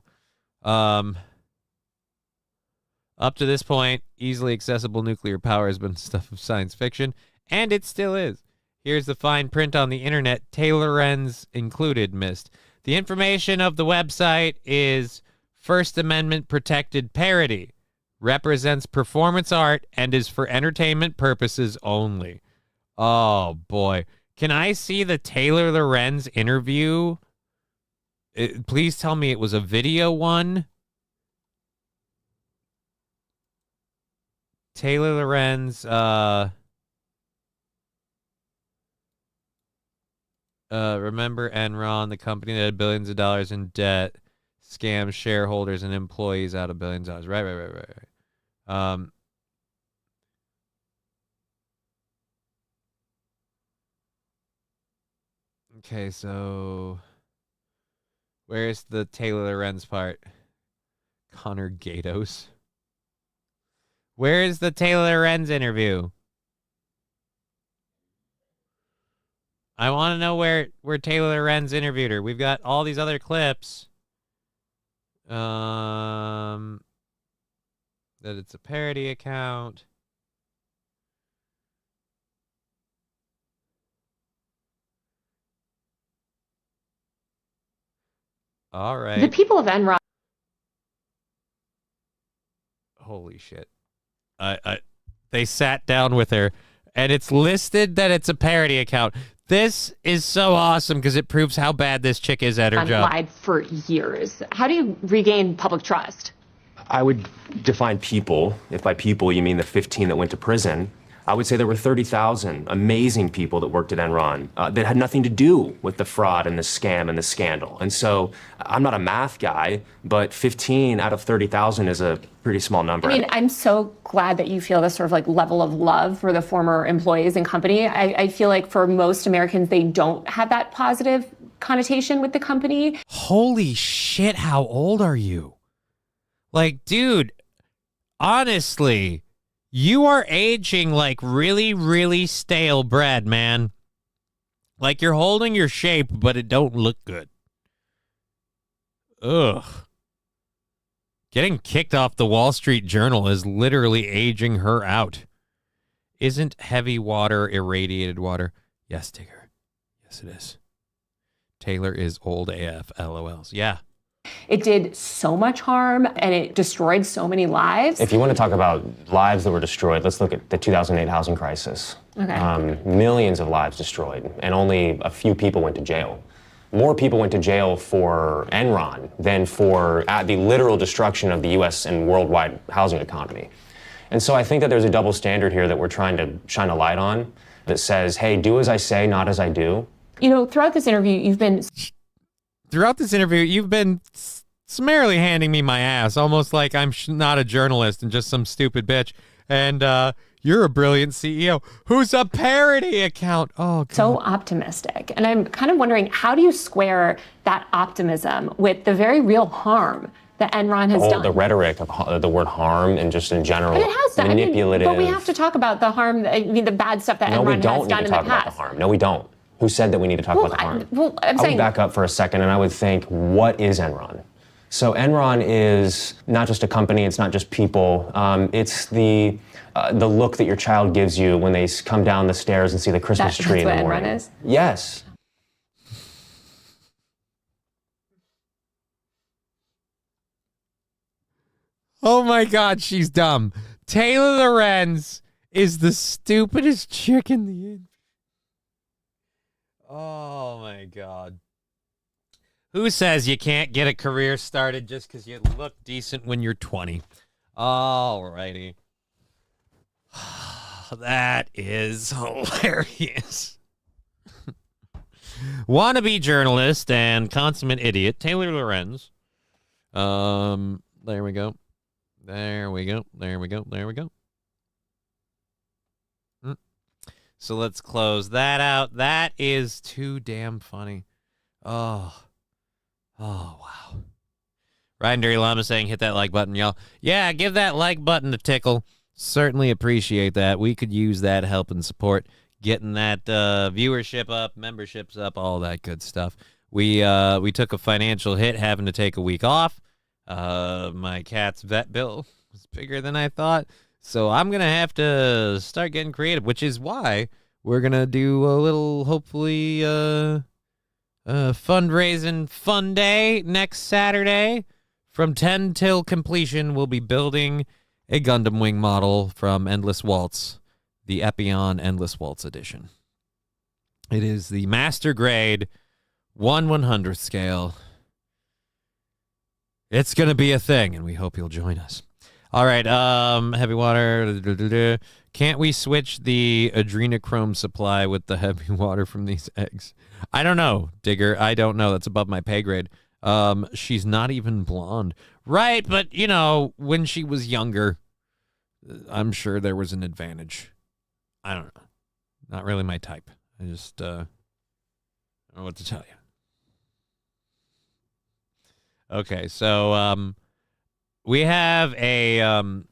Up to this point, easily accessible nuclear power has been stuff of science fiction, and it still is. Here's the fine print on the internet. Taylor Renz included, missed. The information of the website is First Amendment protected parody. Represents performance art and is for entertainment purposes only. Oh, boy. Can I see the Taylor Lorenz interview? Please tell me it was a video one. Taylor Lorenz, remember Enron, the company that had billions of dollars in debt, scams shareholders and employees out of billions of dollars. Right. Okay, so where's the Taylor Lorenz part? Connor Gatos. Where is the Taylor Lorenz interview? I want to know where Taylor Lorenz interviewed her. We've got all these other clips. That it's a parody account. All right. The people of Enron. Holy shit. They sat down with her, and it's listed that it's a parody account. This is so awesome because it proves how bad this chick is at her job. Lied for years. How do you regain public trust? I would define people, if by people you mean the 15 that went to prison. I would say there were 30,000 amazing people that worked at Enron that had nothing to do with the fraud and the scam and the scandal. And so I'm not a math guy, but 15 out of 30,000 is a pretty small number. I mean, I'm so glad that you feel this sort of like level of love for the former employees and company. I feel like for most Americans, they don't have that positive connotation with the company. Holy shit, how old are you? Like, dude, honestly, you are aging like really, really stale bread, man. Like you're holding your shape, but it don't look good. Ugh. Getting kicked off the Wall Street Journal is literally aging her out. Isn't heavy water irradiated water? Yes, Tigger. Yes, it is. Taylor is old AF, LOLs. Yeah. It did so much harm, and it destroyed so many lives. If you want to talk about lives that were destroyed, let's look at the 2008 housing crisis. Okay. Millions of lives destroyed, and only a few people went to jail. More people went to jail for Enron than for the literal destruction of the U.S. and worldwide housing economy. And so I think that there's a double standard here that we're trying to shine a light on that says, hey, do as I say, not as I do. You know, throughout this interview, you've been summarily handing me my ass, almost like I'm not a journalist and just some stupid bitch. And you're a brilliant CEO who's a parody account. Oh, God. So optimistic. And I'm kind of wondering, how do you square that optimism with the very real harm that Enron has done? The rhetoric of the word harm and just in general, But it has done. manipulative. But we have to talk about the harm, the bad stuff that Enron has done in the past. No, we don't need to talk about the harm. No, we don't. Who said that we need to talk about the harm? I'm I saying, would back up for a second and I would think, what is Enron? So Enron is not just a company, it's not just people. It's the look that your child gives you when they come down the stairs and see the Christmas tree in the morning. That's what Enron is? Yes. Oh my God, she's dumb. Taylor Lorenz is the stupidest chick in the industry. Oh my God. Who says you can't get a career started just because you look decent when you're 20? Alrighty. That is hilarious. Wannabe journalist and consummate idiot, Taylor Lorenz. There we go. There we go. There we go. There we go. So let's close that out. That is too damn funny. Oh, wow. Ryan Dirty Llama saying hit that like button, y'all. Yeah, give that like button a tickle. Certainly appreciate that. We could use that help and support getting that viewership up, memberships up, all that good stuff. We took a financial hit having to take a week off. My cat's vet bill was bigger than I thought. So I'm going to have to start getting creative, which is why we're going to do a little, hopefully, fundraising fun day next Saturday. From 10 till completion, we'll be building a Gundam Wing model from Endless Waltz, the Epion Endless Waltz edition. It is the master grade 1/100th scale. It's going to be a thing, and we hope you'll join us. All right, heavy water. Can't we switch the adrenochrome supply with the heavy water from these eggs? I don't know, Digger. I don't know. That's above my pay grade. She's not even blonde. Right, but, you know, when she was younger, I'm sure there was an advantage. I don't know. Not really my type. I just don't know what to tell you. Okay, so we have an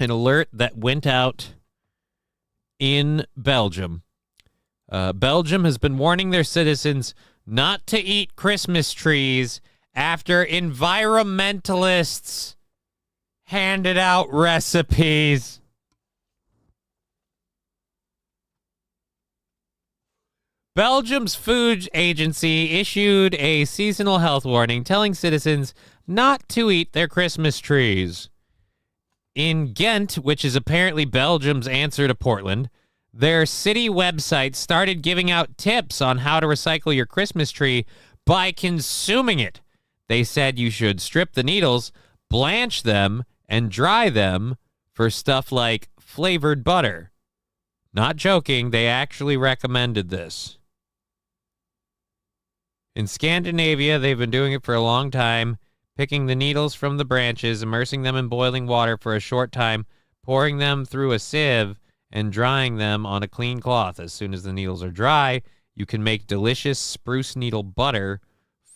alert that went out in Belgium. Belgium has been warning their citizens not to eat Christmas trees after environmentalists handed out recipes. Belgium's food agency issued a seasonal health warning telling citizens not to eat their Christmas trees. In Ghent, which is apparently Belgium's answer to Portland, their city website started giving out tips on how to recycle your Christmas tree by consuming it. They said you should strip the needles, blanch them, and dry them for stuff like flavored butter. Not joking, they actually recommended this. In Scandinavia, they've been doing it for a long time, picking the needles from the branches, immersing them in boiling water for a short time, pouring them through a sieve, and drying them on a clean cloth. As soon as the needles are dry, you can make delicious spruce needle butter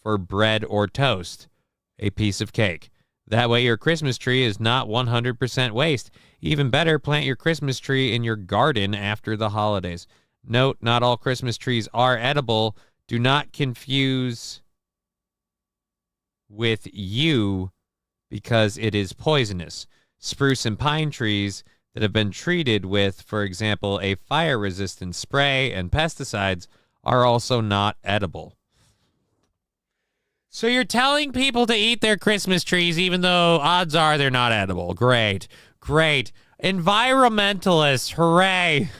for bread or toast, a piece of cake. That way your Christmas tree is not 100% waste. Even better, plant your Christmas tree in your garden after the holidays. Note, not all Christmas trees are edible. Do not confuse with yew because it is poisonous. Spruce and pine trees that have been treated with, for example, a fire-resistant spray and pesticides are also not edible. So you're telling people to eat their Christmas trees even though odds are they're not edible. Great. Great. Environmentalists, hooray.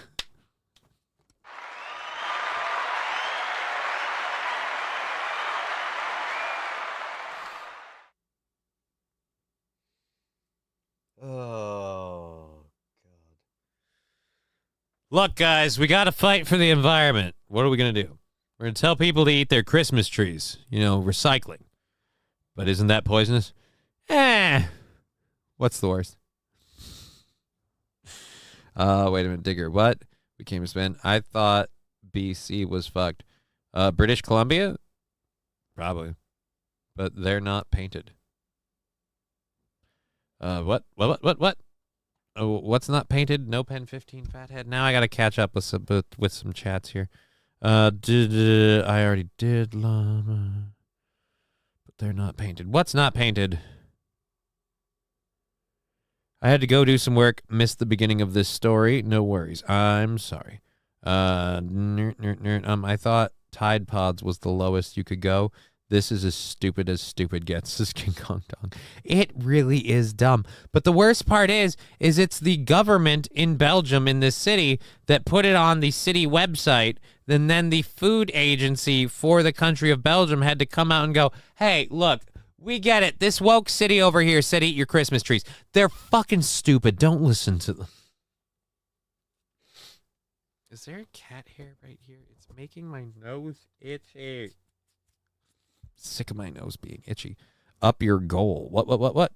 Oh, God. Look, guys, we got to fight for the environment. What are we going to do? We're going to tell people to eat their Christmas trees. You know, recycling. But isn't that poisonous? What's the worst? Wait a minute, Digger. What? Became a spin. I thought BC was fucked. British Columbia? Probably. But they're not painted. What? Oh, what's not painted? No pen 15 fathead. Now I gotta catch up with some chats here. I already did llama. But they're not painted. What's not painted? I had to go do some work. Missed the beginning of this story. No worries. I'm sorry. I thought Tide Pods was the lowest you could go. This is as stupid gets, says King Kong Dong. It really is dumb. But the worst part is it's the government in Belgium, in this city, that put it on the city website. And then the food agency for the country of Belgium had to come out and go, hey, look, we get it. This woke city over here said eat your Christmas trees. They're fucking stupid. Don't listen to them. Is there a cat hair right here? It's making my nose itchy. Sick of my nose being itchy. Up your goal. What?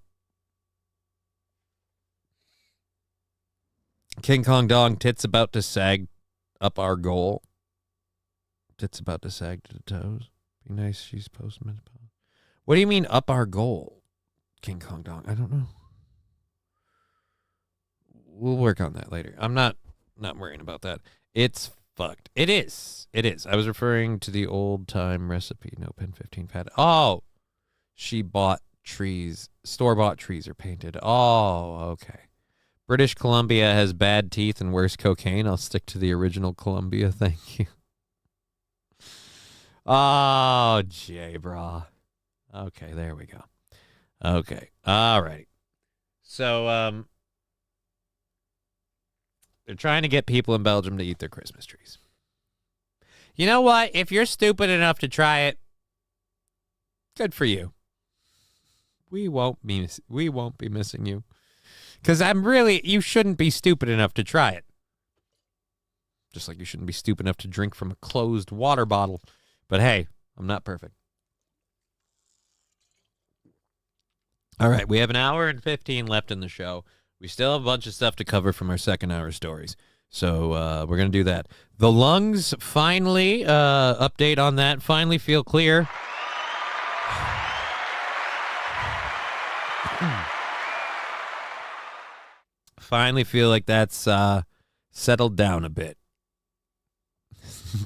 King Kong Dong, tits about to sag up our goal. Tits about to sag to the toes. Be nice, she's postman. What do you mean up our goal, King Kong Dong? I don't know. We'll work on that later. I'm not worrying about that. It's fucked. It is. I was referring to the old time recipe. No pen 15 fat. Oh, she bought trees. Store-bought trees are painted. Oh, okay. British Columbia has bad teeth and worse cocaine. I'll stick to the original Columbia. Thank you. Oh, J-Bra. Okay, there we go. Okay. All right. So, they're trying to get people in Belgium to eat their Christmas trees. You know what? If you're stupid enough to try it, good for you. We won't be missing you. Because you shouldn't be stupid enough to try it. Just like you shouldn't be stupid enough to drink from a closed water bottle. But hey, I'm not perfect. All right, we have an hour and 15 left in the show. We still have a bunch of stuff to cover from our second hour stories. So we're going to do that. The lungs finally, update on that, finally feel clear. Finally feel like that's settled down a bit.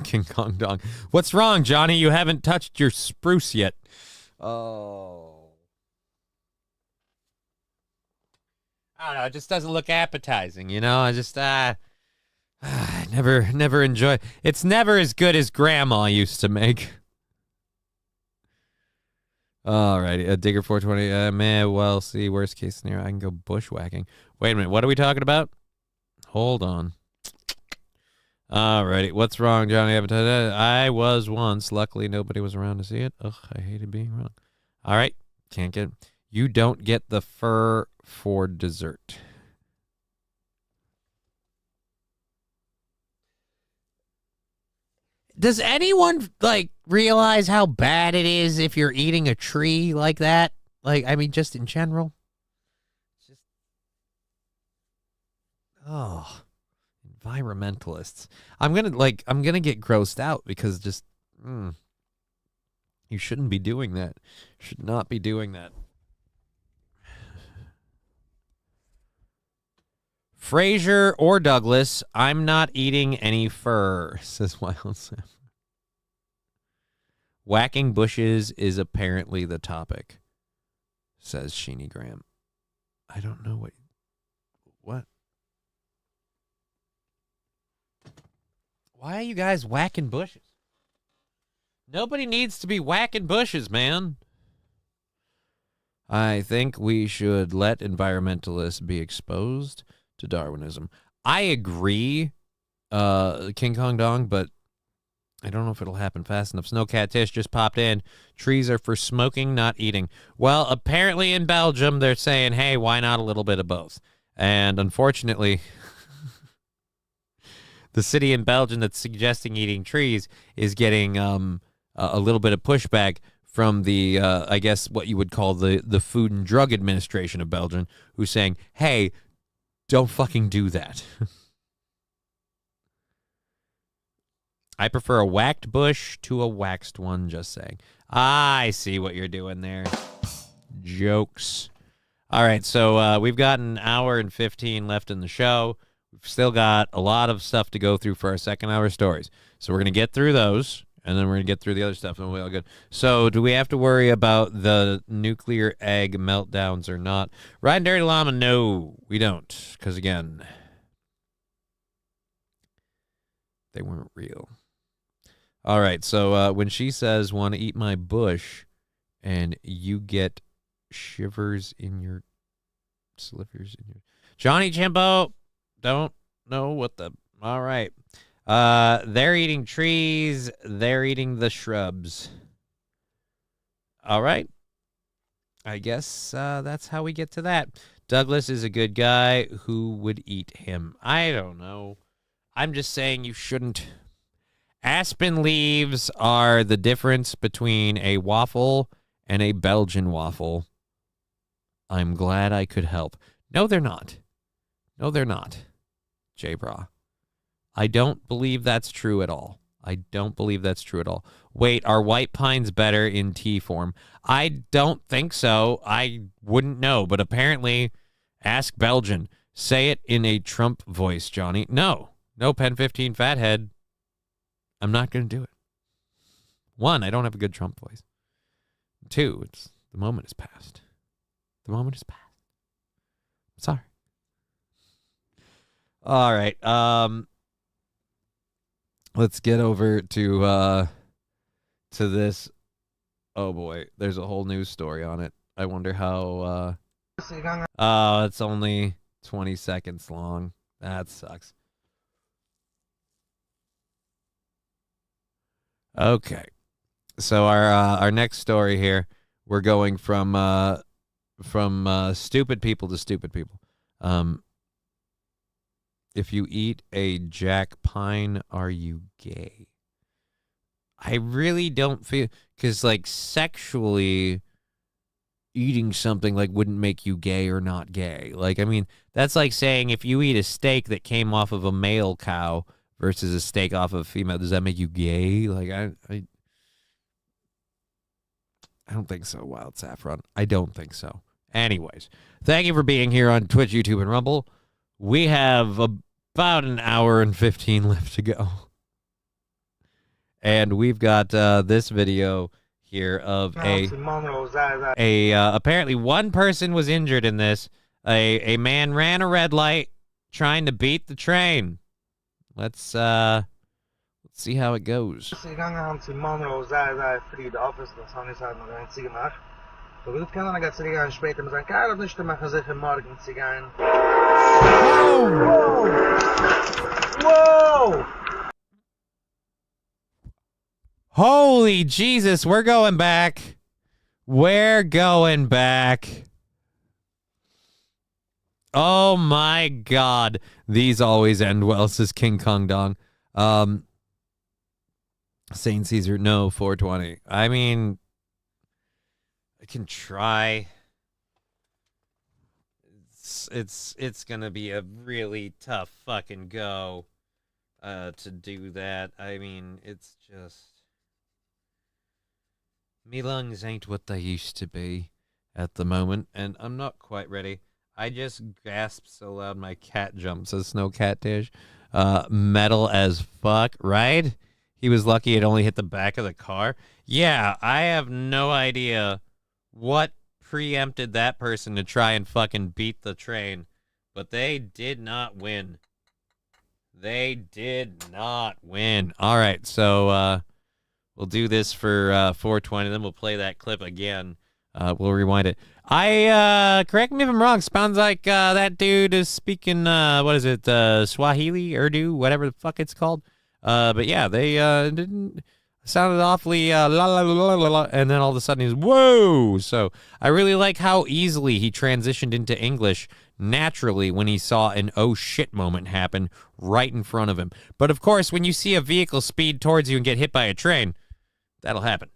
King Kong Dong. What's wrong, Johnny? You haven't touched your spruce yet. Oh. I don't know. It just doesn't look appetizing, you know? I just, never enjoy. It's never as good as Grandma used to make. All righty. Digger 420. Well, see, worst case scenario, I can go bushwhacking. Wait a minute. What are we talking about? Hold on. All righty. What's wrong, Johnny? I was once. Luckily, nobody was around to see it. Ugh, I hated being wrong. All right. Can't get. You don't get the fur for dessert. Does anyone realize how bad it is if you're eating a tree like that? Just in general. Environmentalists. I'm gonna get grossed out because you shouldn't be doing that. Should not be doing that. Fraser or Douglas, I'm not eating any fur, says Wild Sam. Whacking bushes is apparently the topic, says Sheeny Graham. I don't know what? Why are you guys whacking bushes? Nobody needs to be whacking bushes, man. I think we should let environmentalists be exposed to Darwinism. I agree, King Kong Dong, but I don't know if it'll happen fast enough. Snowcat Tish just popped in. Trees are for smoking, not eating. Well, apparently in Belgium, they're saying, hey, why not a little bit of both? And unfortunately, the city in Belgium that's suggesting eating trees is getting a little bit of pushback from the, I guess what you would call the Food and Drug Administration of Belgium, who's saying, hey, don't fucking do that. I prefer a whacked bush to a waxed one, just saying. I see what you're doing there. Jokes. All right, so we've got an hour and 15 left in the show. We've still got a lot of stuff to go through for our second hour stories. So we're going to get through those, and then we're going to get through the other stuff, and we'll be all good. So do we have to worry about the nuclear egg meltdowns or not? Riding Dirty Llama, no, we don't. Because, again, they weren't real. All right, so when she says, want to eat my bush, and you get shivers in your slivers in your... Johnny Chimbo, don't know what the... All right. They're eating trees. They're eating the shrubs. All right. I guess that's how we get to that. Douglas is a good guy. Who would eat him? I don't know. I'm just saying you shouldn't... Aspen leaves are the difference between a waffle and a Belgian waffle. I'm glad I could help. No, they're not. No, they're not. J-Bra. I don't believe that's true at all. I don't believe that's true at all. Wait, are white pines better in tea form? I don't think so. I wouldn't know, but apparently, ask Belgian. Say it in a Trump voice, Johnny. No. No, Pen 15 fathead. I'm not going to do it. 1, I don't have a good Trump voice. 2, it's the moment is past. The moment is past. I'm sorry. All right. Let's get over to this. Oh boy, there's a whole news story on it. I wonder how it's only 20 seconds long. That sucks. Okay. So our next story here, we're going from stupid people to stupid people. If you eat a jack pine, are you gay? I really don't feel, because like sexually eating something like wouldn't make you gay or not gay. Like, I mean, that's like saying if you eat a steak that came off of a male cow versus a steak off of a female, does that make you gay? Like, I don't think so, Wild Saffron. I don't think so. Anyways, thank you for being here on Twitch, YouTube, and Rumble. We have about an hour and 15 left to go. And we've got this video here of apparently one person was injured in this. A man ran a red light trying to beat the train. Let's see how it goes. Whoa! Holy Jesus, we're going back. We're going back. Oh my God. These always end well, says King Kong Dong. Saint Caesar, no, 420. I mean, I can try. It's gonna be a really tough fucking go to do that. I mean, it's just, me lungs ain't what they used to be at the moment, and I'm not quite ready. I just gasped so loud my cat jumped, says Snow Cat Dish. Metal as fuck, right? He was lucky it only hit the back of the car. Yeah, I have no idea what preempted that person to try and fucking beat the train, but they did not win. They did not win. All right, so we'll do this for 420, then we'll play that clip again. We'll rewind it. Correct me if I'm wrong, sounds like that dude is speaking, what is it, Swahili, Urdu, whatever the fuck it's called. But yeah, they didn't, sounded awfully la la la la la, and then all of a sudden he's whoa. So I really like how easily he transitioned into English naturally when he saw an oh shit moment happen right in front of him. But of course, when you see a vehicle speed towards you and get hit by a train, that'll happen.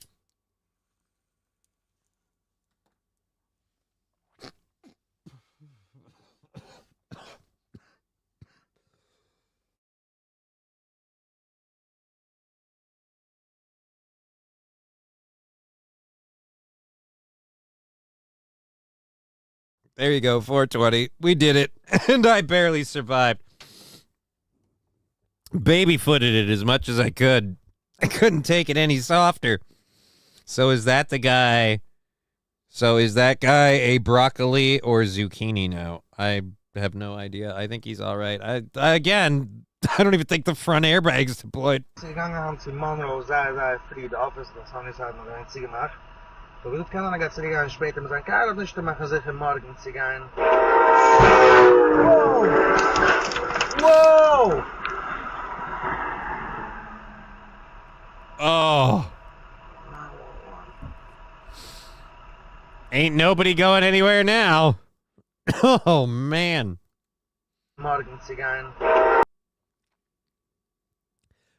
There you go, 420. We did it, and I barely survived. Baby-footed it as much as I could. I couldn't take it any softer. So is that the guy? So is that guy a broccoli or zucchini now? I have no idea. I think he's all right. I don't even think the front airbag's deployed. Monroe sei free, the office, das habe ich halt noch ein Ziege nach. So wird keiner noch Ziege später mit sagen, Karl, nicht zu machen, sicher morgen Ziege ein. Whoa! Oh. Ain't nobody going anywhere now. Oh, man. Morgen Ziege ein.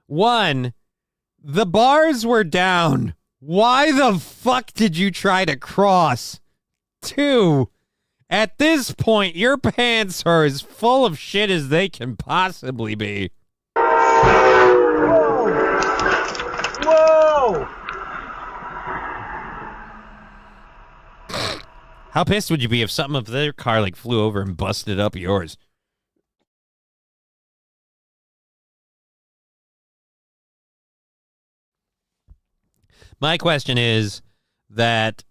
1, the bars were down. Why the fuck did you try to cross? 2, at this point, your pants are as full of shit as they can possibly be. Whoa! How pissed would you be if something of their car like flew over and busted up yours? My question is that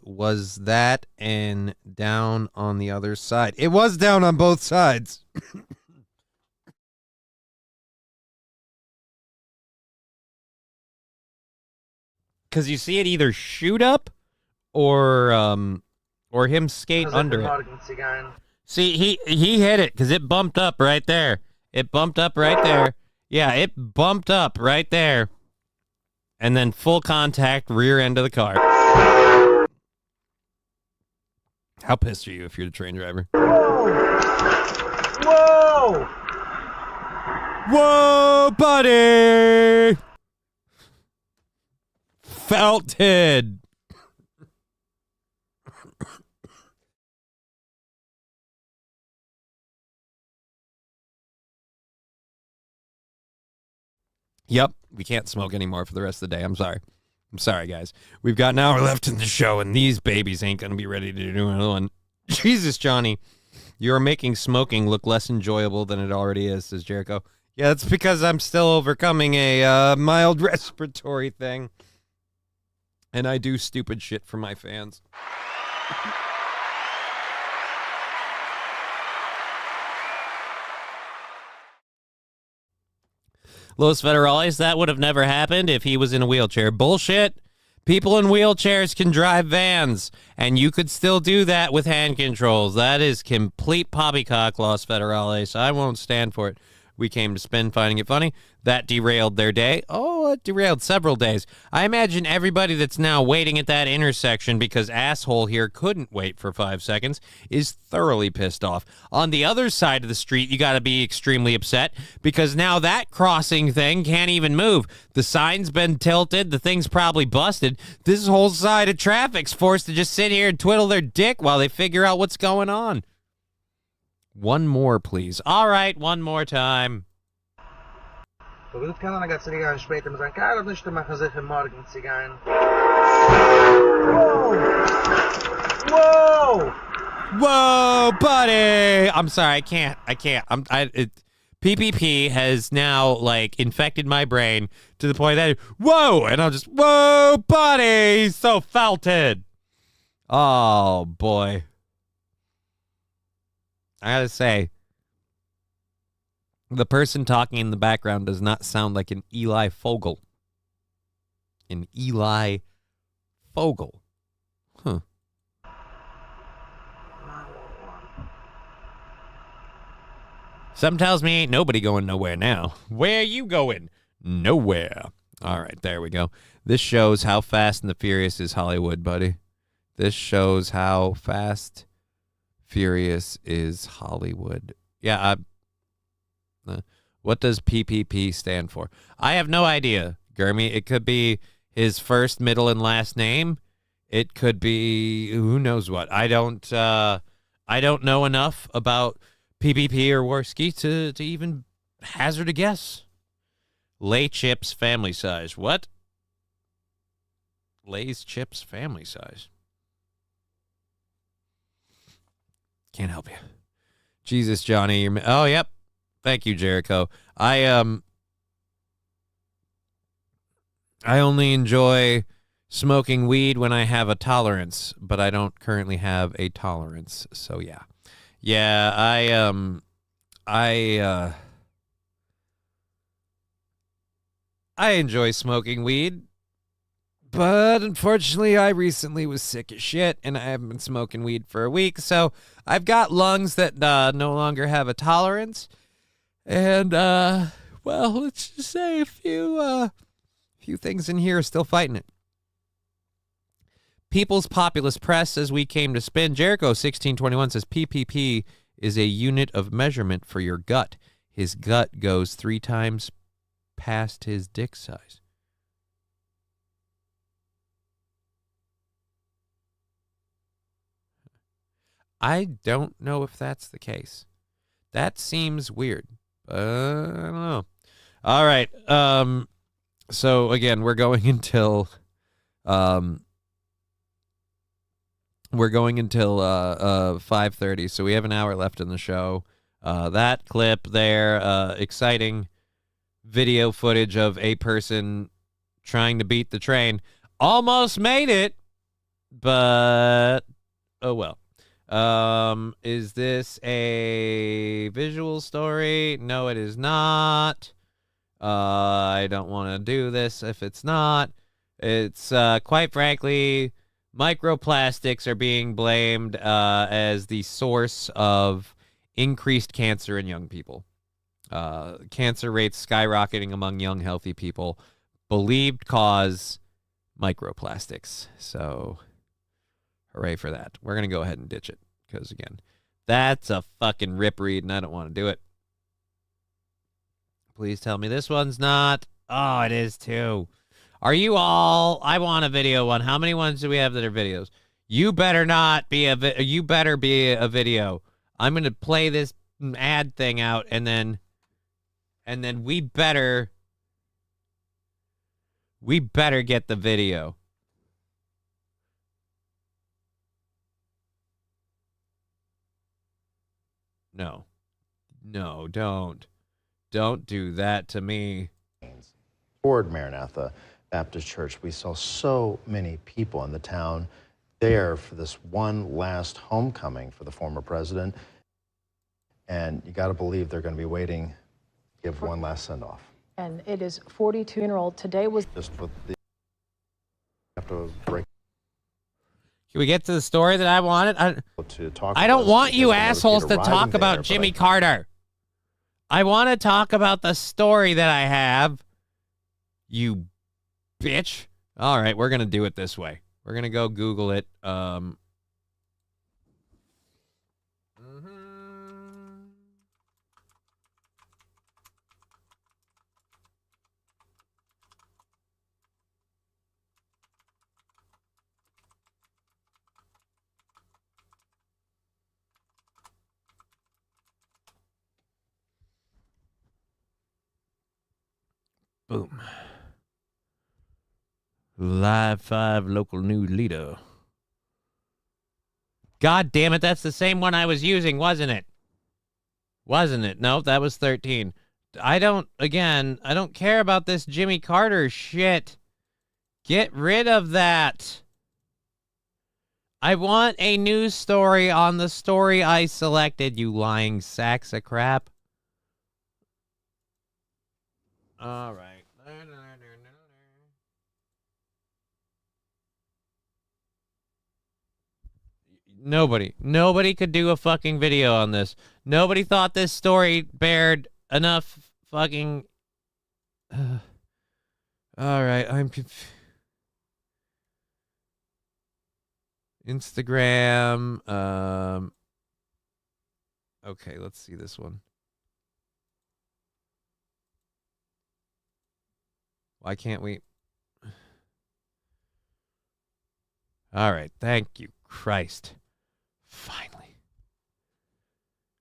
was that and down on the other side? It was down on both sides. Because you see it either shoot up or him skate under it. See, he hit it because it bumped up right there. It bumped up right there. Yeah, it bumped up right there. And then full contact rear end of the car. How pissed are you if you're the train driver? Whoa! Whoa, buddy! Felted. Yep, we can't smoke anymore for the rest of the day. I'm sorry. I'm sorry, guys. We've got an hour left in the show, and these babies ain't going to be ready to do another one. Jesus, Johnny, you're making smoking look less enjoyable than it already is, says Jericho. Yeah, that's because I'm still overcoming a mild respiratory thing. And I do stupid shit for my fans. Los Federales, that would have never happened if he was in a wheelchair. Bullshit. People in wheelchairs can drive vans, and you could still do that with hand controls. That is complete poppycock, Los Federales. I won't stand for it. We came to spin finding it funny. That derailed their day. Oh, it derailed several days. I imagine everybody that's now waiting at that intersection because asshole here couldn't wait for 5 seconds is thoroughly pissed off. On the other side of the street, you got to be extremely upset because now that crossing thing can't even move. The sign's been tilted. The thing's probably busted. This whole side of traffic's forced to just sit here and twiddle their dick while they figure out what's going on. One more, please. All right, one more time. So wird keiner noch Ziege ein später mit sagen, Karl, nicht zu machen, sicher morgen Ziege ein. Whoa! Whoa, buddy! I'm sorry, I can't. PPP has now, like, infected my brain to the point that, whoa! And I'll just, whoa, buddy! He's so felted! Oh, boy. I gotta say, the person talking in the background does not sound like an Eli Fogel. An Eli Fogel. Huh. Something tells me ain't nobody going nowhere now. Where you going? Nowhere. All right, there we go. This shows how fast and the furious is Hollywood, buddy. This shows how fast furious is Hollywood. Yeah, what does PPP stand for? I have no idea, Gurmy. It could be his first, middle, and last name. It could be who knows what. I don't know enough about PPP or Worski to even hazard a guess. Lay chips family size. What? Lay's chips family size. Can't help you. Jesus, Johnny. Oh, yep. Thank you, Jericho. I only enjoy smoking weed when I have a tolerance, but I don't currently have a tolerance. So yeah. Yeah, I enjoy smoking weed, but unfortunately I recently was sick as shit and I haven't been smoking weed for a week, so I've got lungs that no longer have a tolerance. And well, let's just say a few things in here are still fighting it. People's Populist Press says we came to spin. Jericho 1621 says PPP is a unit of measurement for your gut. His gut goes 3 times past his dick size. I don't know if that's the case. That seems weird. I don't know. All right. So again, we're going until 5:30. So we have an hour left in the show. That clip there, exciting video footage of a person trying to beat the train. Almost made it, but oh well. Is this a visual story? No, it is not. I don't want to do this if it's not. It's, quite frankly, microplastics are being blamed as the source of increased cancer in young people. Cancer rates skyrocketing among young, healthy people. Believed cause microplastics. So, hooray for that. We're going to go ahead and ditch it because, again, that's a fucking rip read and I don't want to do it. Please tell me this one's not. Oh, it is too. Are you all? I want a video one. How many ones do we have that are videos? You better not be you better be a video. I'm going to play this ad thing out and then we better get the video. No. No, don't. Don't do that to me. Toward Maranatha Baptist Church, we saw so many people in the town there for this one last homecoming for the former president. And you got to believe they're going to be waiting to give one last send-off. And it is 42-year-old. Today was just with the have to break. Can we get to the story that I wanted? I don't want you assholes to talk about Jimmy Carter. I want to talk about the story that I have. You bitch. All right, we're going to do it this way. We're going to go Google it. Boom. Live 5 local news leader. God damn it, that's the same one I was using, wasn't it? Wasn't it? Nope, that was 13. I don't care about this Jimmy Carter shit. Get rid of that. I want a news story on the story I selected, you lying sacks of crap. All right. Nobody could do a fucking video on this. Nobody thought this story bared enough fucking... All right, I'm Instagram. Okay, let's see this one. Why can't we? All right, thank you, Christ. Finally.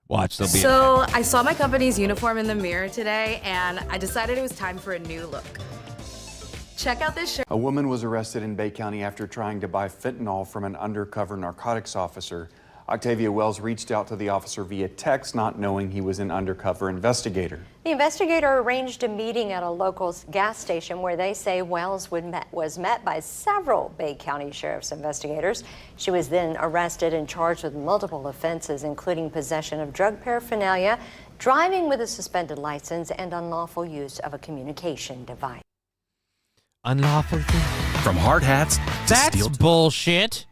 Watch, there'll be So I saw my company's uniform in the mirror today, and I decided it was time for a new look. Check out this shirt. A woman was arrested in Bay County after trying to buy fentanyl from an undercover narcotics officer. Octavia Wells reached out to the officer via text, not knowing he was an undercover investigator. The investigator arranged a meeting at a local gas station where they say Wells was met by several Bay County Sheriff's investigators. She was then arrested and charged with multiple offenses, including possession of drug paraphernalia, driving with a suspended license, and unlawful use of a communication device. Unlawful thing? From hard hats to That's steel bullshit.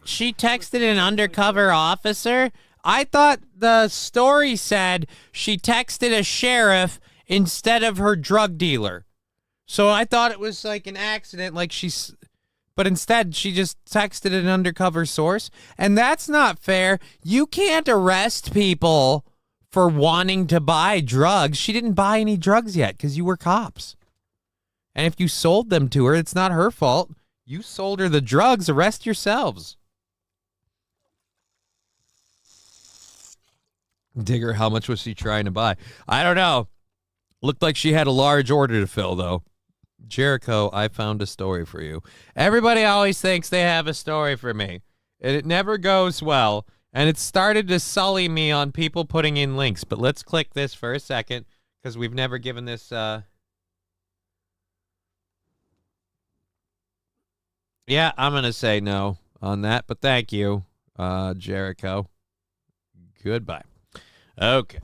She texted an undercover officer. I thought the story said she texted a sheriff instead of her drug dealer. So I thought it was like an accident, but instead she just texted an undercover source. And that's not fair. You can't arrest people for wanting to buy drugs. She didn't buy any drugs yet because you were cops. And if you sold them to her, it's not her fault. You sold her the drugs. Arrest yourselves. Digger, how much was she trying to buy? I don't know. Looked like she had a large order to fill, though. Jericho, I found a story for you. Everybody always thinks they have a story for me, and it never goes well, and it started to sully me on people putting in links. But let's click this for a second, because we've never given this... Yeah, I'm going to say no on that, but thank you, Jericho. Goodbye. Okay.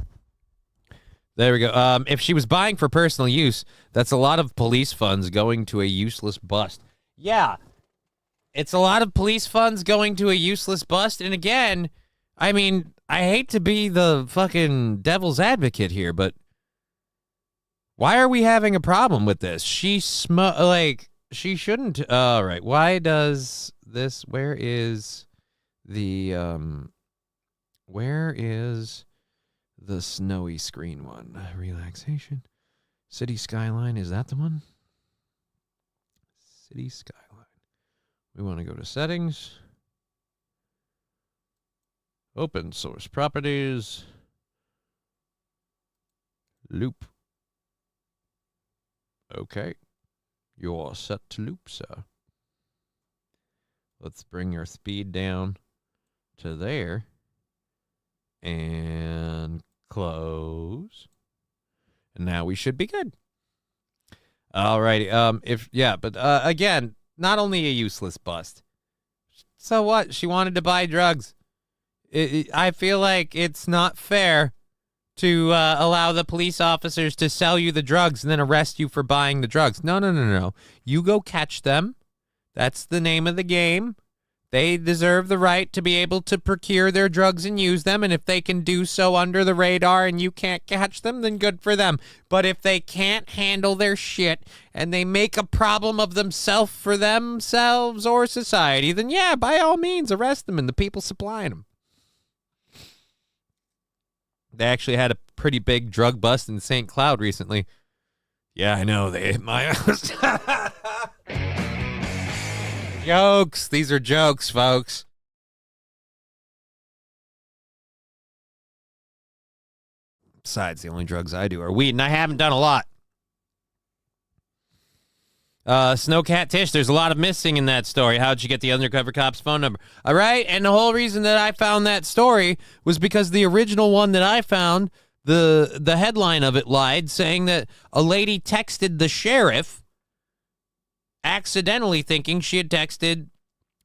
There we go. If she was buying for personal use, that's a lot of police funds going to a useless bust. Yeah, it's a lot of police funds going to a useless bust. And again, I mean, I hate to be the fucking devil's advocate here, but why are we having a problem with this? She shouldn't. All right. Why does this? Where is the snowy screen one? Relaxation. City skyline. Is that the one? City skyline. We want to go to settings. Open source properties. Loop. Okay. You're set to loop, sir. Let's bring your speed down to there. And close. And now we should be good. Alrighty. Again, not only a useless bust. So what? She wanted to buy drugs. I feel like it's not fair to allow the police officers to sell you the drugs and then arrest you for buying the drugs. No. You go catch them. That's the name of the game. They deserve the right to be able to procure their drugs and use them, and if they can do so under the radar and you can't catch them, then good for them. But if they can't handle their shit and they make a problem of themselves for themselves or society, then yeah, by all means, arrest them and the people supplying them. They actually had a pretty big drug bust in St. Cloud recently. Yeah, I know. They hit my house. Jokes. These are jokes, folks. Besides, the only drugs I do are weed, and I haven't done a lot. Snowcat Tish, there's a lot of missing in that story. How'd you get the undercover cop's phone number? All right, and the whole reason that I found that story was because the original one that I found, the headline of it lied, saying that a lady texted the sheriff accidentally thinking she had texted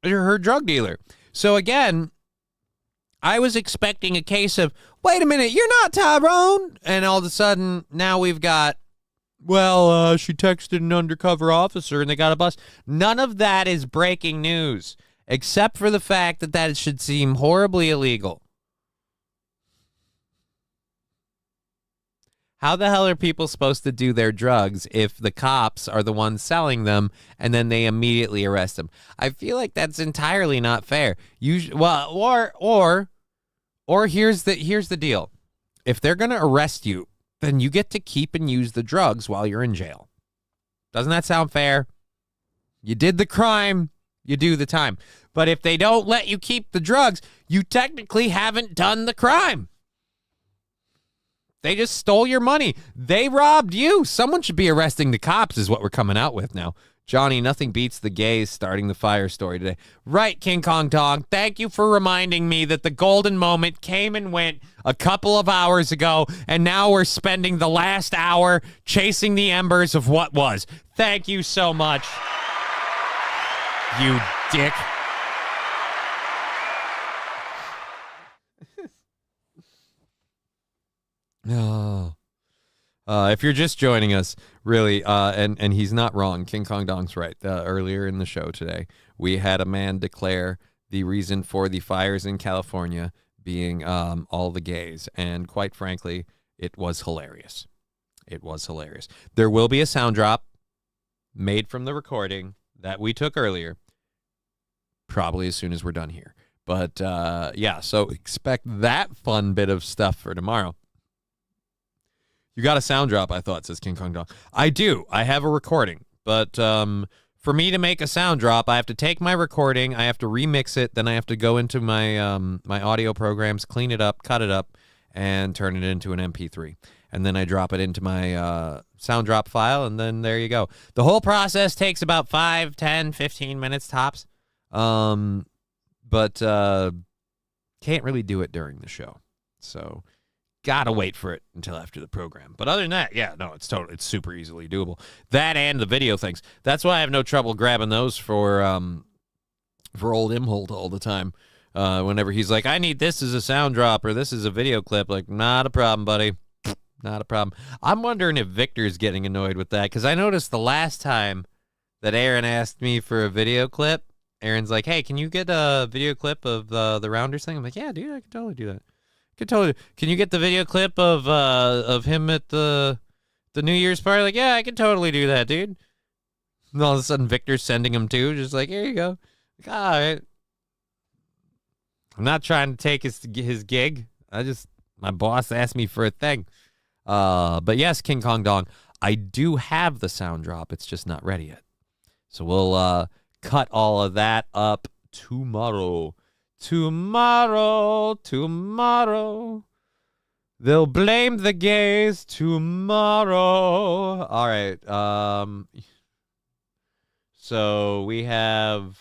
her drug dealer. So again, I was expecting a case of, wait a minute, you're not Tyrone. And all of a sudden, now we've got, she texted an undercover officer and they got a bust. None of that is breaking news, except for the fact that should seem horribly illegal. How the hell are people supposed to do their drugs if the cops are the ones selling them and then they immediately arrest them? I feel like that's entirely not fair. Here's the deal. If they're going to arrest you, then you get to keep and use the drugs while you're in jail. Doesn't that sound fair? You did the crime, you do the time. But if they don't let you keep the drugs, you technically haven't done the crime. They just stole your money. They robbed you. Someone should be arresting the cops is what we're coming out with now. Johnny, nothing beats the gays starting the fire story today. Right, King Kong Dog. Thank you for reminding me that the golden moment came and went a couple of hours ago, and now we're spending the last hour chasing the embers of what was. Thank you so much, you dick. Oh. If you're just joining us, really, and he's not wrong, King Kong Dong's right. Earlier in the show today, we had a man declare the reason for the fires in California being all the gays, and quite frankly, it was hilarious. It was hilarious. There will be a sound drop made from the recording that we took earlier, probably as soon as we're done here. But, yeah, so expect that fun bit of stuff for tomorrow. You got a sound drop, I thought, says King Kong Dog. I do. I have a recording. But for me to make a sound drop, I have to take my recording, I have to remix it, then I have to go into my my audio programs, clean it up, cut it up, and turn it into an MP3. And then I drop it into my sound drop file, and then there you go. The whole process takes about 5, 10, 15 minutes tops. But can't really do it during the show. So gotta wait for it until after the program. But other than that, yeah, no, it's super easily doable. That and the video things. That's why I have no trouble grabbing those for old Imholt all the time. Whenever he's like, I need this as a sound drop or this is a video clip, like, not a problem, buddy. Not a problem. I'm wondering if Victor's getting annoyed with that, because I noticed the last time that Aaron asked me for a video clip, Aaron's like, hey, can you get a video clip of the Rounders thing? I'm like, yeah, dude, I can totally do that. Can you get the video clip of him at the New Year's party? Like, yeah, I can totally do that, dude. And all of a sudden, Victor's sending him too, just like, here you go. Like, all right. I'm not trying to take his gig. My boss asked me for a thing. But yes, King Kong Dong, I do have the sound drop. It's just not ready yet. So we'll cut all of that up tomorrow. Tomorrow. They'll blame the gays tomorrow. All right. So we have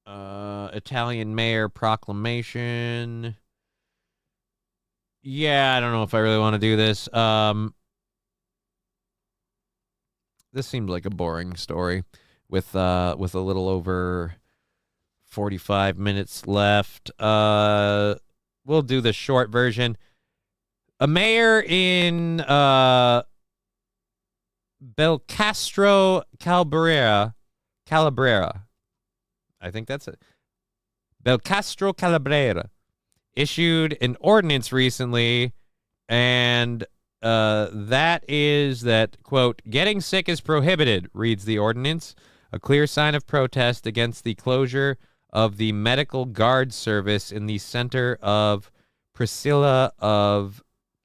Italian mayor proclamation. Yeah, I don't know if I really want to do this. This seems like a boring story with a little over 45 minutes left. We'll do the short version. A mayor in Belcastro Calabrera. I think that's it. Belcastro Calabrera issued an ordinance recently, and that is that, quote, getting sick is prohibited, reads the ordinance, a clear sign of protest against the closure of the medical guard service in the center of Priscilla of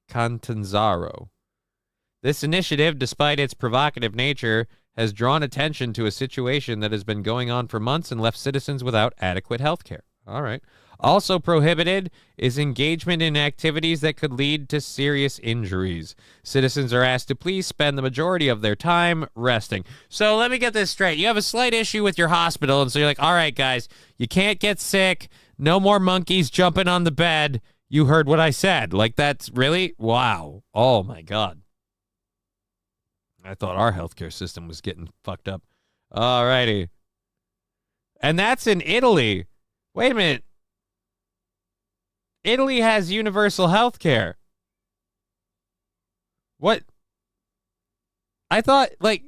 Catanzaro. This initiative, despite its provocative nature, has drawn attention to a situation that has been going on for months and left citizens without adequate health care. All right. Also prohibited is engagement in activities that could lead to serious injuries. Citizens are asked to please spend the majority of their time resting. So let me get this straight. You have a slight issue with your hospital, and so you're like, all right, guys, you can't get sick. No more monkeys jumping on the bed. You heard what I said. Like, that's really? Wow. Oh, my God. I thought our healthcare system was getting fucked up. All righty. And that's in Italy. Wait a minute. Italy has universal health care. What? I thought, like,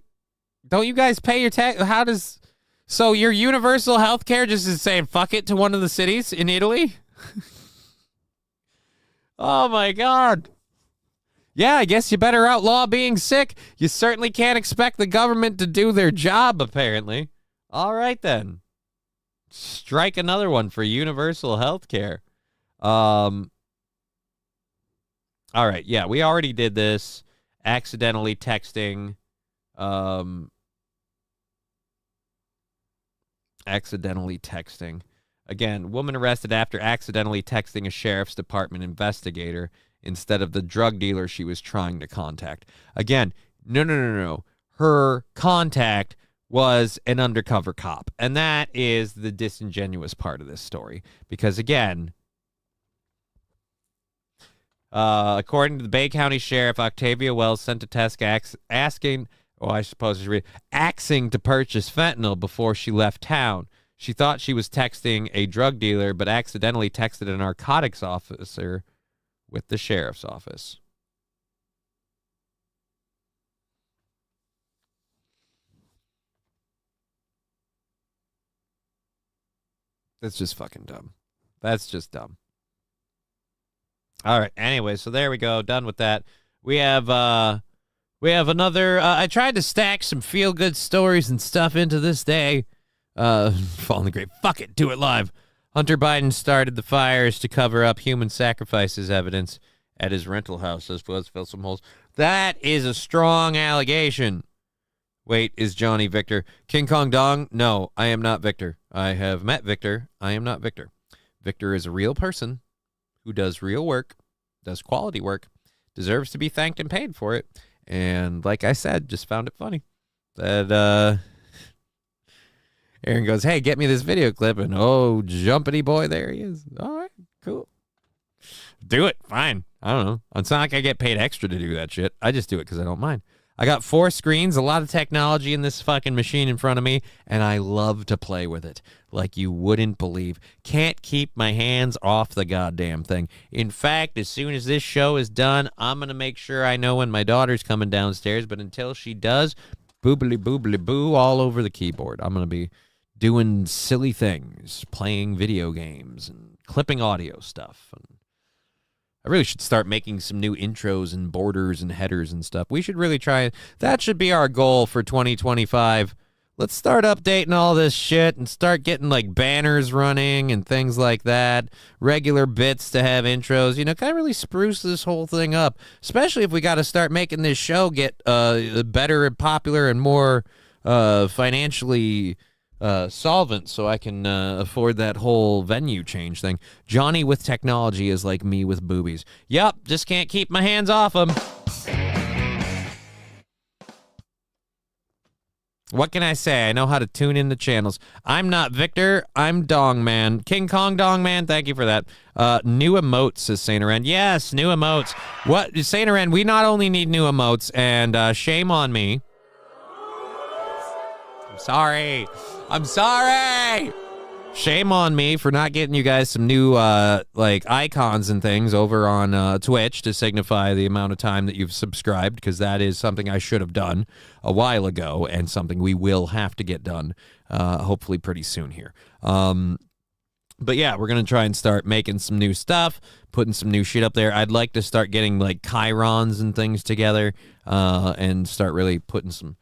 don't you guys pay your tax? How does... So your universal health care just is saying fuck it to one of the cities in Italy? Oh, my God. Yeah, I guess you better outlaw being sick. You certainly can't expect the government to do their job, apparently. All right, then. Strike another one for universal health care. All right, yeah, we already did this. Accidentally texting. Again, woman arrested after accidentally texting a sheriff's department investigator instead of the drug dealer she was trying to contact. Again, no. Her contact was an undercover cop. And that is the disingenuous part of this story. Because, again, according to the Bay County Sheriff, Octavia Wells sent a text asking to purchase fentanyl before she left town. She thought she was texting a drug dealer, but accidentally texted a narcotics officer with the sheriff's office. That's just fucking dumb. That's just dumb. All right. Anyway, so there we go. Done with that. We have another. I tried to stack some feel-good stories and stuff into this day. Falling the grave. Fuck it. Do it live. Hunter Biden started the fires to cover up human sacrifices evidence at his rental house. As well as fill some holes. That is a strong allegation. Wait, is Johnny Victor? King Kong Dong? No, I am not Victor. I have met Victor. I am not Victor. Victor is a real person who does real work, does quality work, deserves to be thanked and paid for it. And like I said, just found it funny that Aaron goes, hey, get me this video clip. And oh, jumpity boy, there he is. All right, cool. Do it. Fine. I don't know. It's not like I get paid extra to do that shit. I just do it because I don't mind. I got 4 screens, a lot of technology in this fucking machine in front of me, and I love to play with it like you wouldn't believe. Can't keep my hands off the goddamn thing. In fact, as soon as this show is done, I'm going to make sure I know when my daughter's coming downstairs, but until she does, boobly boo all over the keyboard. I'm going to be doing silly things, playing video games and clipping audio stuff. And I really should start making some new intros and borders and headers and stuff. We should really try. That should be our goal for 2025. Let's start updating all this shit and start getting like banners running and things like that. Regular bits to have intros. You know, kind of really spruce this whole thing up. Especially if we got to start making this show get better and popular and more financially solvent, so I can afford that whole venue change thing. Johnny with technology is like me with boobies. Yup, just can't keep my hands off them. What can I say? I know how to tune in the channels. I'm not Victor. I'm Dong Man. King Kong Dong Man, thank you for that. New emotes, says Saint Aren. Yes, new emotes. What? Saint Aren, we not only need new emotes, and shame on me. I'm sorry. Shame on me for not getting you guys some new like icons and things over on Twitch to signify the amount of time that you've subscribed, because that is something I should have done a while ago and something we will have to get done hopefully pretty soon here. But yeah, we're going to try and start making some new stuff, putting some new shit up there. I'd like to start getting like chyrons and things together and start really putting some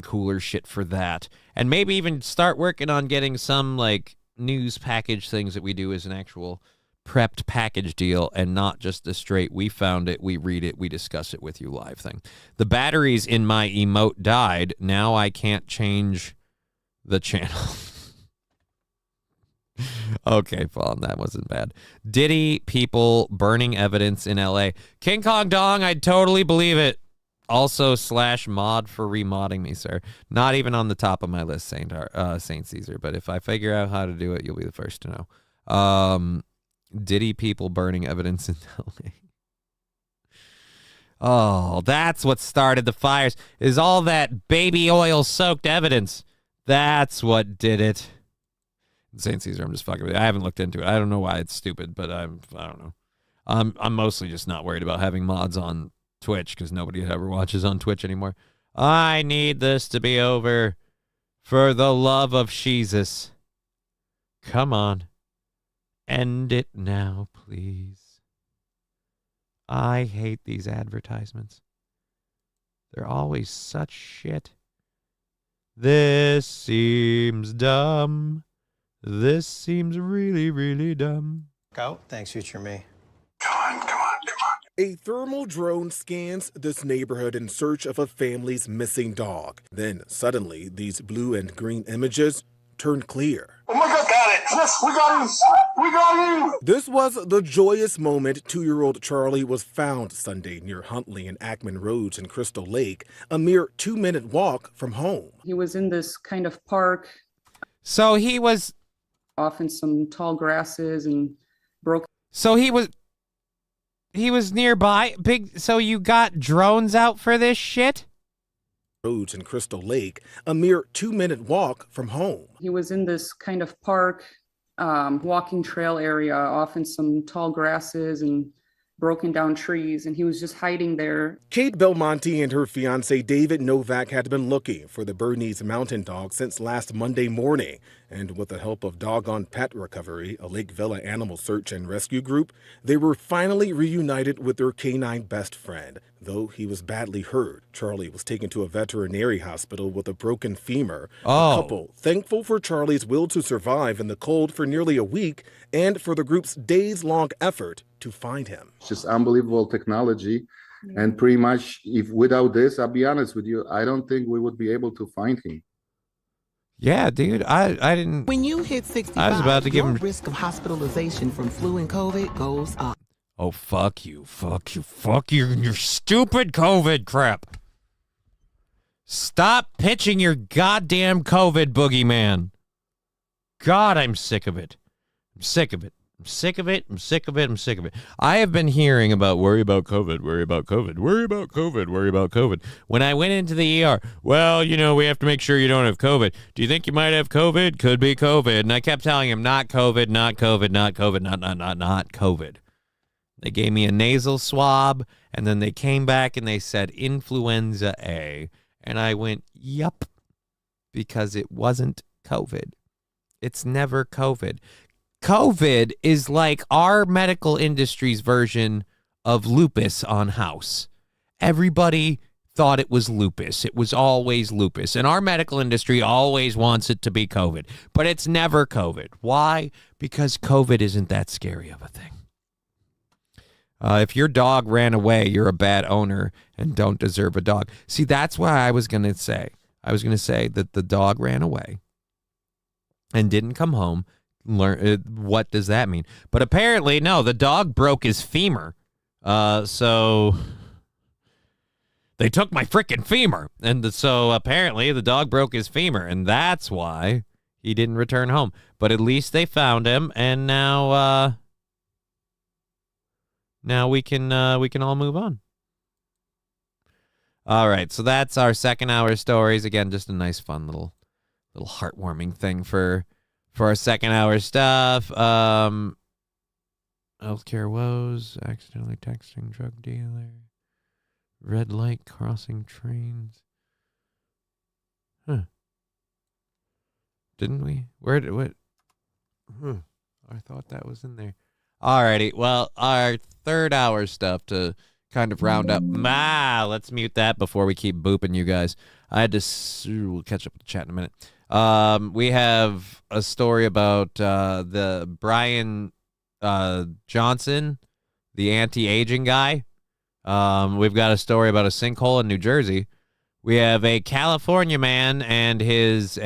cooler shit for that. And maybe even start working on getting some like news package things that we do as an actual prepped package deal and not just a straight we found it, we read it, we discuss it with you live thing. The batteries in my emote died. Now I can't change the channel. Okay, Fawn, that wasn't bad. Diddy people burning evidence in LA. King Kong Dong, I'd totally believe it. Also /mod for remodding me, sir. Not even on the top of my list, Saint Caesar. But if I figure out how to do it, you'll be the first to know. Diddy people burning evidence in LA. Oh, that's what started the fires. Is all that baby oil soaked evidence. That's what did it. Saint Caesar, I'm just fucking with you. I haven't looked into it. I don't know why it's stupid, but I don't know. I'm mostly just not worried about having mods on Twitch because nobody ever watches on Twitch anymore. I need this to be over. For the love of Jesus. Come on. End it now, please. I hate these advertisements. They're always such shit. This seems dumb. This seems really, really dumb. Out. Thanks, future me. Come on. A thermal drone scans this neighborhood in search of a family's missing dog. Then, suddenly, these blue and green images turn clear. Oh my God, Yes, we got him. We got him. This was the joyous moment 2-year-old Charlie was found Sunday near Huntley and Ackman Roads in Crystal Lake, a mere 2-minute walk from home. He was in this kind of park. So he was off in some tall grasses and broke. So he was nearby. So you got drones out for this shit? Roads in Crystal Lake, a mere 2-minute walk from home. He was in this kind of park, walking trail area, off in some tall grasses and broken down trees, and he was just hiding there. Kate Belmonte and her fiancé David Novak had been looking for the Bernese mountain dog since last Monday morning, and with the help of Dog on Pet Recovery, a Lake Villa animal search and rescue group, they were finally reunited with their canine best friend. Though he was badly hurt, Charlie was taken to a veterinary hospital with a broken femur. Oh. The couple, thankful for Charlie's will to survive in the cold for nearly a week and for the group's days-long effort to find him. It's just unbelievable technology. And pretty much, if without this, I'll be honest with you, I don't think we would be able to find him. Yeah, dude, I didn't. When you hit 65, I was about to give your him risk of hospitalization from flu and COVID goes up. Oh, fuck you and your stupid COVID crap. Stop pitching your goddamn COVID boogeyman. God, I'm sick of it. I'm sick of it. I'm sick of it. I'm sick of it. I'm sick of it. I have been hearing about worry about COVID, worry about COVID, worry about COVID, worry about COVID. When I went into the ER, well, you know, we have to make sure you don't have COVID. Do you think you might have COVID? Could be COVID. And I kept telling him, not COVID, not COVID, not COVID, not COVID. They gave me a nasal swab, and then they came back and they said influenza A. And I went, yup, because it wasn't COVID. It's never COVID. COVID is like our medical industry's version of lupus on House. Everybody thought it was lupus. It was always lupus. And our medical industry always wants it to be COVID. But it's never COVID. Why? Because COVID isn't that scary of a thing. If your dog ran away, you're a bad owner and don't deserve a dog. See, that's what I was going to say. I was going to say that the dog ran away and didn't come home. What does that mean? But apparently, no, the dog broke his femur. So they took my freaking femur. And so apparently the dog broke his femur. And that's why he didn't return home. But at least they found him. And now we can all move on. All right, so that's our second hour stories. Again, just a nice, fun little heartwarming thing for our second hour stuff. Healthcare woes, accidentally texting drug dealer, red light crossing trains. Huh? Didn't we? What? I thought that was in there. Alrighty, well, our third hour stuff to kind of round up. Let's mute that before we keep booping you guys. I had to. We'll catch up with the chat in a minute. We have a story about the Brian Johnson, the anti-aging guy. We've got a story about a sinkhole in New Jersey. We have a California man and his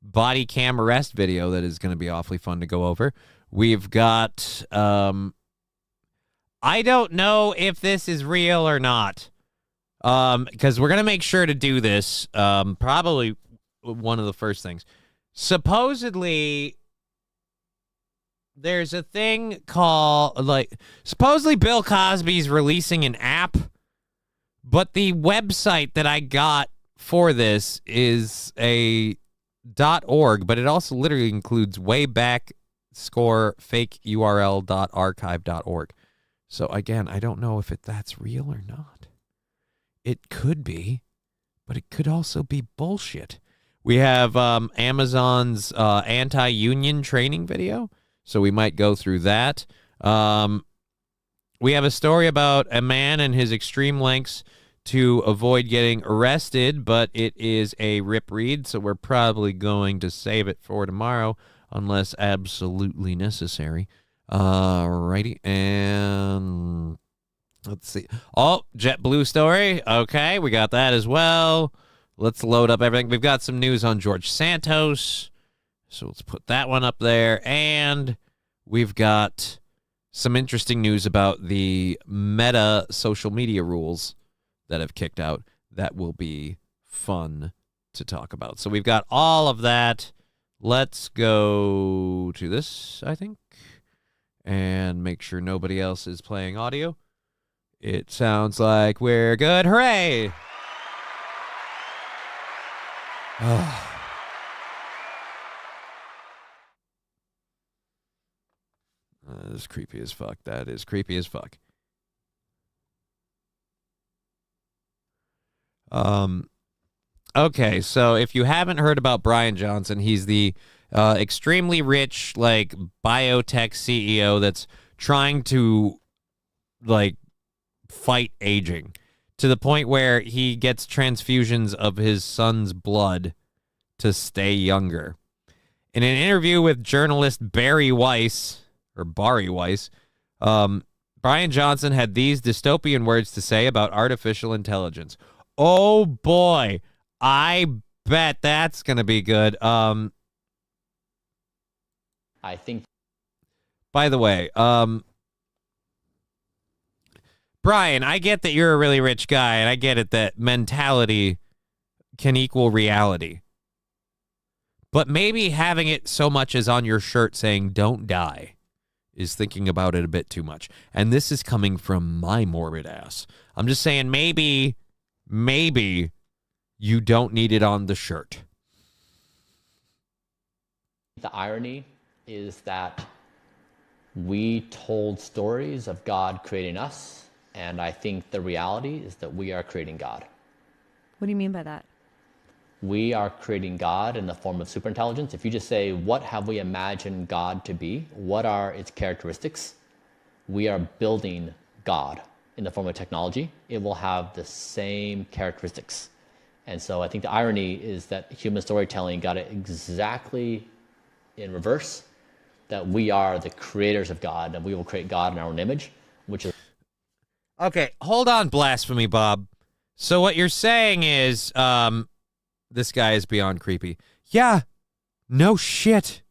body cam arrest video that is going to be awfully fun to go over. We've got, I don't know if this is real or not, because we're going to make sure to do this, probably one of the first things. Supposedly, there's a thing called, supposedly Bill Cosby's releasing an app, but the website that I got for this is a .org, but it also literally includes wayback_fake_url.archive.org. So again, I don't know if that's real or not. It could be, but it could also be bullshit. We have Amazon's anti-union training video, so we might go through that. We have a story about a man and his extreme lengths to avoid getting arrested, but it is a rip read, so we're probably going to save it for tomorrow unless absolutely necessary. Alrighty, and let's see. Oh, JetBlue story. Okay, we got that as well. Let's load up everything. We've got some news on George Santos. So let's put that one up there. And we've got some interesting news about the Meta social media rules that have kicked out. That will be fun to talk about. So we've got all of that. Let's go to this, I think, and make sure nobody else is playing audio. It sounds like we're good. Hooray! Oh. That is creepy as fuck. That is creepy as fuck. Okay, so if you haven't heard about Brian Johnson, he's the extremely rich, like, biotech CEO that's trying to, like, fight aging to the point where he gets transfusions of his son's blood to stay younger. In an interview with journalist Barry Weiss, Brian Johnson had these dystopian words to say about artificial intelligence. Oh boy, I bet that's going to be good. I think. By the way, Brian, I get that you're a really rich guy, and I get it that mentality can equal reality. But maybe having it so much as on your shirt saying "Don't die" is thinking about it a bit too much. And this is coming from my morbid ass. I'm just saying maybe you don't need it on the shirt. The irony is that we told stories of God creating us, and I think the reality is that we are creating God. What do you mean by that? We are creating God in the form of superintelligence. If you just say, what have we imagined God to be? What are its characteristics? We are building God in the form of technology. It will have the same characteristics. And so I think the irony is that human storytelling got it exactly in reverse, that we are the creators of God, and we will create God in our own image, which is... Okay, hold on, Blasphemy Bob. So what you're saying is, this guy is beyond creepy. Yeah, no shit.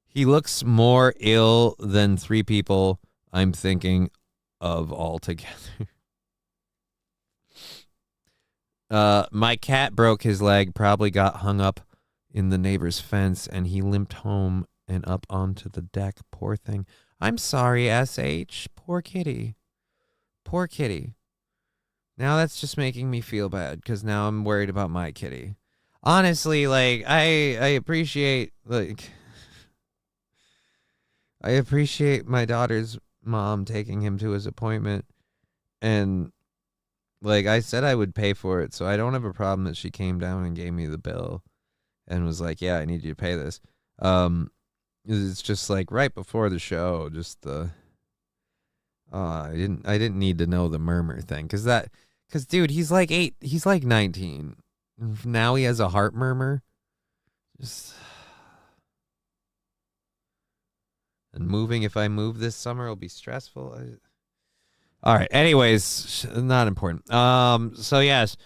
He looks more ill than 3 people I'm thinking of altogether. My cat broke his leg, probably got hung up in the neighbor's fence, and he limped home and up onto the deck. Poor thing. I'm sorry, SH. Poor kitty. Poor kitty. Now that's just making me feel bad, because now I'm worried about my kitty. Honestly, like, I appreciate, like, I appreciate my daughter's mom taking him to his appointment, and, like, I said I would pay for it, so I don't have a problem that she came down and gave me the bill and was like, yeah, I need you to pay this. It's just, like, right before the show, just the... I didn't need to know the murmur thing, because dude, he's like 19. Now he has a heart murmur. Just and moving. If I move this summer, it'll be stressful. All right. Anyways, not important. So yes,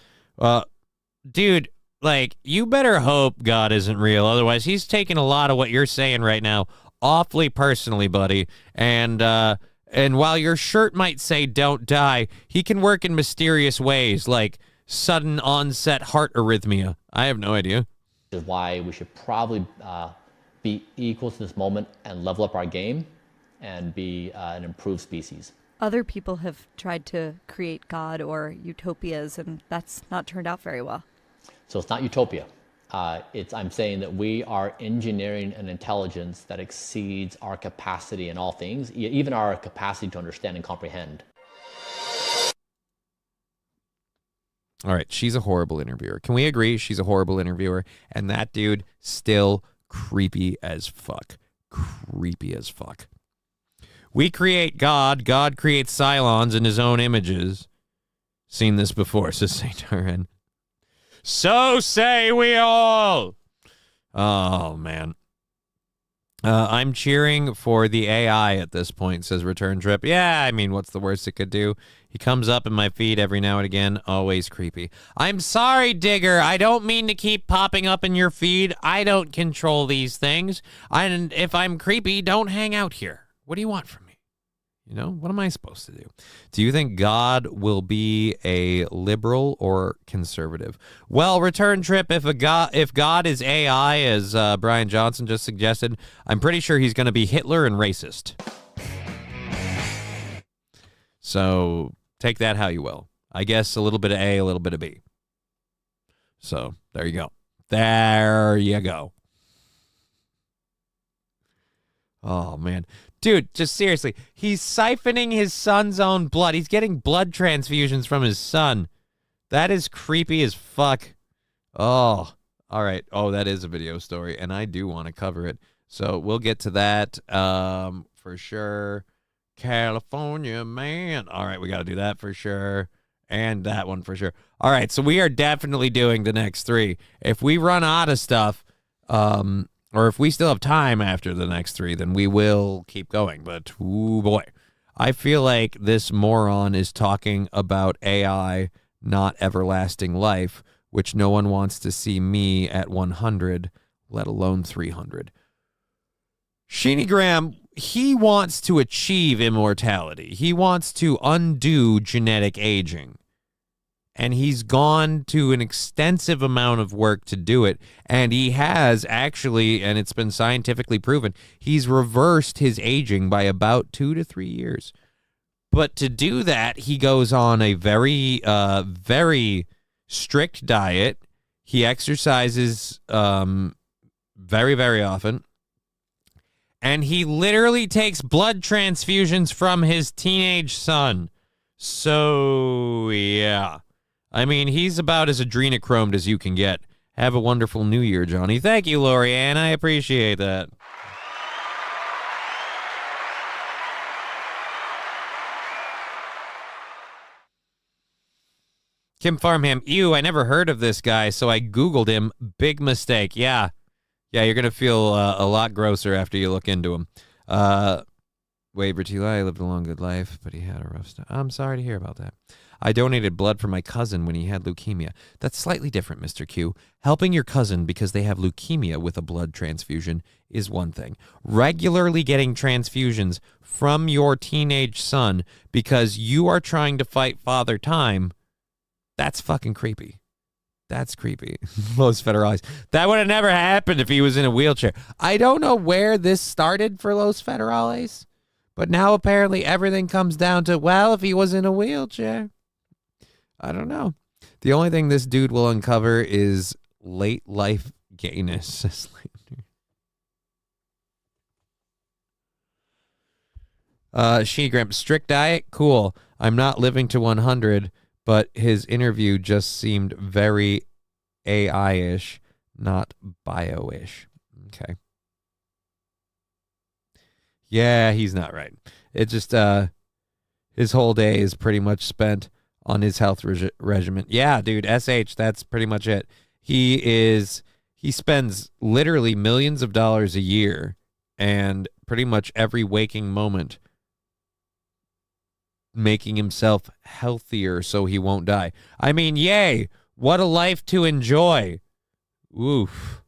dude, like, you better hope God isn't real. Otherwise, he's taking a lot of what you're saying right now awfully personally, buddy. And while your shirt might say "Don't die," he can work in mysterious ways, like sudden onset heart arrhythmia. I have no idea. Is why we should probably be equal to this moment and level up our game and be an improved species. Other people have tried to create God or utopias, and that's not turned out very well. So it's not utopia. I'm saying that we are engineering an intelligence that exceeds our capacity in all things, even our capacity to understand and comprehend. All right, she's a horrible interviewer. Can we agree she's a horrible interviewer? And that dude, still creepy as fuck. Creepy as fuck. We create God. God creates Cylons in his own images. Seen this before, says St. Turin. So say we all. Oh, man. I'm cheering for the AI at this point, says Return Trip. Yeah, I mean, what's the worst it could do? He comes up in my feed every now and again, always creepy. I'm sorry, Digger. I don't mean to keep popping up in your feed. I don't control these things. And if I'm creepy, don't hang out here. What do you want from me? You know, what am I supposed to do? Do you think God will be a liberal or conservative? Well, Return Trip, if God is AI, as Brian Johnson just suggested, I'm pretty sure he's going to be Hitler and racist. So take that how you will. I guess a little bit of A, a little bit of B. So there you go. There you go. Oh, man. Dude, just seriously, he's siphoning his son's own blood. He's getting blood transfusions from his son. That is creepy as fuck. Oh, all right. Oh, that is a video story, and I do want to cover it. So we'll get to that for sure. California, man. All right, we got to do that for sure. And that one for sure. All right, so we are definitely doing the next three. If we run out of stuff, or if we still have time after the next three, then we will keep going. But, ooh, boy. I feel like this moron is talking about AI, not everlasting life, which no one wants to see me at 100, let alone 300. Sheeny Graham, he wants to achieve immortality. He wants to undo genetic aging. And he's gone to an extensive amount of work to do it. And he has actually, and it's been scientifically proven, he's reversed his aging by about 2 to 3 years. But to do that, he goes on a very, very strict diet. He exercises very, very often. And he literally takes blood transfusions from his teenage son. So, yeah. I mean, he's about as adrenochromed as you can get. Have a wonderful new year, Johnny. Thank you, Lorianne. I appreciate that. Kim Farmham, ew, I never heard of this guy, so I Googled him. Big mistake. Yeah. Yeah, you're going to feel a lot grosser after you look into him. Wade Bertila lived a long, good life, but he had a rough start. I'm sorry to hear about that. I donated blood for my cousin when he had leukemia. That's slightly different, Mr. Q. Helping your cousin because they have leukemia with a blood transfusion is one thing. Regularly getting transfusions from your teenage son because you are trying to fight Father Time, that's fucking creepy. That's creepy. Los Federales. That would have never happened if he was in a wheelchair. I don't know where this started for Los Federales, but now apparently everything comes down to, well, if he was in a wheelchair. I don't know. The only thing this dude will uncover is late life gayness. Sheegramp, strict diet? Cool. I'm not living to 100, but his interview just seemed very AI-ish, not bio-ish. Okay. Yeah, he's not right. It just, his whole day is pretty much spent on his health regimen. Yeah, dude, SH, that's pretty much it. He spends literally millions of dollars a year and pretty much every waking moment making himself healthier so he won't die. I mean, yay, what a life to enjoy. Oof.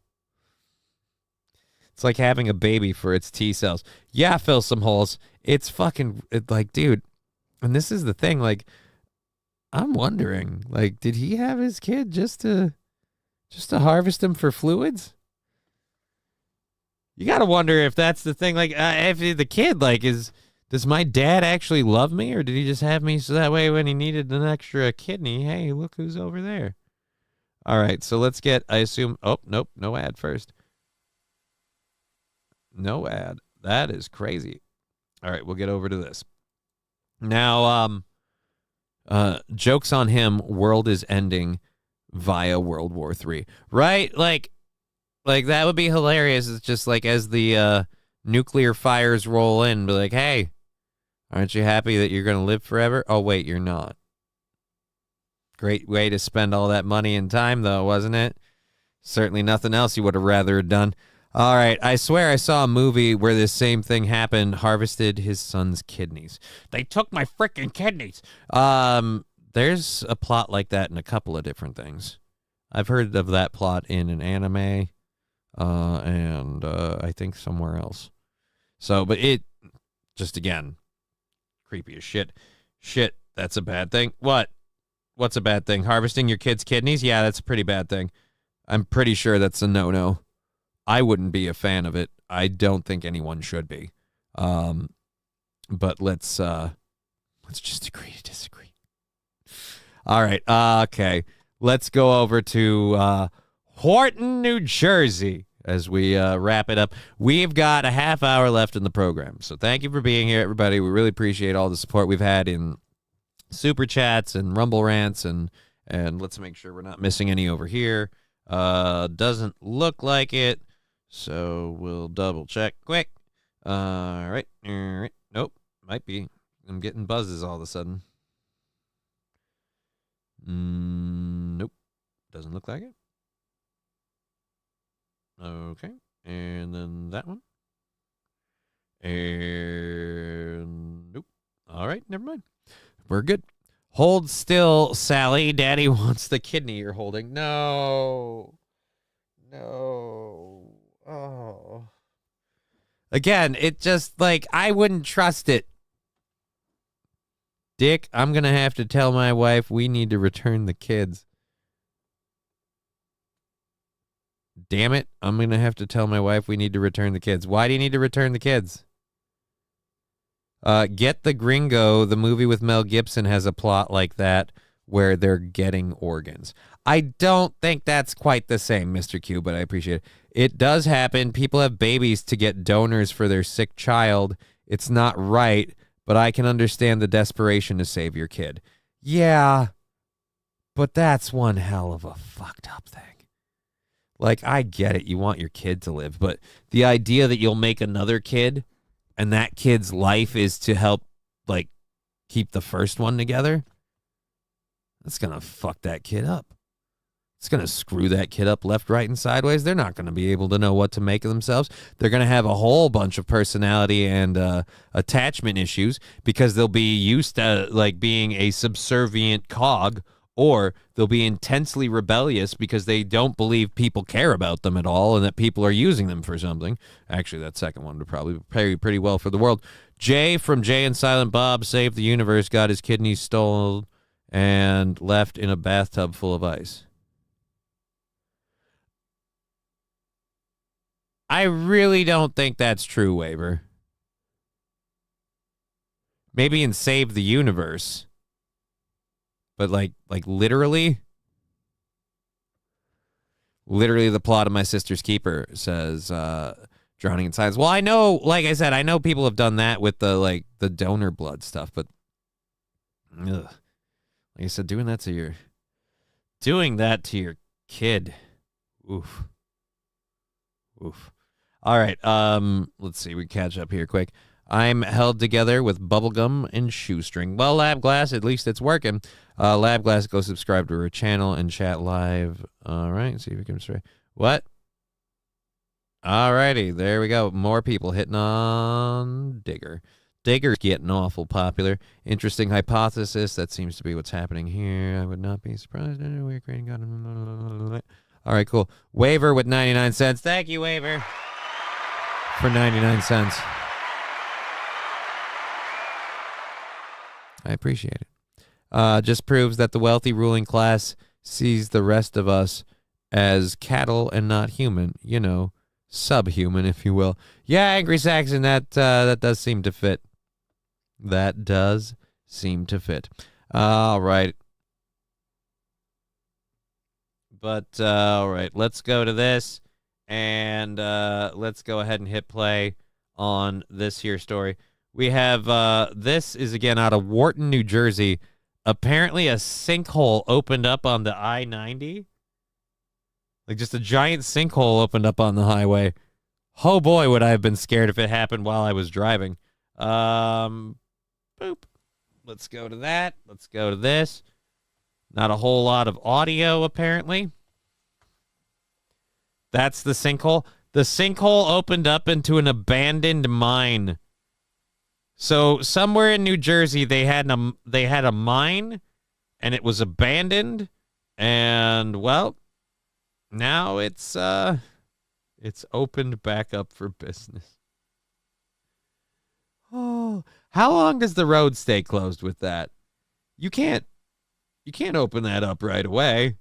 It's like having a baby for its T cells. Yeah, fill some holes. It's fucking, like, dude, and this is the thing, like, I'm wondering, like, did he have his kid just to harvest him for fluids? You got to wonder if that's the thing. Like, if the kid, like, does my dad actually love me, or did he just have me so that way when he needed an extra kidney, hey, look who's over there. All right, so let's get, I assume, oh, nope, no ad first. No ad. That is crazy. All right, we'll get over to this. Now, joke's on him, world is ending via World War III. Right? Like that would be hilarious. It's just like as the nuclear fires roll in, be like, hey, aren't you happy that you're going to live forever? Oh, wait, you're not. Great way to spend all that money and time, though, wasn't it? Certainly nothing else you would have rather done. All right, I swear I saw a movie where this same thing happened. Harvested his son's kidneys. They took my freaking kidneys. There's a plot like that in a couple of different things. I've heard of that plot in an anime, and I think somewhere else. So, but it just again, creepy as shit. Shit, that's a bad thing. What? What's a bad thing? Harvesting your kid's kidneys? Yeah, that's a pretty bad thing. I'm pretty sure that's a no-no. I wouldn't be a fan of it. I don't think anyone should be. But let's just agree to disagree. All right. Okay. Let's go over to Horton, New Jersey as we wrap it up. We've got a half hour left in the program. So thank you for being here, everybody. We really appreciate all the support we've had in Super Chats and Rumble Rants. And let's make sure we're not missing any over here. Doesn't look like it. So we'll double check quick. All right. Nope. Might be. I'm getting buzzes all of a sudden. Nope. Doesn't look like it. Okay. And then that one. And nope. All right. Never mind. We're good. Hold still, Sally. Daddy wants the kidney you're holding. No. Oh. Again, it just, like, I wouldn't trust it. Dick, I'm going to have to tell my wife we need to return the kids. Damn it. I'm going to have to tell my wife we need to return the kids. Why do you need to return the kids? Get the Gringo, the movie with Mel Gibson, has a plot like that where they're getting organs. I don't think that's quite the same, Mr. Q, but I appreciate it. It does happen. People have babies to get donors for their sick child. It's not right, but I can understand the desperation to save your kid. Yeah, but that's one hell of a fucked up thing. Like, I get it. You want your kid to live, but the idea that you'll make another kid and that kid's life is to help, like, keep the first one together, that's going to fuck that kid up. It's going to screw that kid up left, right, and sideways. They're not going to be able to know what to make of themselves. They're going to have a whole bunch of personality and attachment issues because they'll be used to, like, being a subservient cog, or they'll be intensely rebellious because they don't believe people care about them at all and that people are using them for something. Actually, that second one would probably pay pretty well for the world. Jay from Jay and Silent Bob Saved the Universe got his kidneys stolen and left in a bathtub full of ice. I really don't think that's true, Waver. Maybe in Save the Universe. But like literally the plot of My Sister's Keeper says drowning in silence. Well, I know, like I said, I know people have done that with the donor blood stuff, but like I said, doing that to your kid. Oof. All right, let's see, we catch up here quick. I'm held together with bubblegum and shoestring. Well, Lab Glass, at least it's working. Lab Glass, go subscribe to her channel and chat live. All right, see if we can straight. What? All righty, there we go. More people hitting on Digger. Digger's getting awful popular. Interesting hypothesis. That seems to be what's happening here. I would not be surprised. We're creating God. All right, cool. Waver with 99 cents. Thank you, Waver, for 99 cents. I appreciate it. Just proves that the wealthy ruling class sees the rest of us as cattle and not human. You know, subhuman, if you will. Yeah, Angry Saxon, that does seem to fit. That does seem to fit. All right. But, all right, let's go to this, and let's go ahead and hit play on this here story. We have, this is, again, out of Wharton, New Jersey. Apparently a sinkhole opened up on the I-90. Like, just a giant sinkhole opened up on the highway. Oh, boy, would I have been scared if it happened while I was driving. Boop. Let's go to that. Let's go to this. Not a whole lot of audio, apparently. That's the sinkhole. The sinkhole opened up into an abandoned mine. So somewhere in New Jersey, they had a mine, and it was abandoned, and well, now it's opened back up for business. Oh, how long does the road stay closed with that? You can't open that up right away.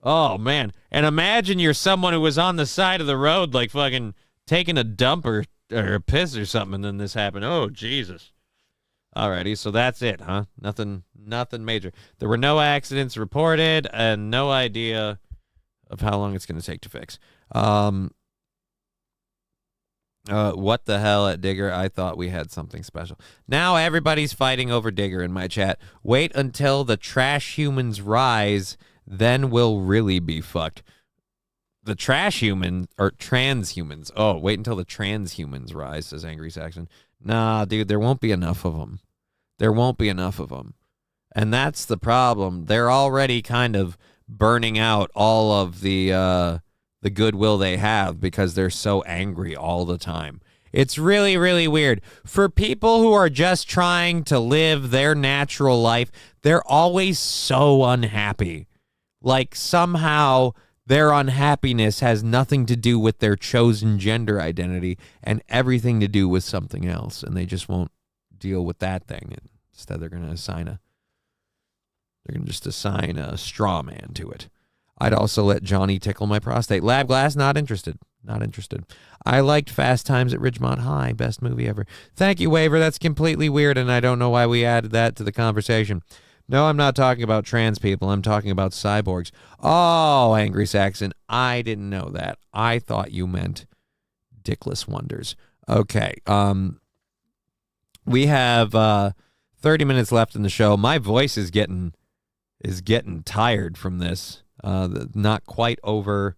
Oh, man. And imagine you're someone who was on the side of the road, like fucking taking a dump or a piss or something, and then this happened. Oh, Jesus. Alrighty, so that's it, huh? Nothing major. There were no accidents reported, and no idea of how long it's going to take to fix. What the hell at Digger? I thought we had something special. Now everybody's fighting over Digger in my chat. Wait until the trash humans rise, then we'll really be fucked. The trash human, or transhumans. Oh, wait until the transhumans rise, says Angry Saxon. Nah, dude, there won't be enough of them. There won't be enough of them. And that's the problem. They're already kind of burning out all of the goodwill they have because they're so angry all the time. It's really, really weird. For people who are just trying to live their natural life, they're always so unhappy. Like somehow their unhappiness has nothing to do with their chosen gender identity and everything to do with something else, and they just won't deal with that thing. Instead, they're going to just assign a straw man to it. I'd also let Johnny tickle my prostate. Lab Glass, not interested. Not interested. I liked Fast Times at Ridgemont High. Best movie ever. Thank you, Waver. That's completely weird, and I don't know why we added that to the conversation. No, I'm not talking about trans people. I'm talking about cyborgs. Oh, Angry Saxon, I didn't know that. I thought you meant dickless wonders. Okay. We have 30 minutes left in the show. My voice is getting tired from this. Not quite over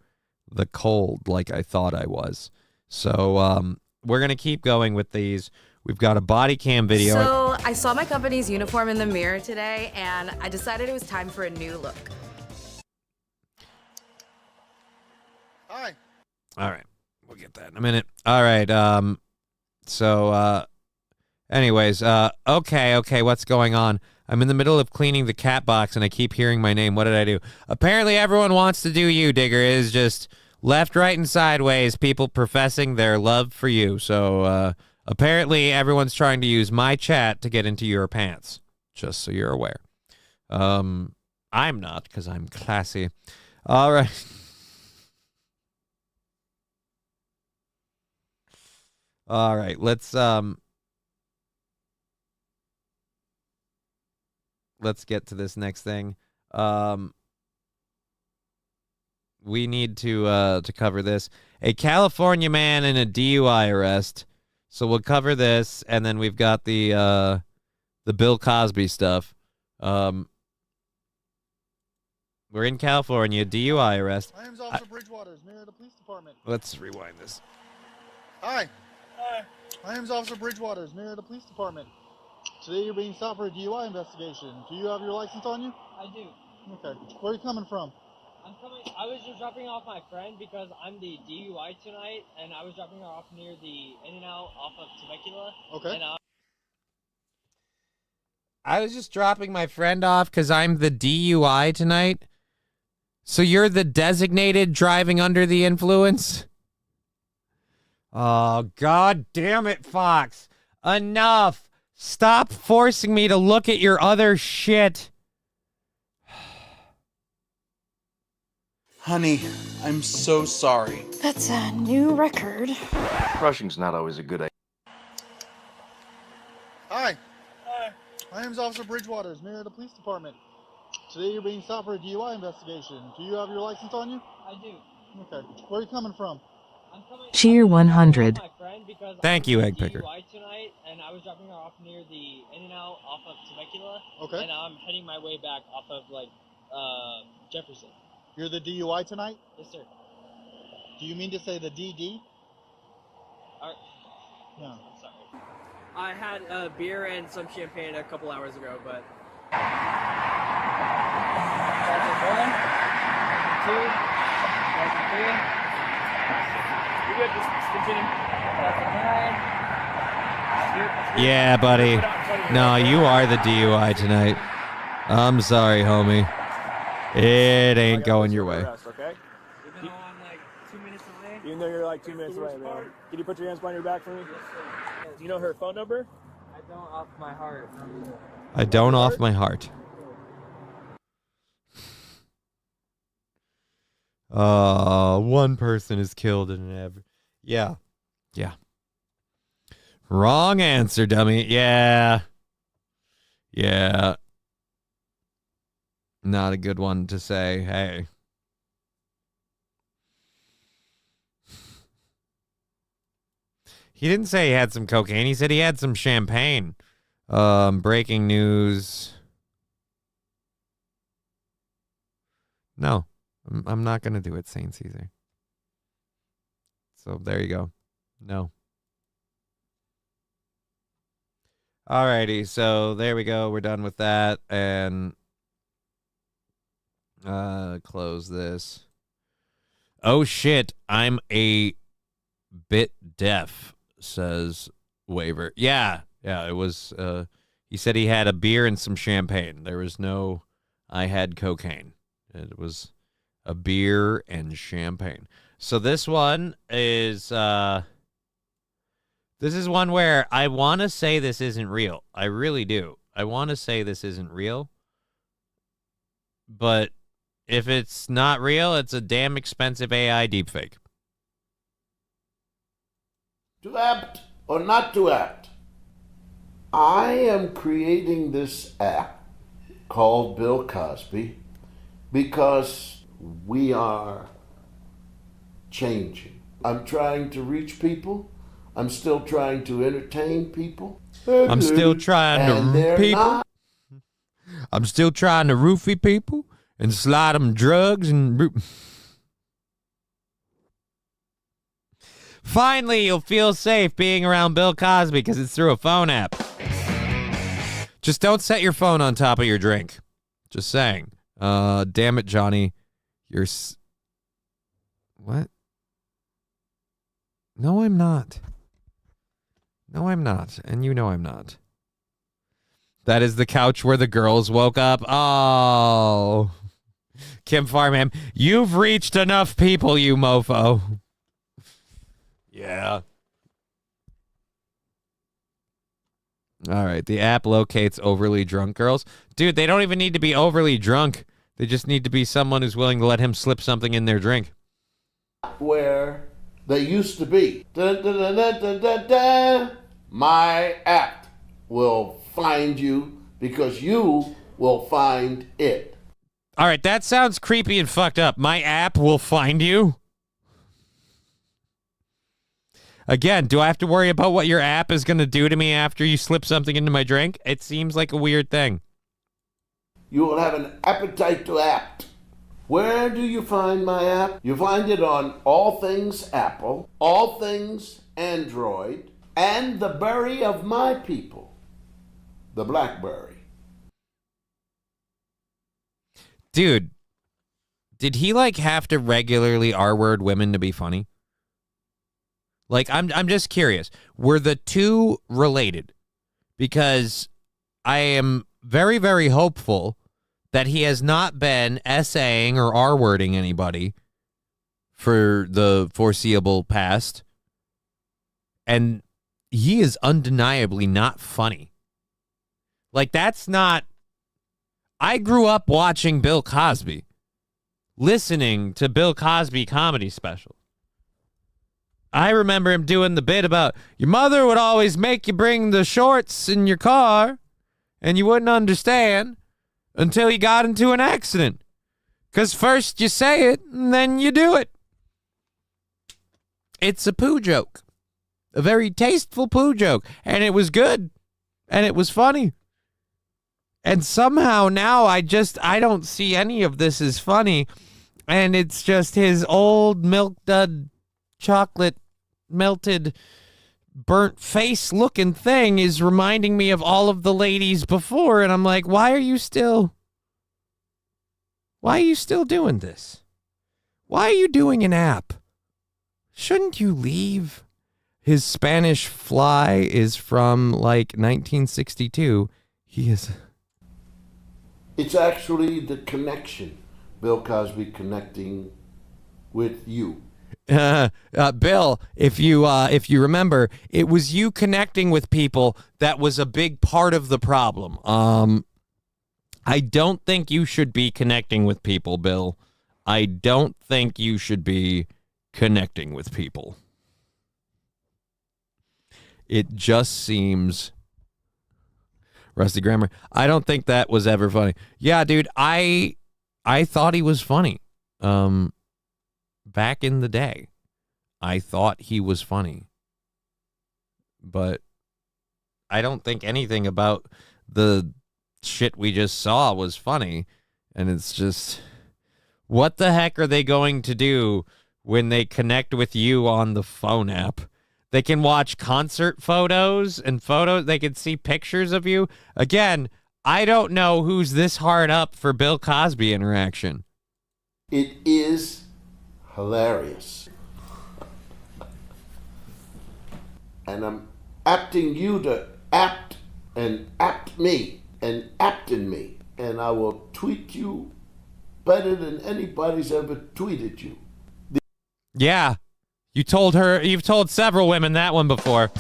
the cold like I thought I was. So we're going to keep going with these. We've got a body cam video. So I saw my company's uniform in the mirror today, and I decided it was time for a new look. Hi. All right. We'll get that in a minute. All right. Anyways, okay, what's going on? I'm in the middle of cleaning the cat box, and I keep hearing my name. What did I do? Apparently, everyone wants to do you, Digger. It is just left, right, and sideways, people professing their love for you. So, apparently, everyone's trying to use my chat to get into your pants, just so you're aware. I'm not, because I'm classy. All right. All right, let's get to this next thing. We need to cover this. A California man in a DUI arrest. So we'll cover this, and then we've got the Bill Cosby stuff. We're in California, DUI arrest. My name's Officer Bridgewater, near the police department. Let's rewind this. Hi. Hi. My name's Officer Bridgewater, near the police department. Today you're being stopped for a DUI investigation. Do you have your license on you? I do. Okay. Where are you coming from? I was just dropping off my friend because I'm the DUI tonight, and I was dropping her off near the In-N-Out off of Temecula. Okay. And, I was just dropping my friend off because I'm the DUI tonight. So you're the designated driving under the influence? Oh, God damn it, Fox. Enough. Stop forcing me to look at your other shit. Honey, I'm so sorry. That's a new record. Rushing's not always a good idea. Hi. Hi. My name's Officer Bridgewater, near the police department. Today you're being stopped for a DUI investigation. Do you have your license on you? I do. Okay. Where are you coming from? Cheer 100. Thank you, Egg Picker. DUI tonight, and I was dropping her off near the In-N-Out off of Temecula. Okay. And I'm heading my way back off of Jefferson. You're the DUI tonight? Yes, sir. Do you mean to say the DD? No. I'm sorry. I had a beer and some champagne a couple hours ago, but. 1, 2, 3. You're good. Just continue. Yeah, buddy. No, you are the DUI tonight. I'm sorry, homie. It ain't going your way. Okay? Even though I'm like 2 minutes away? Even though you're like 2 minutes away, man. Can you put your hands behind your back for me? Do you know her phone number? I don't off my heart. I don't off my heart. One person is killed in an ever. Yeah. Yeah. Wrong answer, dummy. Yeah. Yeah. Not a good one to say, hey. He didn't say he had some cocaine. He said he had some champagne. Breaking news. No, I'm not going to do it, St. Caesar. So there you go. No. Alrighty, so there we go. We're done with that. And close this. Oh, shit. I'm a bit deaf, says Waiver. Yeah, it was, he said he had a beer and some champagne. There was no, I had cocaine. It was a beer and champagne. So this one is, this is one where I want to say this isn't real. I really do. I want to say this isn't real. But if it's not real, it's a damn expensive AI deepfake. To apt or not to apt, I am creating this app called Bill Cosby because we are changing. I'm trying to reach people. I'm still trying to entertain people. I'm still trying And to they're people. not. I'm still trying to roofie people and slide them drugs and. Finally, you'll feel safe being around Bill Cosby because it's through a phone app. Just don't set your phone on top of your drink. Just saying. Damn it, Johnny. You're. What? No, I'm not. No, I'm not. And you know I'm not. That is the couch where the girls woke up. Oh. Kim Farmham, you've reached enough people, you mofo. Yeah. All right. The app locates overly drunk girls. Dude, they don't even need to be overly drunk. They just need to be someone who's willing to let him slip something in their drink. Where they used to be. Dun, dun, dun, dun, dun, dun, dun. My app will find you because you will find it. All right, that sounds creepy and fucked up. My app will find you? Again, do I have to worry about what your app is going to do to me after you slip something into my drink? It seems like a weird thing. You will have an appetite to apt. Where do you find my app? You find it on all things Apple, all things Android, and the berry of my people, the BlackBerry. Dude, did he like have to regularly R-word women to be funny? Like, I'm just curious. Were the two related? Because I am very, very hopeful that he has not been essaying or R-wording anybody for the foreseeable past. And he is undeniably not funny. Like, that's not... I grew up watching Bill Cosby, listening to Bill Cosby comedy specials. I remember him doing the bit about your mother would always make you bring the shorts in your car, and you wouldn't understand until you got into an accident. Because first you say it, and then you do it. It's a poo joke. A very tasteful poo joke. And it was good. And it was funny. And somehow now I don't see any of this as funny. And it's just his old milk dud chocolate melted burnt face looking thing is reminding me of all of the ladies before. And I'm like, why are you still doing this? Why are you doing an app Shouldn't you leave? His Spanish fly is from like 1962. He is. It's actually the connection. Bill Cosby connecting with you. Bill, if you remember, it was you connecting with people that was a big part of the problem. I don't think you should be connecting with people, Bill. I don't think you should be connecting with people. It just seems Rusty Grammar. I don't think that was ever funny. Yeah, dude, I thought he was funny. Back in the day, I thought he was funny. But I don't think anything about the shit we just saw was funny. And it's just, what the heck are they going to do when they connect with you on the phone app? They can watch concert photos and photos. They can see pictures of you. Again, I don't know who's this hard up for Bill Cosby interaction. It is hilarious. And I'm apting you to apt and apt me and apting me. And I will tweet you better than anybody's ever tweeted you. Yeah. You've told several women that one before.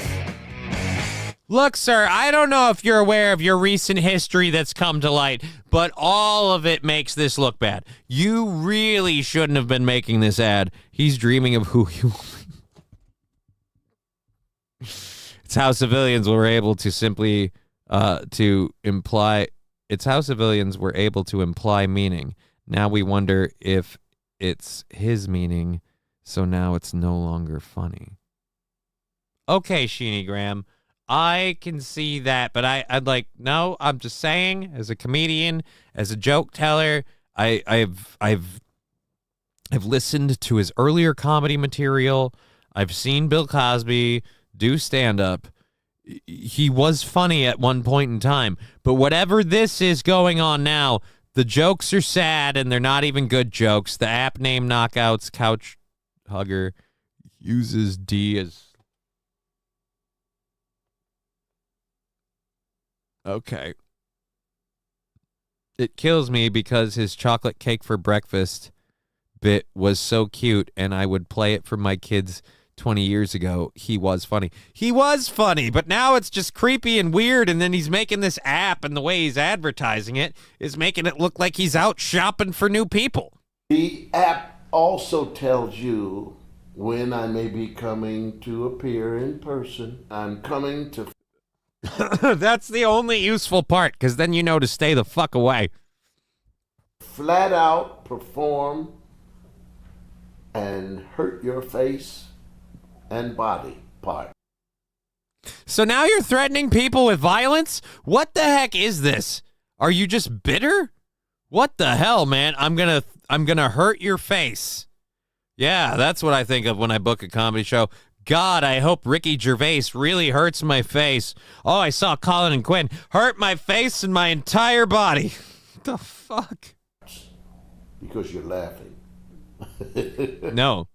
Look, sir, I don't know if you're aware of your recent history that's come to light, but all of it makes this look bad. You really shouldn't have been making this ad. He's dreaming of who he will be. It's how civilians were able to simply imply meaning. Now we wonder if it's his meaning, so now it's no longer funny. Okay, Sheeny Graham. I can see that, but I'd like, no, I'm just saying, as a comedian, as a joke teller, I've listened to his earlier comedy material. I've seen Bill Cosby do stand-up. He was funny at one point in time, but whatever this is going on now, the jokes are sad and they're not even good jokes. The app name Knockouts Couch Hugger uses D as... Okay. It kills me because his chocolate cake for breakfast bit was so cute, and I would play it for my kids 20 years ago. He was funny. He was funny, but now it's just creepy and weird, and then he's making this app, and the way he's advertising it is making it look like he's out shopping for new people. The app also tells you when I may be coming to appear in person. I'm coming to... That's the only useful part, because then you know to stay the fuck away. Flat out perform and hurt your face and body part. So now you're threatening people with violence? What the heck is this? Are you just bitter? What the hell, man? I'm gonna hurt your face. Yeah, that's what I think of when I book a comedy show. God, I hope Ricky Gervais really hurts my face. Oh, I saw Colin and Quinn hurt my face and my entire body. What the fuck? Because you're laughing. No.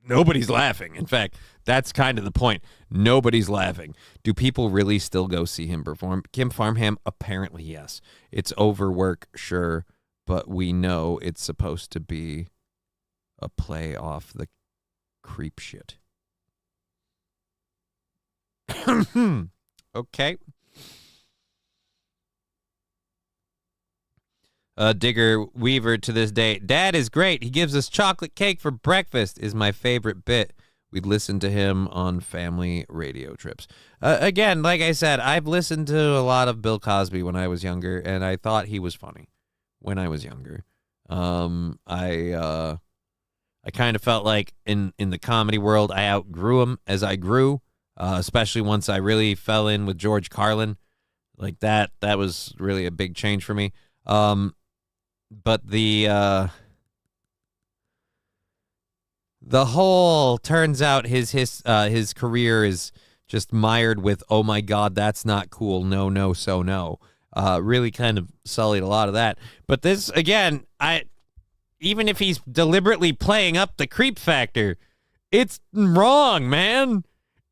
Nobody's laughing. In fact, that's kind of the point. Nobody's laughing. Do people really still go see him perform? Kim Farnham, apparently yes. It's overwork, sure, but we know it's supposed to be a play off the creep shit. Okay. Digger Weaver to this day. Dad is great. He gives us chocolate cake for breakfast is my favorite bit. We'd listen to him on family radio trips. Again, like I said, I've listened to a lot of Bill Cosby when I was younger, and I thought he was funny when I was younger. I kind of felt like in the comedy world, I outgrew him as I grew, especially once I really fell in with George Carlin. Like that was really a big change for me. But the whole turns out his career is just mired with, oh my God, that's not cool. No, so no. Really kind of sullied a lot of that. But this, again, even if he's deliberately playing up the creep factor, it's wrong, man.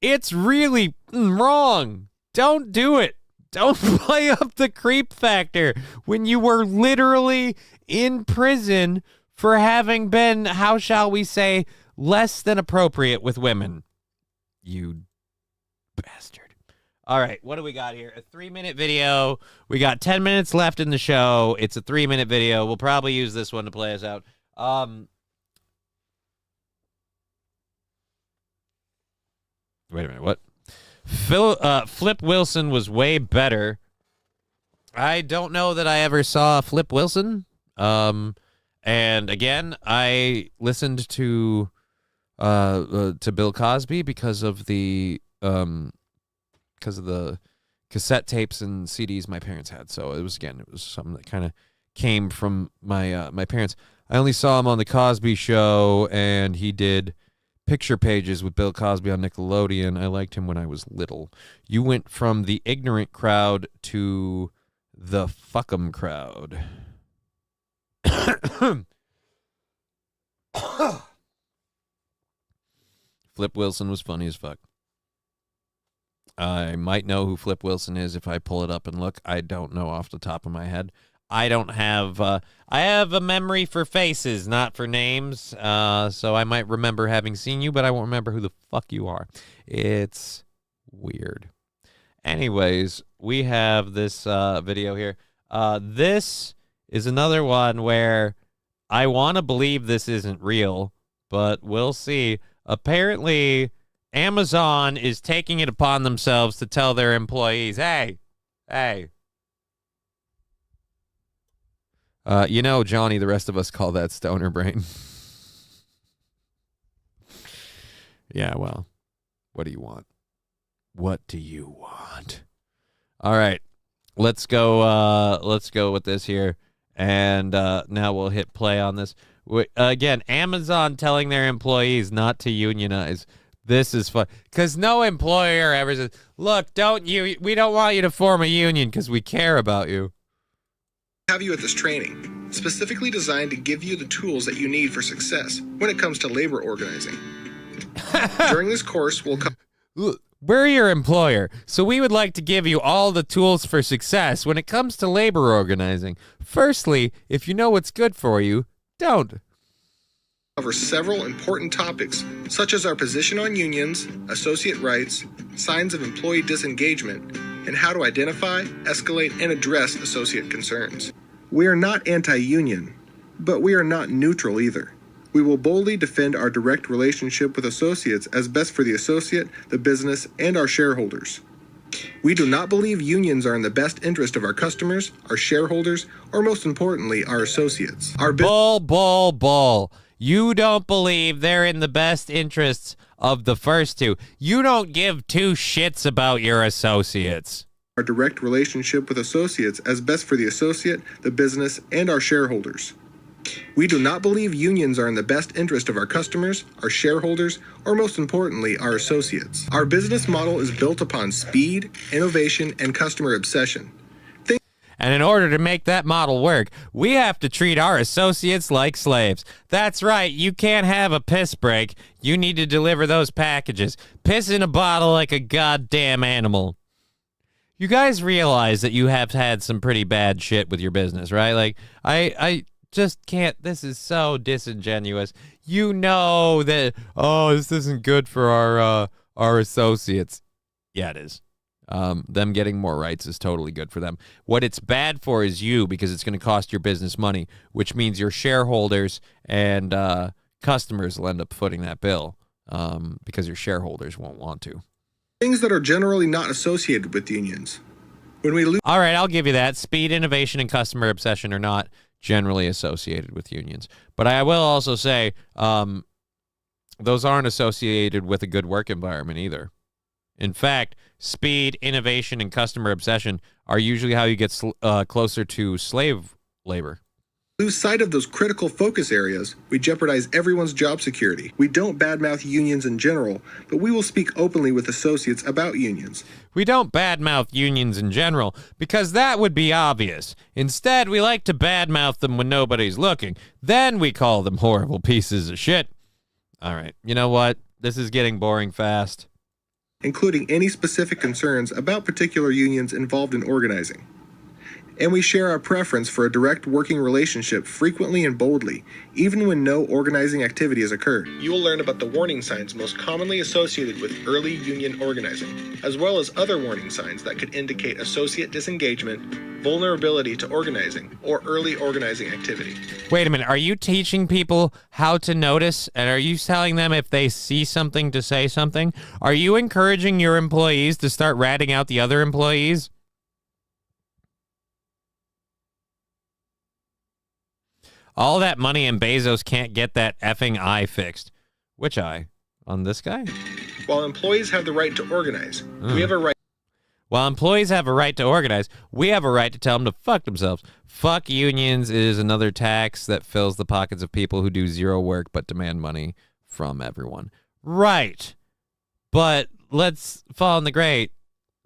It's really wrong. Don't do it. Don't play up the creep factor when you were literally in prison for having been, how shall we say, less than appropriate with women. You bastard. All right, what do we got here? A 3-minute video. We got 10 minutes left in the show. It's a 3-minute video. We'll probably use this one to play us out. Wait a minute, what? Flip Wilson was way better. I don't know that I ever saw Flip Wilson. And again, I listened to Bill Cosby because of the cassette tapes and CDs my parents had. So it was something that kind of came from my parents. I only saw him on the Cosby Show, and he did picture pages with Bill Cosby on Nickelodeon. I liked him when I was little. You went from the ignorant crowd to the fuck'em crowd. Flip Wilson was funny as fuck. I might know who Flip Wilson is if I pull it up and look. I don't know off the top of my head. I don't have, I have a memory for faces, not for names. So I might remember having seen you, but I won't remember who the fuck you are. It's weird. Anyways, we have this video here. This is another one where I want to believe this isn't real, but we'll see. Apparently, Amazon is taking it upon themselves to tell their employees, hey, Johnny, the rest of us call that stoner brain. Yeah, well, what do you want? What do you want? All right, let's go with this here. And now we'll hit play on this. Again, Amazon telling their employees not to unionize. This is fun. Because no employer ever says, look, we don't want you to form a union because we care about you. Have you at this training, specifically designed to give you the tools that you need for success when it comes to labor organizing. During this course, we'll come... We're your employer, so we would like to give you all the tools for success when it comes to labor organizing. Firstly, if you know what's good for you, don't. Cover several important topics, such as our position on unions, associate rights, signs of employee disengagement, and how to identify, escalate, and address associate concerns. We are not anti-union, but we are not neutral either. We will boldly defend our direct relationship with associates as best for the associate, the business, and our shareholders. We do not believe unions are in the best interest of our customers, our shareholders, or most importantly, our associates. Bull. You don't believe they're in the best interests of the first two. You don't give two shits about your associates. Our direct relationship with associates as best for the associate, the business, and our shareholders. We do not believe unions are in the best interest of our customers, our shareholders, or most importantly, our associates. Our business model is built upon speed, innovation, and customer obsession. And in order to make that model work, we have to treat our associates like slaves. That's right, you can't have a piss break. You need to deliver those packages. Piss in a bottle like a goddamn animal. You guys realize that you have had some pretty bad shit with your business, right? Like, I just can't. This is so disingenuous. You know that, this isn't good for our associates. Yeah, it is. Them getting more rights is totally good for them. What it's bad for is you, because it's going to cost your business money, which means your shareholders and customers will end up footing that bill because your shareholders won't want to. Things that are generally not associated with unions. When we lose... All right, I'll give you that. Speed, innovation, and customer obsession are not generally associated with unions. But I will also say those aren't associated with a good work environment either. In fact, speed, innovation, and customer obsession are usually how you get closer to slave labor. Lose sight of those critical focus areas, we jeopardize everyone's job security. We don't badmouth unions in general, but we will speak openly with associates about unions. We don't badmouth unions in general, because that would be obvious. Instead, we like to badmouth them when nobody's looking. Then we call them horrible pieces of shit. All right, you know what? This is getting boring fast. Including any specific concerns about particular unions involved in organizing. And we share our preference for a direct working relationship frequently and boldly, even when no organizing activity has occurred. You will learn about the warning signs most commonly associated with early union organizing, as well as other warning signs that could indicate associate disengagement, vulnerability to organizing, or early organizing activity. Wait a minute, are you teaching people how to notice, and are you telling them if they see something to say something? Are you encouraging your employees to start ratting out the other employees? All that money and Bezos can't get that effing eye fixed. Which eye? On this guy? While employees have the right to organize, we have a right. While employees have a right to organize, we have a right to tell them to fuck themselves. Fuck unions is another tax that fills the pockets of people who do zero work but demand money from everyone. Right. But let's fall in the grate.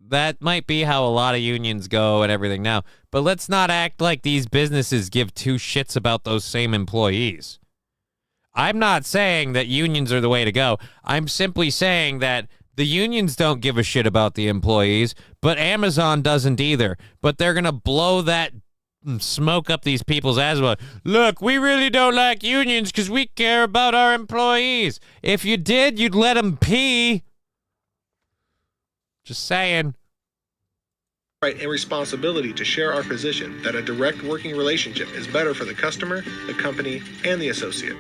That might be how a lot of unions go and everything now. But let's not act like these businesses give two shits about those same employees. I'm not saying that unions are the way to go. I'm simply saying that the unions don't give a shit about the employees, but Amazon doesn't either. But they're going to blow that smoke up these people's ass. Look, we really don't like unions because we care about our employees. If you did, you'd let them pee. Just saying. Right and responsibility to share our position that a direct working relationship is better for the customer, the company, and the associate.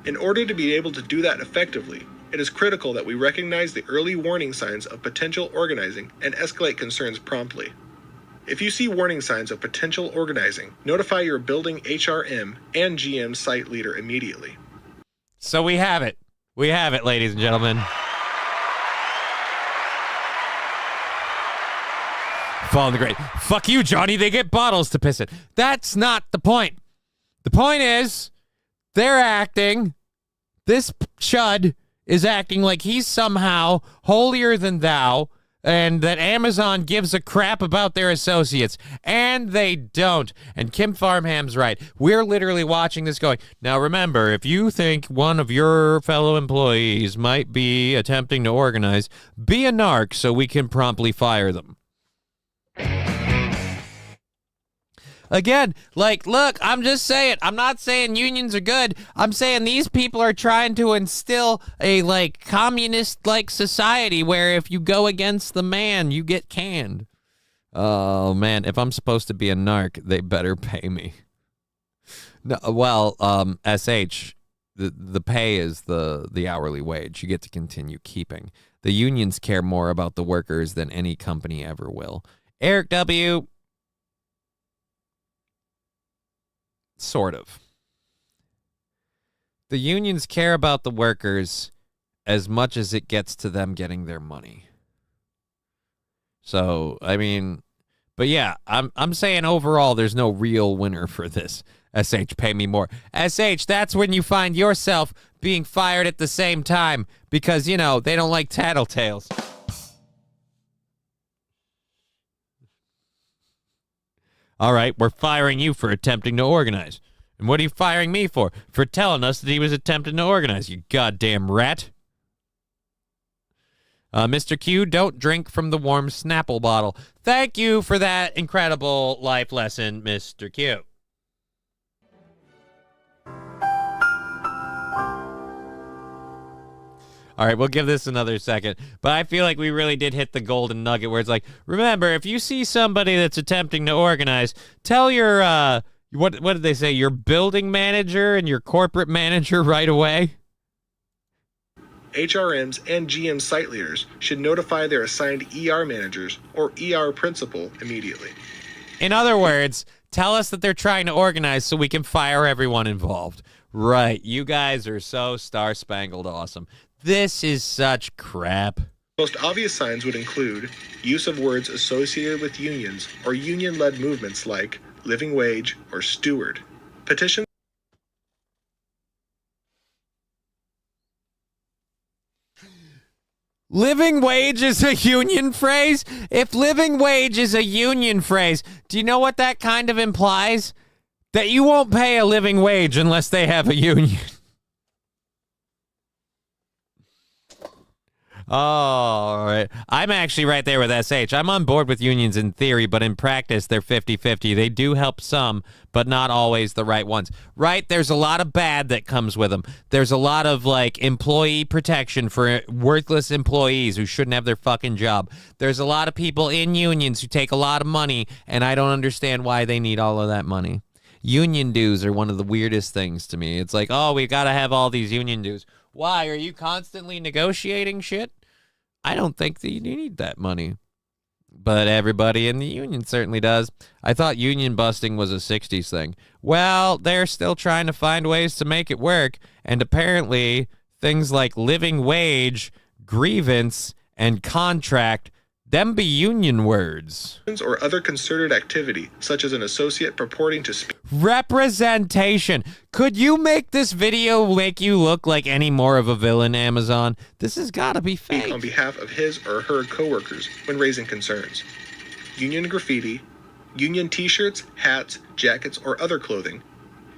In order to be able to do that effectively, it is critical that we recognize the early warning signs of potential organizing and escalate concerns promptly. If you see warning signs of potential organizing, notify your building HRM and GM site leader immediately. So we have it. We have it, ladies and gentlemen. Fall in the grate. Fuck you, Johnny. They get bottles to piss in. That's not the point. The point is, they're acting. This chud is acting like he's somehow holier than thou, and that Amazon gives a crap about their associates. And they don't. And Kim Farmham's right. We're literally watching this going, now remember, if you think one of your fellow employees might be attempting to organize, be a narc so we can promptly fire them. Again, like, look, I'm just saying, I'm not saying unions are good. I'm saying these people are trying to instill a, like, communist-like society where if you go against the man, you get canned. Oh, man, if I'm supposed to be a narc, they better pay me. No, well, SH, the pay is the hourly wage. You get to continue keeping. The unions care more about the workers than any company ever will. Eric W., sort of. The unions care about the workers as much as it gets to them getting their money. So, I mean, but yeah, I'm saying overall there's no real winner for this. SH, pay me more. SH, that's when you find yourself being fired at the same time because, you know, they don't like tattletales. All right, we're firing you for attempting to organize. And what are you firing me for? For telling us that he was attempting to organize, you goddamn rat. Mr. Q, don't drink from the warm Snapple bottle. Thank you for that incredible life lesson, Mr. Q. All right, we'll give this another second. But I feel like we really did hit the golden nugget where it's like, remember, if you see somebody that's attempting to organize, tell your, what did they say, your building manager and your corporate manager right away? HRMs and GM site leaders should notify their assigned ER managers or ER principal immediately. In other words, tell us that they're trying to organize so we can fire everyone involved. Right, you guys are so star-spangled awesome. This is such crap. Most obvious signs would include use of words associated with unions or union-led movements like living wage or steward. Petitions Living wage is a union phrase? If living wage is a union phrase, do you know what that kind of implies? That you won't pay a living wage unless they have a union. Oh, all right. I'm actually right there with SH. I'm on board with unions in theory, but in practice, they're 50-50. They do help some, but not always the right ones. Right? There's a lot of bad that comes with them. There's a lot of, like, employee protection for worthless employees who shouldn't have their fucking job. There's a lot of people in unions who take a lot of money, and I don't understand why they need all of that money. Union dues are one of the weirdest things to me. It's like, oh, we've got to have all these union dues. Why? Are you constantly negotiating shit? I don't think that you need that money. But everybody in the union certainly does. I thought union busting was a 60s thing. Well, they're still trying to find ways to make it work. And apparently, things like living wage, grievance, and contract, them be union words. or other concerted activity, such as an associate purporting to speak Representation. Could you make this video make you look like any more of a villain, Amazon? This has got to be fake. on behalf of his or her coworkers when raising concerns. Union graffiti, union t-shirts, hats, jackets, or other clothing,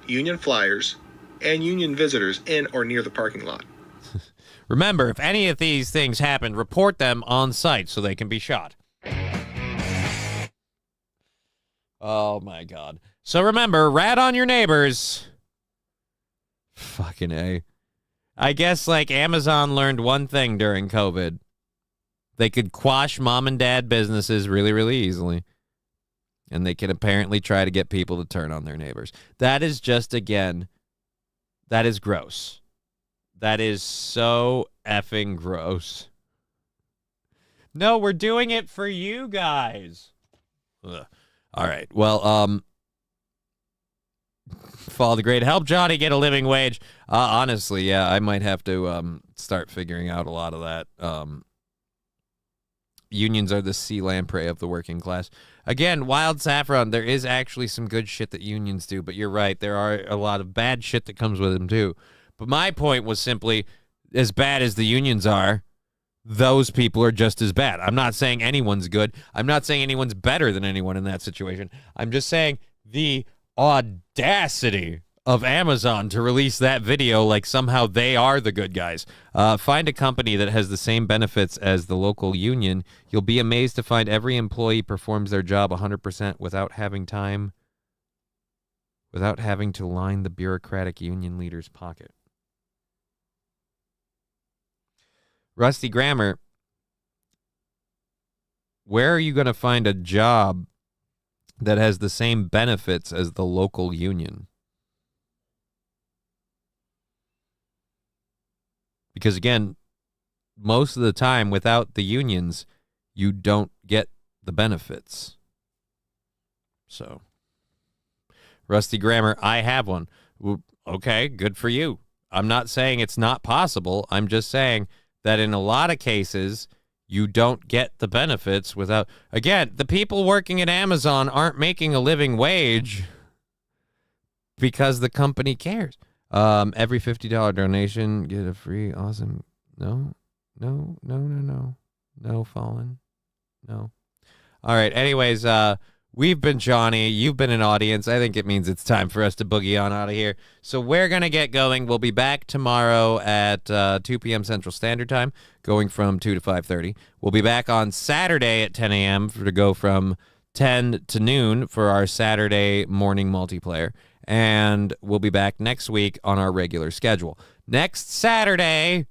union flyers, and union visitors in or near the parking lot. Remember, if any of these things happen, report them on site so they can be shot. Oh, my God. So remember, rat on your neighbors. Fucking A. I guess, like, Amazon learned one thing during COVID. They could quash mom and dad businesses really, really easily. And they can apparently try to get people to turn on their neighbors. That is just, again, that is gross. That is so effing gross. No, we're doing it for you guys. Ugh. All right. Well, Follow the Great. Help Johnny get a living wage. Honestly, yeah, I might have to start figuring out a lot of that. Unions are the sea lamprey of the working class. Again, Wild Saffron, there is actually some good shit that unions do, but you're right. There are a lot of bad shit that comes with them, too. But my point was simply, as bad as the unions are, those people are just as bad. I'm not saying anyone's good. I'm not saying anyone's better than anyone in that situation. I'm just saying the audacity of Amazon to release that video like somehow they are the good guys. Find a company that has the same benefits as the local union. You'll be amazed to find every employee performs their job 100% without having to line the bureaucratic union leader's pocket. Rusty Grammar, where are you going to find a job that has the same benefits as the local union? Because, again, most of the time, without the unions, you don't get the benefits. So, Rusty Grammar, I have one. Okay, good for you. I'm not saying it's not possible. I'm just saying that in a lot of cases, you don't get the benefits without... Again, the people working at Amazon aren't making a living wage because the company cares. Every $50 donation, get a free awesome... No, Fallen. No. All right, anyways, we've been Johnny. You've been an audience. I think it means it's time for us to boogie on out of here. So we're going to get going. We'll be back tomorrow at 2 p.m. Central Standard Time, going from 2 to 5:30. We'll be back on Saturday at 10 a.m. to go from 10 to noon for our Saturday morning multiplayer. And we'll be back next week on our regular schedule. Next Saturday,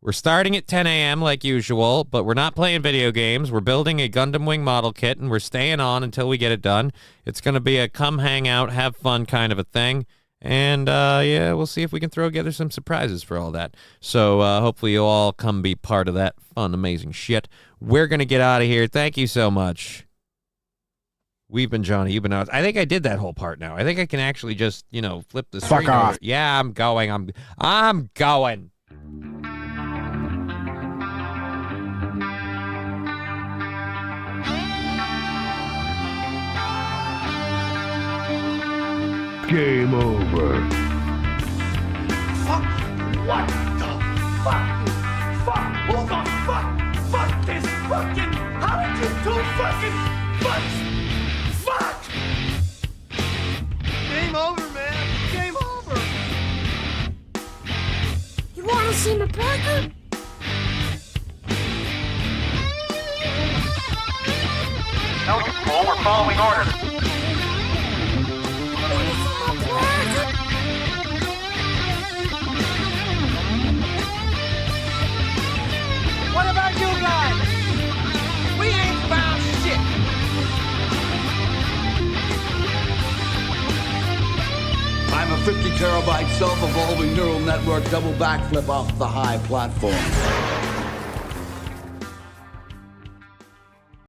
we're starting at 10 a.m. like usual, but we're not playing video games. We're building a Gundam Wing model kit, and we're staying on until we get it done. It's going to be a come hang out, have fun kind of a thing. And, yeah, we'll see if we can throw together some surprises for all that. So hopefully you'll all come be part of that fun, amazing shit. We're going to get out of here. Thank you so much. We've been Johnny. You've been out. I think I did that whole part now. I think I can actually just, flip the screen. Fuck off. Over. Yeah, I'm going. I'm going. Game over. Fuck! What the fuck? Fuck! Who the fuck? Fuck this fucking! How did you do fucking fuck? Game over, man. Game over. You want to see my Parker? No, you fool. We're following orders. What about you guys? We ain't found shit. I'm a 50 terabyte self-evolving neural network double backflip off the high platform.